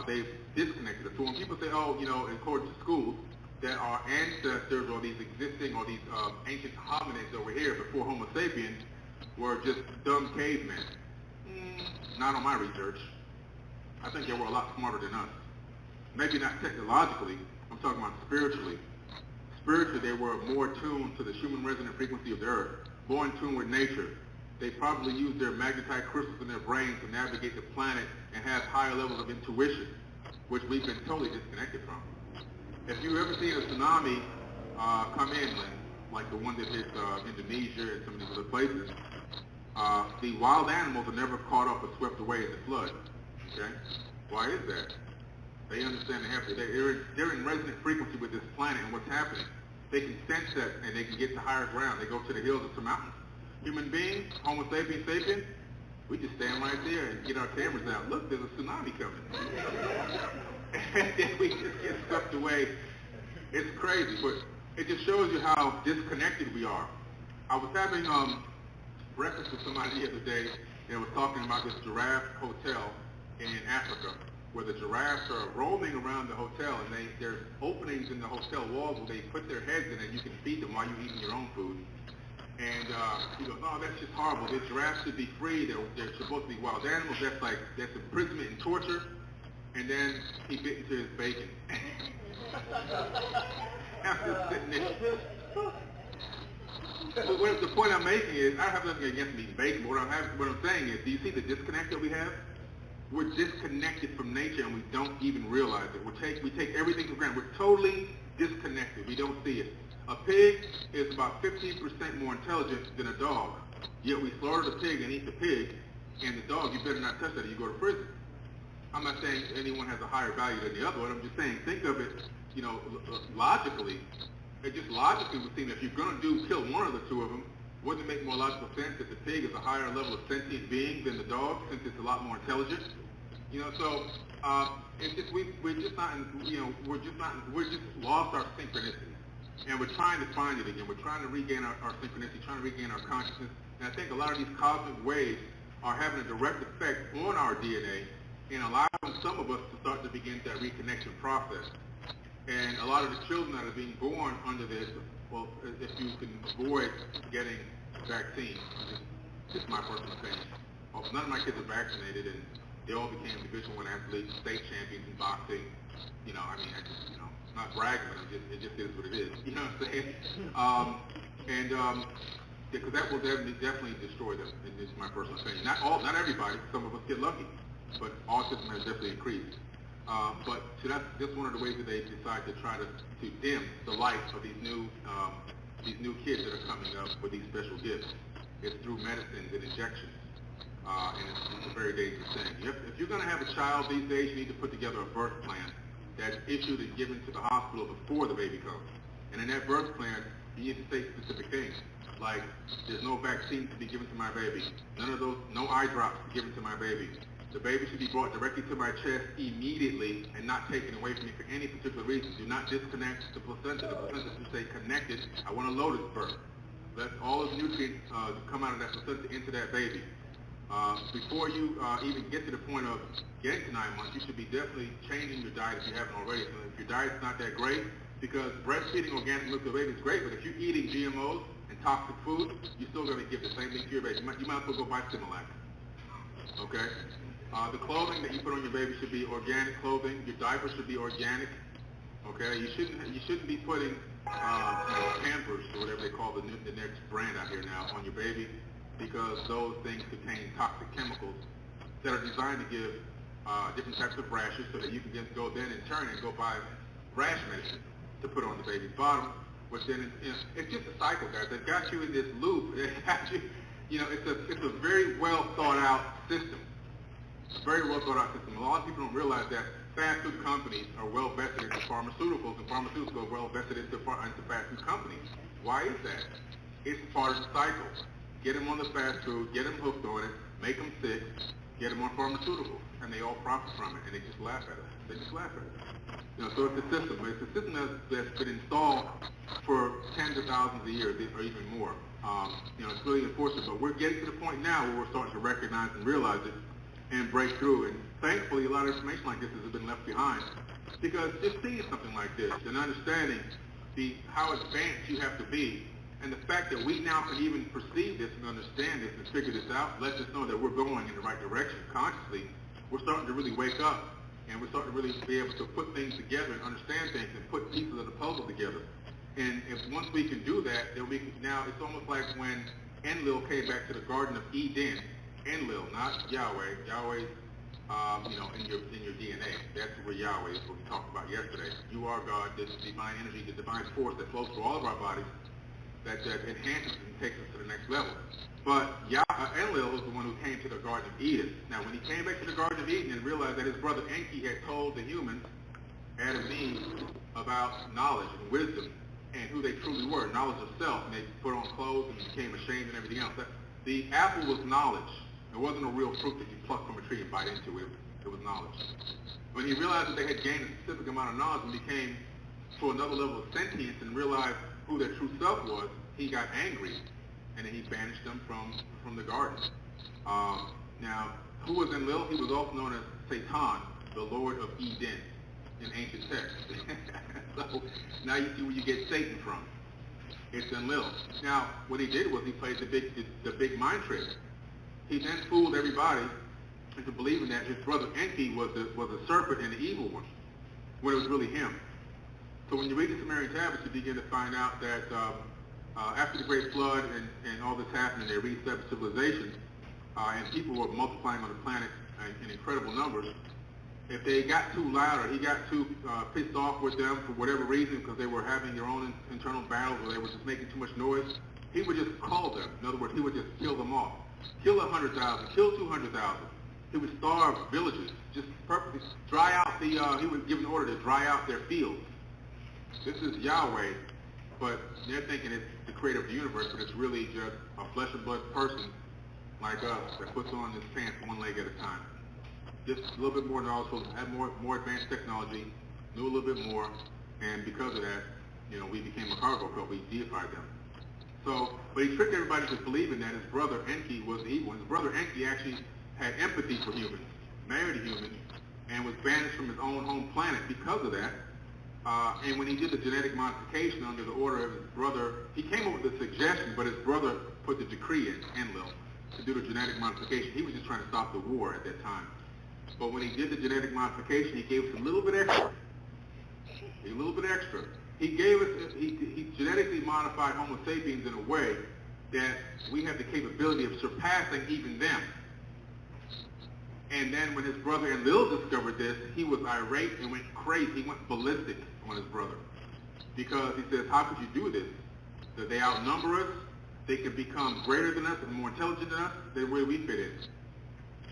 They've disconnected us. So when people say, oh, according to schools, that our ancestors or these existing or these ancient hominids over here before Homo sapiens were just dumb cavemen. Not on my research. I think they were a lot smarter than us. Maybe not technologically, I'm talking about spiritually. Spiritually, they were more tuned to the human resonant frequency of the earth, more in tune with nature. They probably used their magnetite crystals in their brains to navigate the planet and have higher levels of intuition, which we've been totally disconnected from. If you've ever seen a tsunami come inland, like the one that hit Indonesia and some of these other places, the wild animals are never caught up or swept away in the flood. Okay? Why is that? They understand they're in resonant frequency with this planet and what's happening. They can sense that and they can get to higher ground. They go to the hills and to mountains. Human beings, Homo sapiens sapien, we just stand right there and get our cameras out. Look, there's a tsunami coming. And then we just get swept away. It's crazy, but it just shows you how disconnected we are. I was having breakfast with somebody the other day and was talking about this giraffe hotel in Africa, where the giraffes are roaming around the hotel, and there's openings in the hotel walls where they put their heads in and you can feed them while you're eating your own food. And he goes, no, that's just horrible. The giraffes should be free. They're supposed to be wild animals. That's imprisonment and torture. And then he bit into his bacon. I'm just sitting there. But the point I'm making is, I have nothing against me eating bacon, but what I'm saying is, do you see the disconnect that we have? We're disconnected from nature and we don't even realize it. We take everything for granted. We're totally disconnected. We don't see it. A pig is about 15% more intelligent than a dog. Yet we slaughter the pig and eat the pig, and the dog, you better not touch that or you go to prison. I'm not saying anyone has a higher value than the other one. I'm just saying, think of it, logically. It just logically would seem that if you're going to kill one of the two of them, wouldn't it make more logical sense that the pig is a higher level of sentient being than the dog, since it's a lot more intelligent? So it's just we're just lost our synchronicity, and we're trying to find it again. We're trying to regain our synchronicity, trying to regain our consciousness, and I think a lot of these cosmic waves are having a direct effect on our DNA and allowing some of us to start to begin that reconnection process. And a lot of the children that are being born under this, well, if you can avoid getting vaccines, just my personal opinion. None of my kids are vaccinated, and they all became Division I athletes, state champions in boxing. Not bragging, but it just is what it is. You know what I'm saying? Because that will definitely destroy them. And this is my personal opinion. Not everybody. Some of us get lucky, but autism has definitely increased. But so that's just one of the ways that they decide to try to dim the light of these new kids that are coming up with these special gifts. It's through medicines and injections, and it's a very dangerous thing. If you're going to have a child these days, you need to put together a birth plan that's issued and given to the hospital before the baby comes. And in that birth plan, you need to say specific things, like there's no vaccine to be given to my baby, no eye drops to be given to my baby. The baby should be brought directly to my chest immediately and not taken away from me for any particular reason. Do not disconnect the placenta. The placenta should stay connected. I want a lotus birth. Let all of the nutrients come out of that placenta into that baby. Before you even get to the point of getting to 9 months, you should be definitely changing your diet if you haven't already. So if your diet's not that great, because breastfeeding organic milk to a baby is great, but if you're eating GMOs and toxic food, you're still going to give the same thing to your baby. You might as well go buy Similac. Okay? The clothing that you put on your baby should be organic clothing. Your diaper should be organic. Okay, you shouldn't be putting Pampers or whatever they call the next brand out here now on your baby, because those things contain toxic chemicals that are designed to give different types of rashes, so that you can just go then in turn and go buy rash medicine to put on the baby's bottom, which then it's just a cycle, guys. They've got you in this loop. They got you, it's a very well thought out system. Very well thought out system. A lot of people don't realize that fast food companies are well vested into pharmaceuticals, and pharmaceuticals are well vested into fast food companies. Why is that? It's part of the cycle. Get them on the fast food, get them hooked on it, make them sick, get them on pharmaceuticals, and they all profit from it, and they just laugh at it. They just laugh at it. So it's a system. It's a system that's been installed for tens of thousands of years, or even more. It's really unfortunate, but we're getting to the point now where we're starting to recognize and realize it and break through. And thankfully, a lot of information like this has been left behind, because just seeing something like this and understanding how advanced you have to be, and the fact that we now can even perceive this and understand this and figure this out lets us know that we're going in the right direction consciously. We're starting to really wake up, and we're starting to really be able to put things together and understand things and put pieces of the puzzle together. And once we can do that, then now it's almost like when Enlil came back to the Garden of Eden. Enlil, not Yahweh. Yahweh, in your DNA. That's where Yahweh is, what we talked about yesterday. You are God, this divine energy, the divine force that flows through all of our bodies, that enhances and takes us to the next level. But Enlil was the one who came to the Garden of Eden. Now, when he came back to the Garden of Eden and realized that his brother Enki had told the humans, Adam and Eve, about knowledge and wisdom and who they truly were, knowledge of self, and they put on clothes and became ashamed and everything else. The apple was knowledge. It wasn't a real fruit that you pluck from a tree and bite into. It was knowledge. When he realized that they had gained a specific amount of knowledge and became to another level of sentience and realized who their true self was, he got angry, and then he banished them from the garden. Now, who was Enlil? He was also known as Satan, the Lord of Eden, in ancient texts. So now you see where you get Satan from. It's Enlil. Now, what he did was he played the big mind trick. He then fooled everybody into believing that his brother Enki was the serpent and the evil one, when it was really him. So when you read the Sumerian tablets, you begin to find out that after the Great Flood and all this happened, and they reset civilization, and people were multiplying on the planet in incredible numbers. If they got too loud or he got too pissed off with them for whatever reason, because they were having their own internal battles or they were just making too much noise, he would just call them. In other words, he would just kill them all. Kill 100,000, kill 200,000. He would starve villages, just purposely dry out he would give an order to dry out their fields. This is Yahweh, but they're thinking it's the creator of the universe, but it's really just a flesh and blood person like us that puts on his pants one leg at a time. Just a little bit more knowledgeable, had more advanced technology, knew a little bit more, and because of that, we became a cargo cult. We deified them. So, but he tricked everybody to believing that his brother Enki was the evil. His brother Enki actually had empathy for humans, married a human, and was banished from his own home planet because of that. And when he did the genetic modification under the order of his brother, he came up with the suggestion, but his brother put the decree in, Enlil, to do the genetic modification. He was just trying to stop the war at that time. But when he did the genetic modification, he gave us a little bit extra. A little bit extra. He genetically modified Homo sapiens in a way that we have the capability of surpassing even them. And then when his brother Enlil discovered this, he was irate and went crazy. He went ballistic on his brother. Because he says, how could you do this? That they outnumber us, they can become greater than us and more intelligent than us, then where we fit in.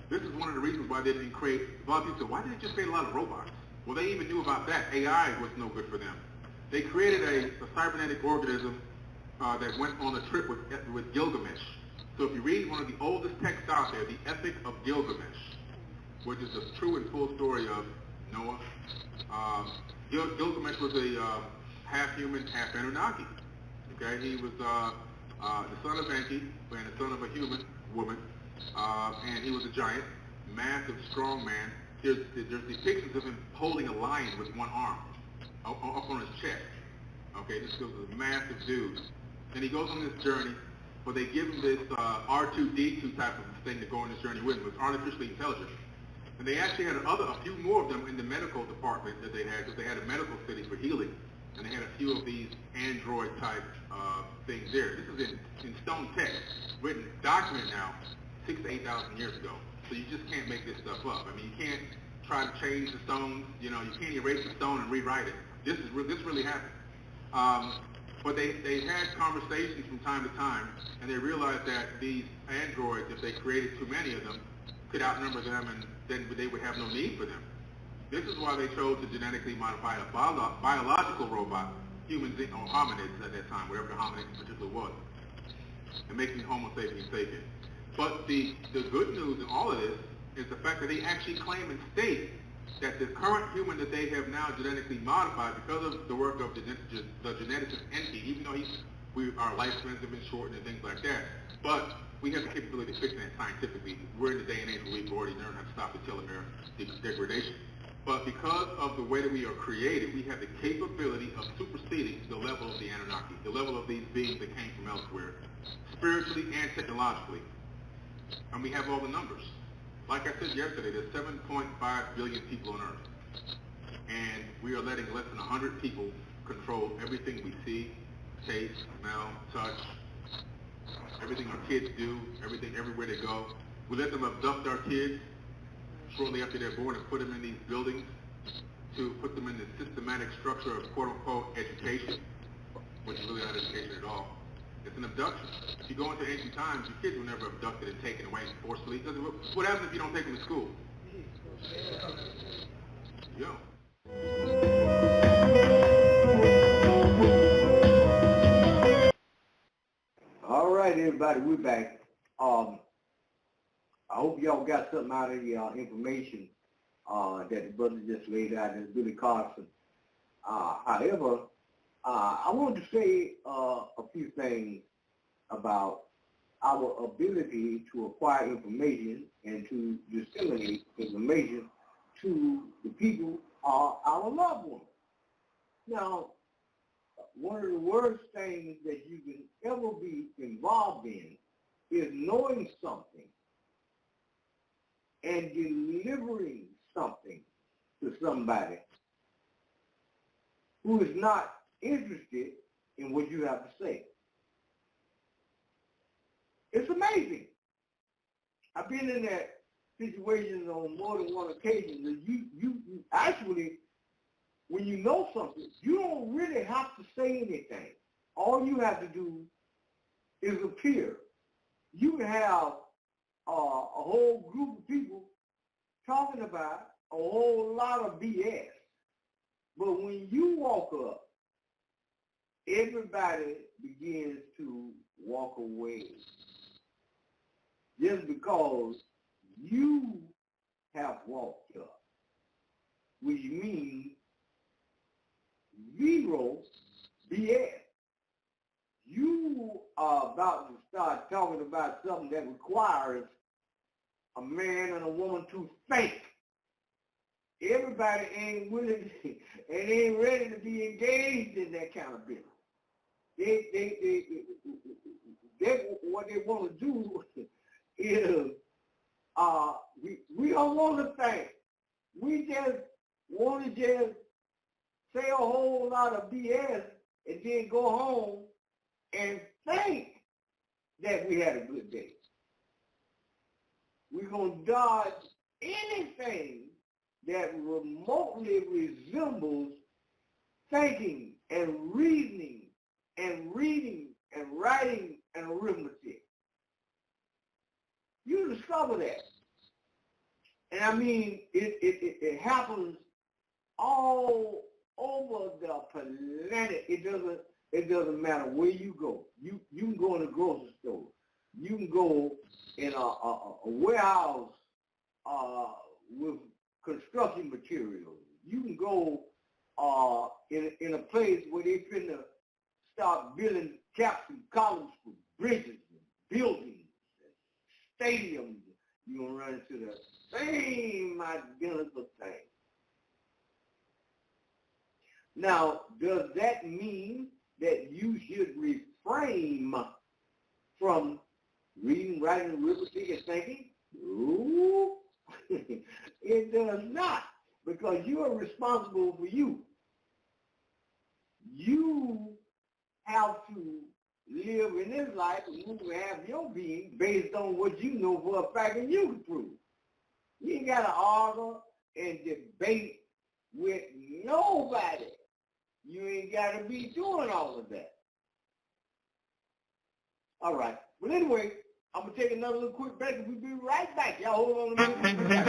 This is one of the reasons why they didn't create, a lot of people say, why did they just create a lot of robots? Well, they even knew about that. AI was no good for them. They created a cybernetic organism that went on a trip with Gilgamesh. So if you read one of the oldest texts out there, the Epic of Gilgamesh, which is a true and full story of Noah, Gilgamesh was a half-human, half-Anunnaki. Okay, he was the son of Enki and the son of a human woman. And he was a giant, massive, strong man. There's depictions of him holding a lion with one arm up on his chest. Okay, this was a massive dude. And he goes on this journey, but they give him this R2-D2 type of thing to go on this journey with him. It was artificially intelligent. And they actually had a few more of them in the medical department that they had, because they had a medical city for healing. And they had a few of these android type things there. This is in stone text, written, documented now, 6,000 to 8,000 years ago. So you just can't make this stuff up. I mean, you can't try to change the stones. You can't erase the stone and rewrite it. This really happened. But they had conversations from time to time, and they realized that these androids, if they created too many of them, could outnumber them, and then they would have no need for them. This is why they chose to genetically modify a biological robot, humans or hominids at that time, whatever the hominid in particular was, and making Homo sapiens sapient. But the good news in all of this is the fact that they actually claim and state that the current human that they have now genetically modified, because of the work of the geneticist Enki, even though our lifespans have been shortened and things like that, but we have the capability of fixing that scientifically. We're in the day and age where we've already learned how to stop the telomere degradation. But because of the way that we are created, we have the capability of superseding the level of the Anunnaki, the level of these beings that came from elsewhere, spiritually and technologically. And we have all the numbers. Like I said yesterday, there's 7.5 billion people on Earth. And we are letting less than 100 people control everything we see, taste, smell, touch, everything our kids do, everything everywhere they go. We let them abduct our kids shortly after they're born and put them in these buildings to put them in the systematic structure of quote-unquote education, which is really not education at all. It's an abduction. If you go into ancient times, your kids were never abducted and taken away forcefully. Because what happens if you don't take them to school? Yo. All right, everybody, we're back. I hope y'all got something out of the information that the brother just laid out. It's Billy Carson. However, I wanted to say a few things about our ability to acquire information and to disseminate information to the people, our loved ones. Now, one of the worst things that you can ever be involved in is knowing something and delivering something to somebody who is not interested in what you have to say. It's amazing. I've been in that situation on more than one occasion. That you actually, when you know something, you don't really have to say anything. All you have to do is appear. You can have a whole group of people talking about a whole lot of BS. But when you walk up, everybody begins to walk away just because you have walked up, which means zero BS. You are about to start talking about something that requires a man and a woman to think. Everybody ain't willing and ain't ready to be engaged in that kind of business. They what they want to do is we don't want to think. We just want to just say a whole lot of BS and then go home and think that we had a good day. We're going to dodge anything that remotely resembles thinking and reasoning and reading and writing and arithmetic. You discover that. And I mean, it happens all over the planet. It doesn't matter where you go. You can go in a grocery store. You can go in a warehouse with construction materials. You can go in a place where they finna start building capsule columns for bridges and buildings and stadiums. You're gonna run into the same identical thing. Now, does that mean that you should refrain from reading, writing, arithmetic, and thinking? No, it does not, because you are responsible for you. You have to live in this life and move and have your being based on what you know for a fact and you can prove. You ain't got to argue and debate with nobody. You ain't got to be doing all of that. All right. But anyway, I'm going to take another little quick break and we'll be right back. Y'all hold on a minute.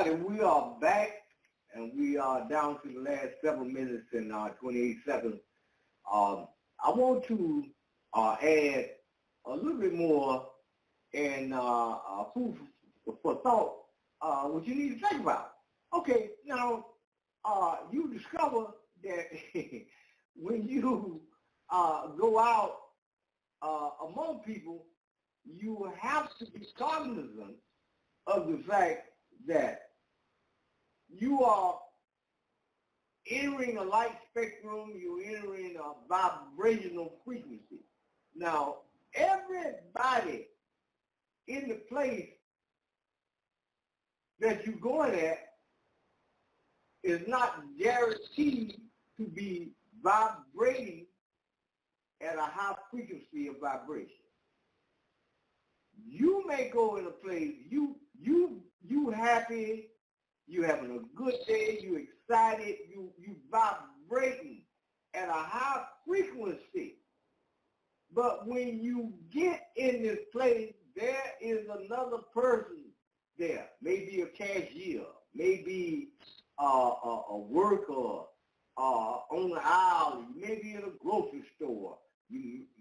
everybody, we are back, and we are down to the last 7 minutes and 28 seconds. I want to add a little bit more and food for thought, what you need to think about. Okay, now, you discover that when you go out among people, you have to be cognizant of the fact that you are entering a light spectrum, you're entering a vibrational frequency. Now, everybody in the place that you're going at is not guaranteed to be vibrating at a high frequency of vibration. You may go in a place, you happy, you having a good day, you excited, you vibrating at a high frequency. But when you get in this place, there is another person there, maybe a cashier, maybe a worker on the aisle, maybe in a grocery store,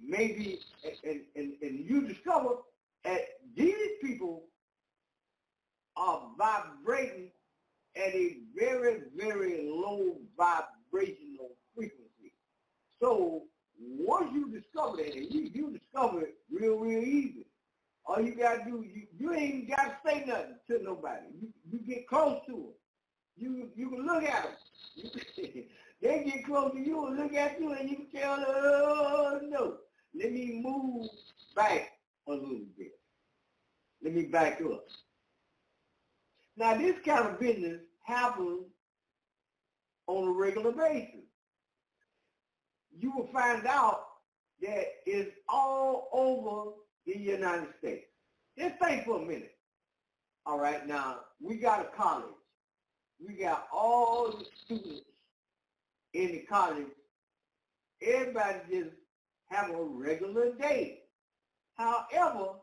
maybe, and you discover that these people are vibrating at a very, very low vibrational frequency. So once you discover that, and you discover it real, real easy. All you got to do, you ain't got to say nothing to nobody. You get close to them. You can look at them. They get close to you and look at you, and you can tell them, oh, no, let me move back a little bit. Let me back up. Now, this kind of business happens on a regular basis. You will find out that it's all over the United States. Just think for a minute. All right, now, we got a college. We got all the students in the college. Everybody just have a regular day. However,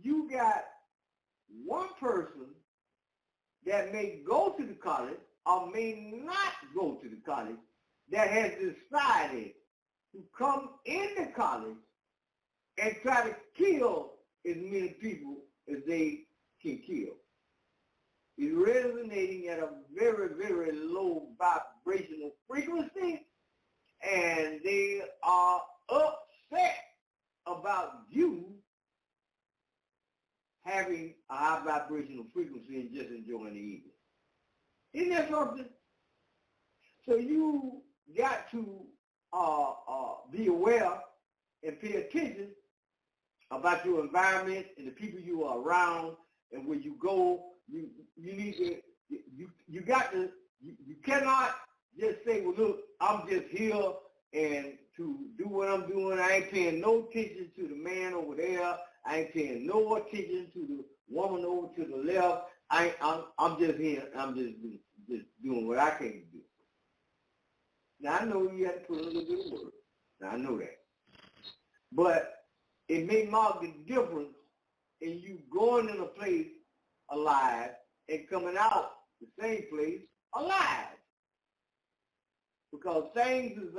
you got one person that may go to the college or may not go to the college that has decided to come into college and try to kill as many people as they can kill. It's resonating at a very, very low vibrational frequency, and they are upset about you having a high vibrational frequency and just enjoying the evening. Isn't that something? So you got to be aware and pay attention about your environment and the people you are around, and where you go. You need to, you got to, you cannot just say, well, look, I'm just here and to do what I'm doing. I ain't paying no attention to the man over there. I ain't paying no attention to the woman over to the left. I'm just here. I'm just doing what I can do. Now, I know you have to put a little bit of work. Now, I know that. But it may mark the difference in you going in a place alive and coming out the same place alive. Because things is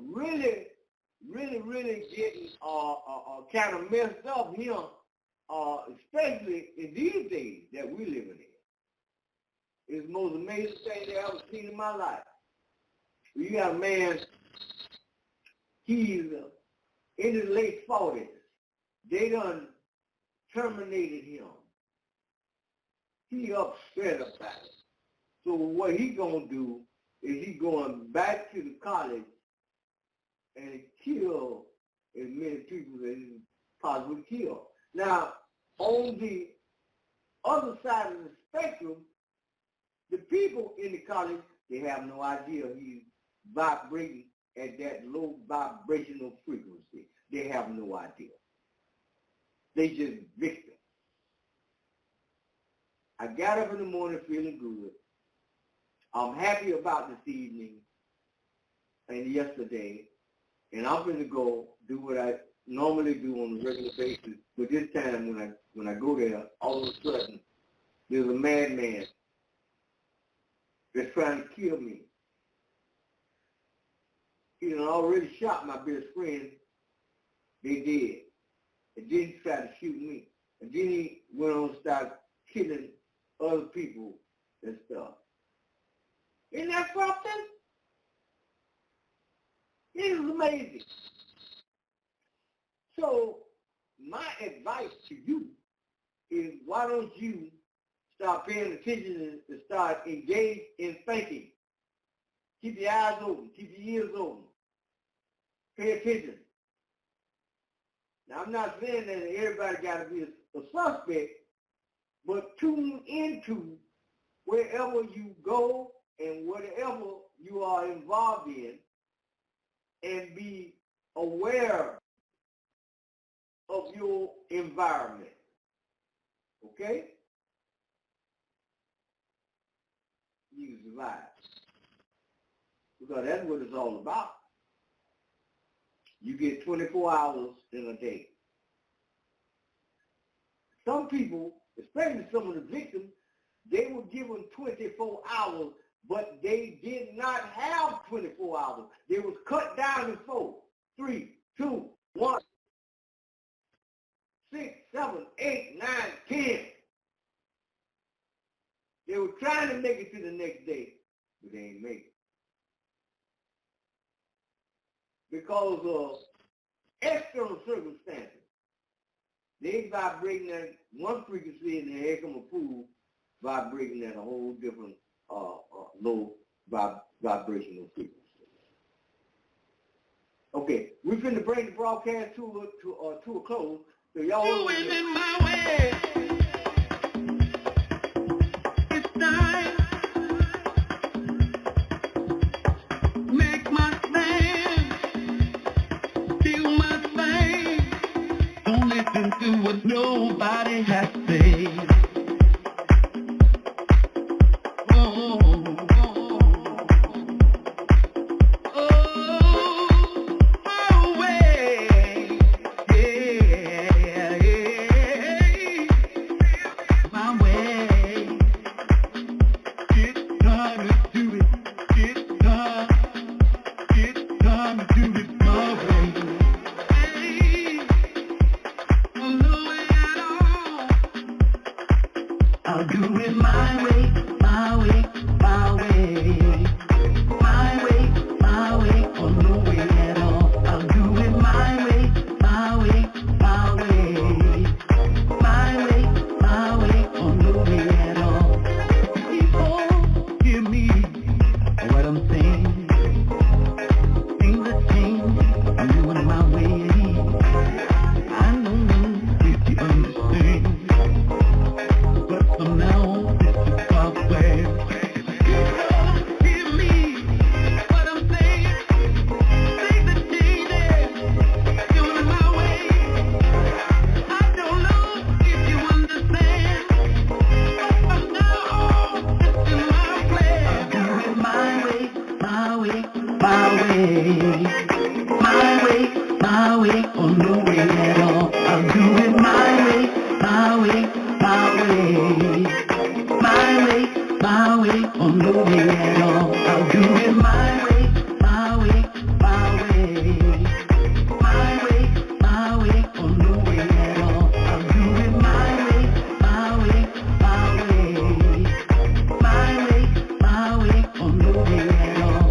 really, really, really getting kind of messed up here, especially in these days that we're living in. It's the most amazing thing that I've ever seen in my life. You got a man, he's in his late 40s. They done terminated him. He upset about it. So what he gonna do is he going back to the college and kill as many people as he possibly kill. Now, on the other side of the spectrum, the people in the college, they have no idea he's vibrating at that low vibrational frequency. They have no idea. They just victims. I got up in the morning feeling good. I'm happy about this evening and yesterday, and I'm going to go do what I normally do on a regular basis. But this time when I go there, all of a sudden, there's a madman that's trying to kill me. He done already shot my best friend. They did. And then he tried to shoot me. And then he went on to start killing other people and stuff. Isn't that something? It is amazing. So my advice to you is, why don't you start paying attention and start engaged in thinking? Keep your eyes open. Keep your ears open. Pay attention. Now, I'm not saying that everybody got to be a suspect, but tune into wherever you go and whatever you are involved in, and be aware of your environment. Okay? You can survive. Because that's what it's all about. You get 24 hours in a day. Some people, especially some of the victims, they were given 24 hours, but they did not have 24 hours. They was cut down to 4, 3, 2, 1, 6, 7, 8, 9, 10. They were trying to make it to the next day, but they ain't make it. Because of external circumstances. They vibrating at one frequency, and the heck of a fool vibrating at a whole different low vibrational frequency. Okay, we're going to bring the broadcast to a close. So y'all doing it my way. It's time. Make my stand. Do my thing. Don't listen to what nobody has to say. I'll do it my way, my way, my way. My way, my way, or no way at all. I'll do it my way, my way, my way. My way, or no way at all. People, hear me, what I'm saying. Things that change, I'm doing my way. I don't know if you understand. But from now on, this is our way. You hear me, what I'm saying. Things are changing, doing my way. I don't know if you understand. But from now on, this is my plan. I'll do it my way, my way, my way. My way, or no way at all. I'll do it my way, my way, my way. My way, or no way at all. I'll do it my way, my way, my way. My way, or no way at all. I'll do it my way, my way, my way. My way, or no way at all.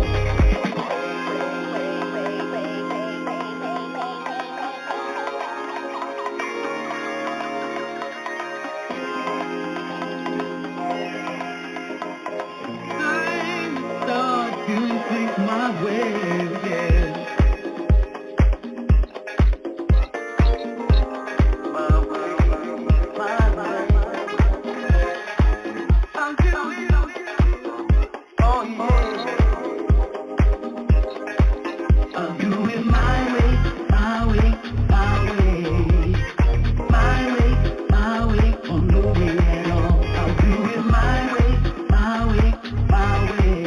Start doing things my way, yeah. My way, my way. I'll do it, oh yeah. I'll do it my way, my way, my way. My way, or no way at all. I'll do it my way, my way, my way.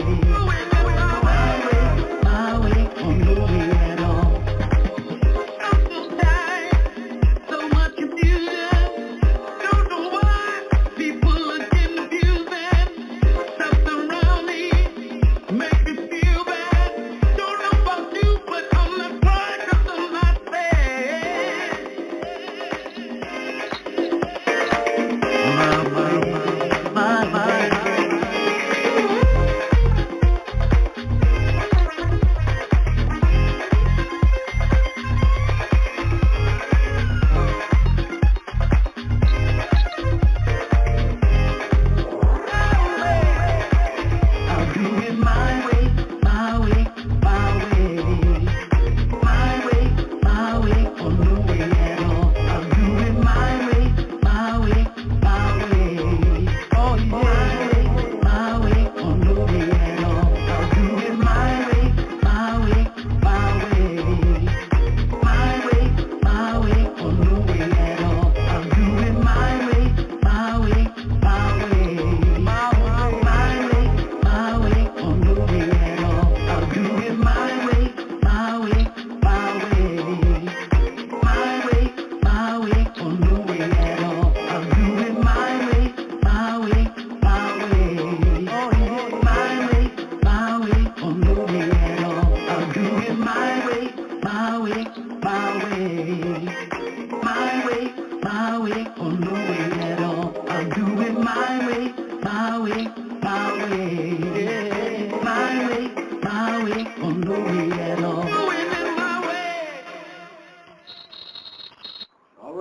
My way, or no way at all. I'm so tired, so much confusion. Don't know why people are getting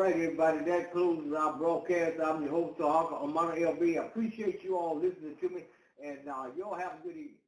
right, everybody. That closes our broadcast. I'm your host, Tarhaka, Amana LB. I appreciate you all listening to me, and y'all have a good evening.